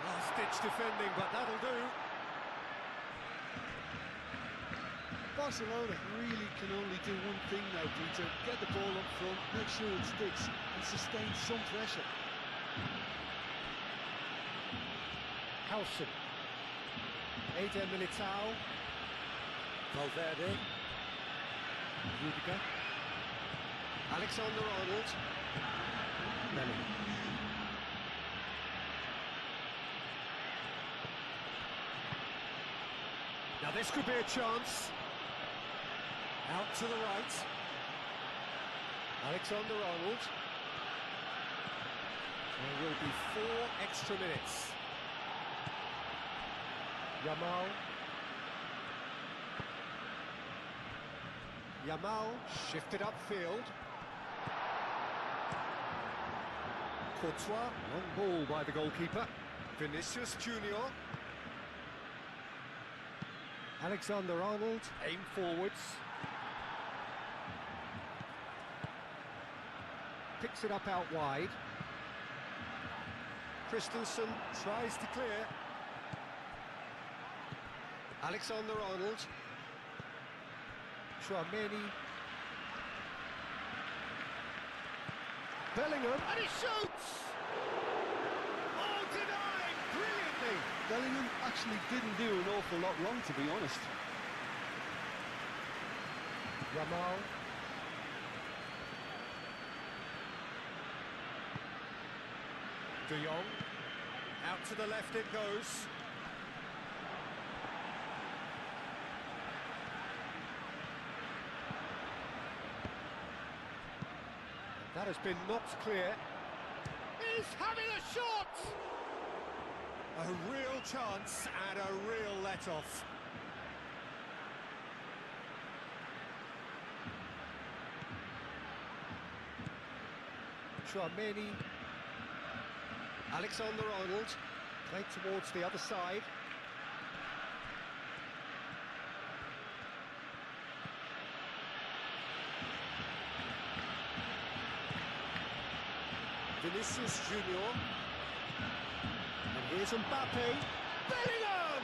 B: Last-ditch defending, but that'll do.
C: Barcelona really can only do one thing now, Peter. Get the ball up front, make sure it sticks, and sustain some pressure.
B: Howson. Eder Militao. Valverde. Rudiger. Alexander-Arnold. Bellingham. Now this could be a chance. Out to the right. Alexander-Arnold. There will be 4 extra minutes. Yamal. Yamal shifted upfield. Courtois, long ball by the goalkeeper. Vinicius Junior. Alexander-Arnold, aim forwards. Picks it up out wide. Christensen tries to clear. Alexander-Arnold. Chouameni. Bellingham, and he shoots! Oh, denied brilliantly!
C: Bellingham actually didn't do an awful lot wrong, to be honest.
B: Yamal. De Jong. Out to the left it goes. That has been knocked clear. He's having a shot! A real chance and a real let-off. Chouameni. Alexander-Arnold. Played towards the other side. Vinicius Junior. And here's Mbappe. Bellingham!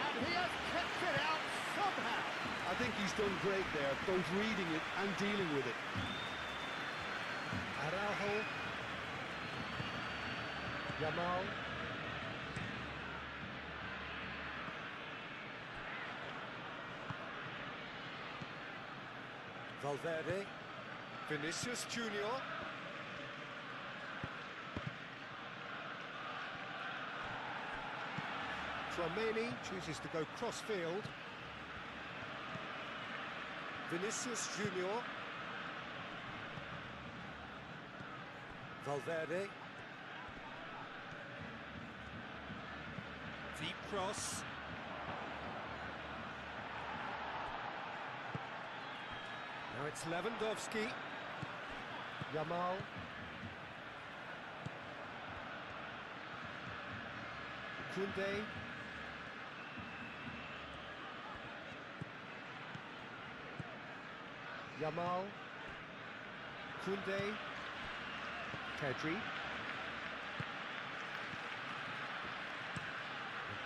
B: And he has kept it out somehow.
C: I think he's done great there, both reading it and dealing with it.
B: Araujo. Yamal. Valverde. Vinicius Junior. Chouameni chooses to go cross-field. Vinicius Junior. Valverde. Deep cross. Now it's Lewandowski. Yamal. Koundé. Yamal. Koundé. Pedri.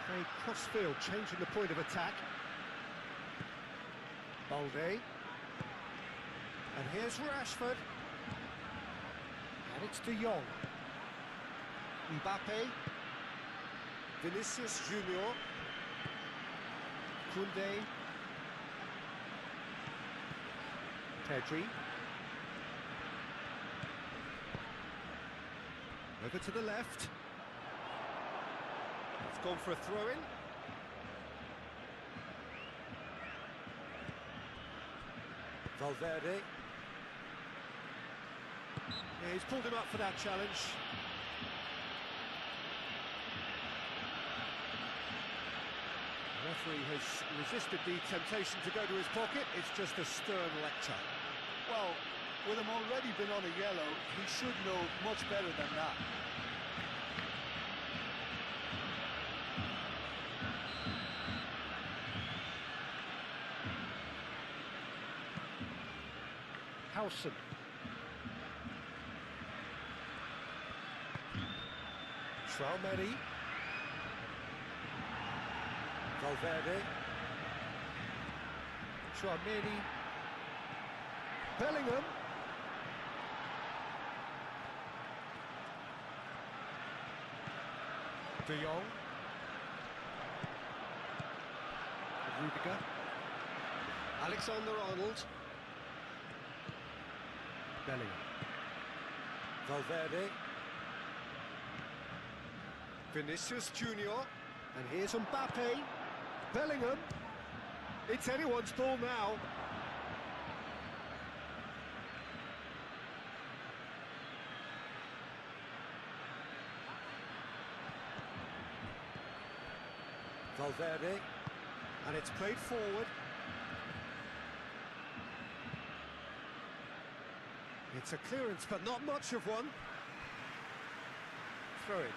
B: Played cross-field, changing the point of attack. Balde. And here's Rashford. And it's De Jong. Mbappe. Vinicius Junior. Koundé. Pedri. Over to the left. It's gone for a throw-in. Valverde. Yeah, he's pulled him up for that challenge. The referee has resisted the temptation to go to his pocket. It's just a stern lecture.
C: Well, with him already been on a yellow, he should know much better than that.
B: Howson. Chouameni. Valverde. Chouameni. Bellingham. De Jong. Rudiger. Alexander-Arnold. Bellingham. Valverde. Vinicius Junior. And here's Mbappe. Bellingham. It's anyone's ball now. Valverde. And it's played forward. It's a clearance, but not much of one. Throw it.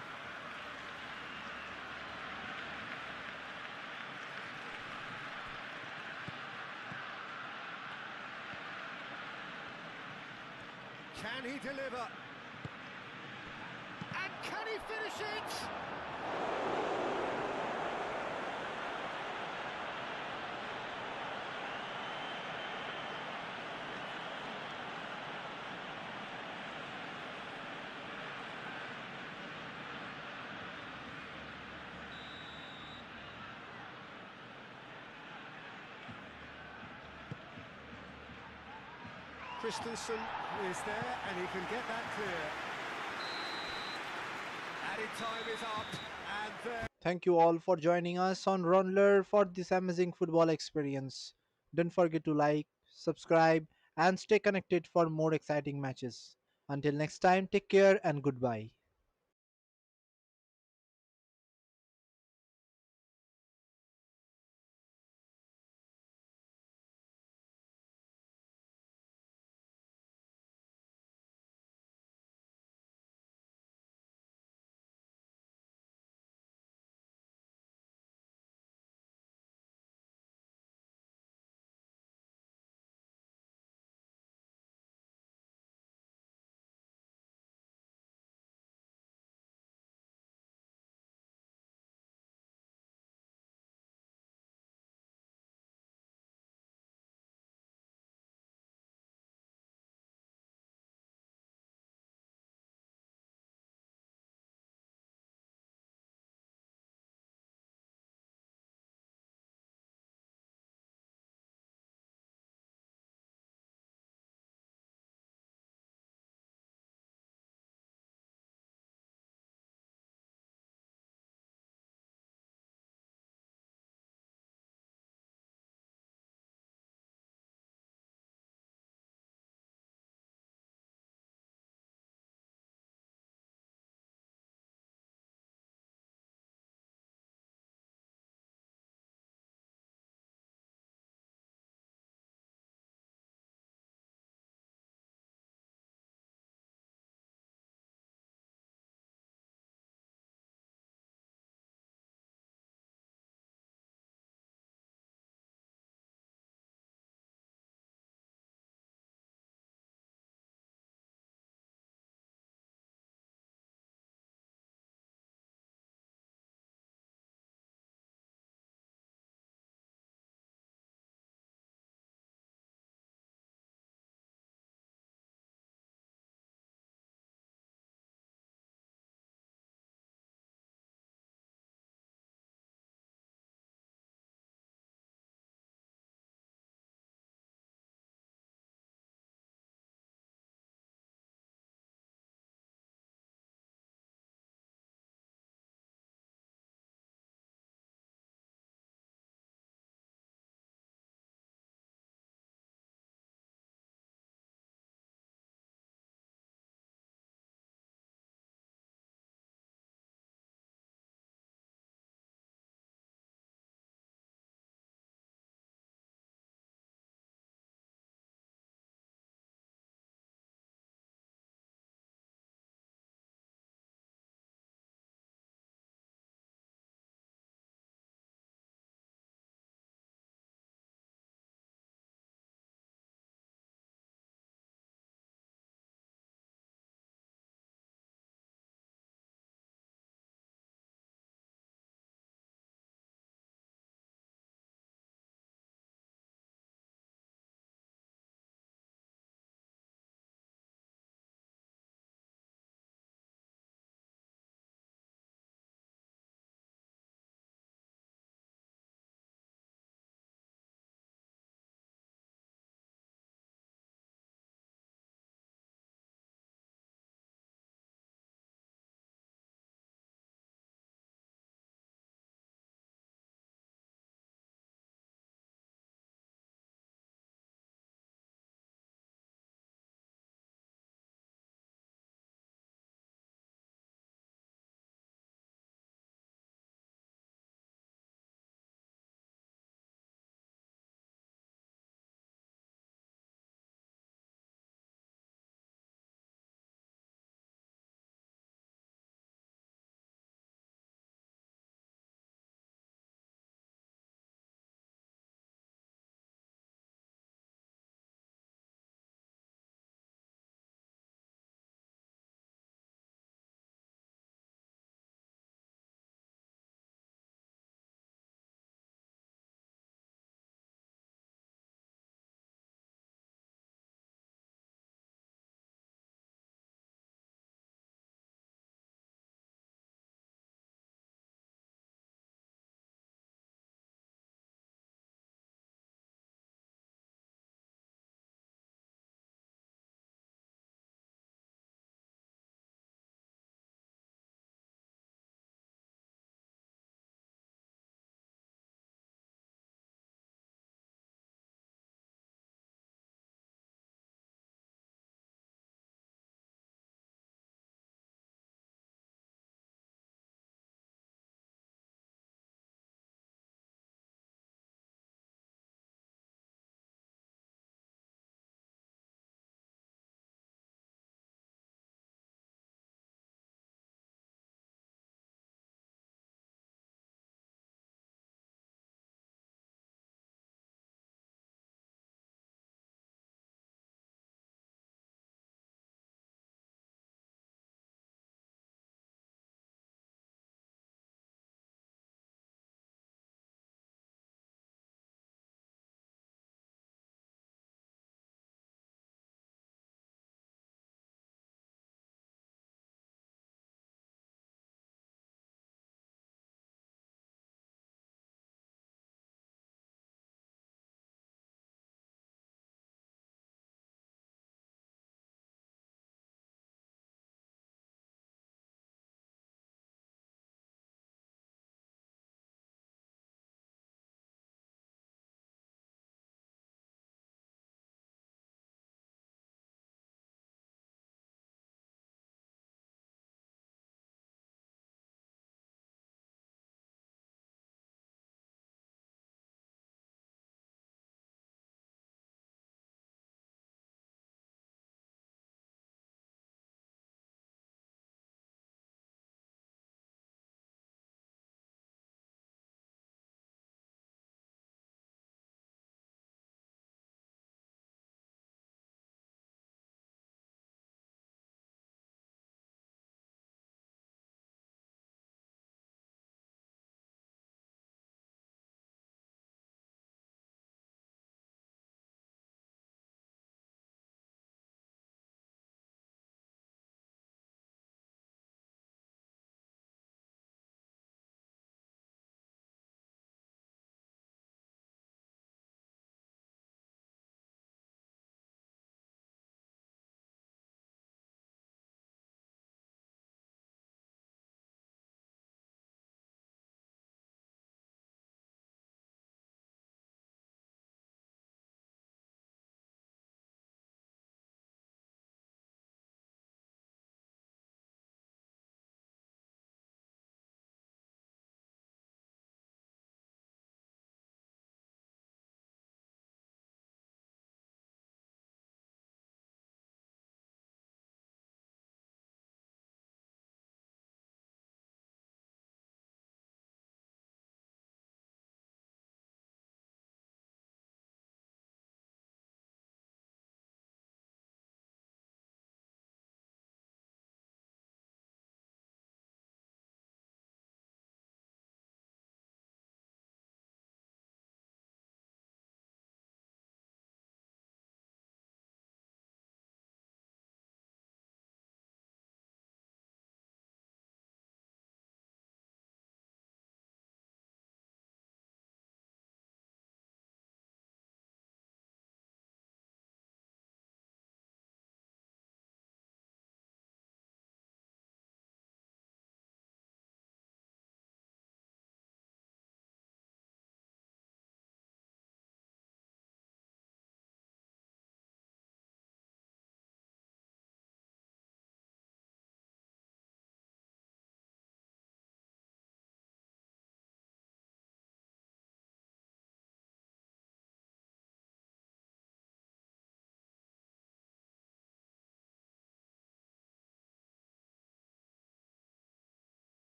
B: Can he deliver? And can he finish it? Christensen is there, and he can get that clear. Added time is up, and there...
A: Thank you all for joining us on Raundler for this amazing football experience. Don't forget to like, subscribe, and stay connected for more exciting matches. Until next time, take care and goodbye.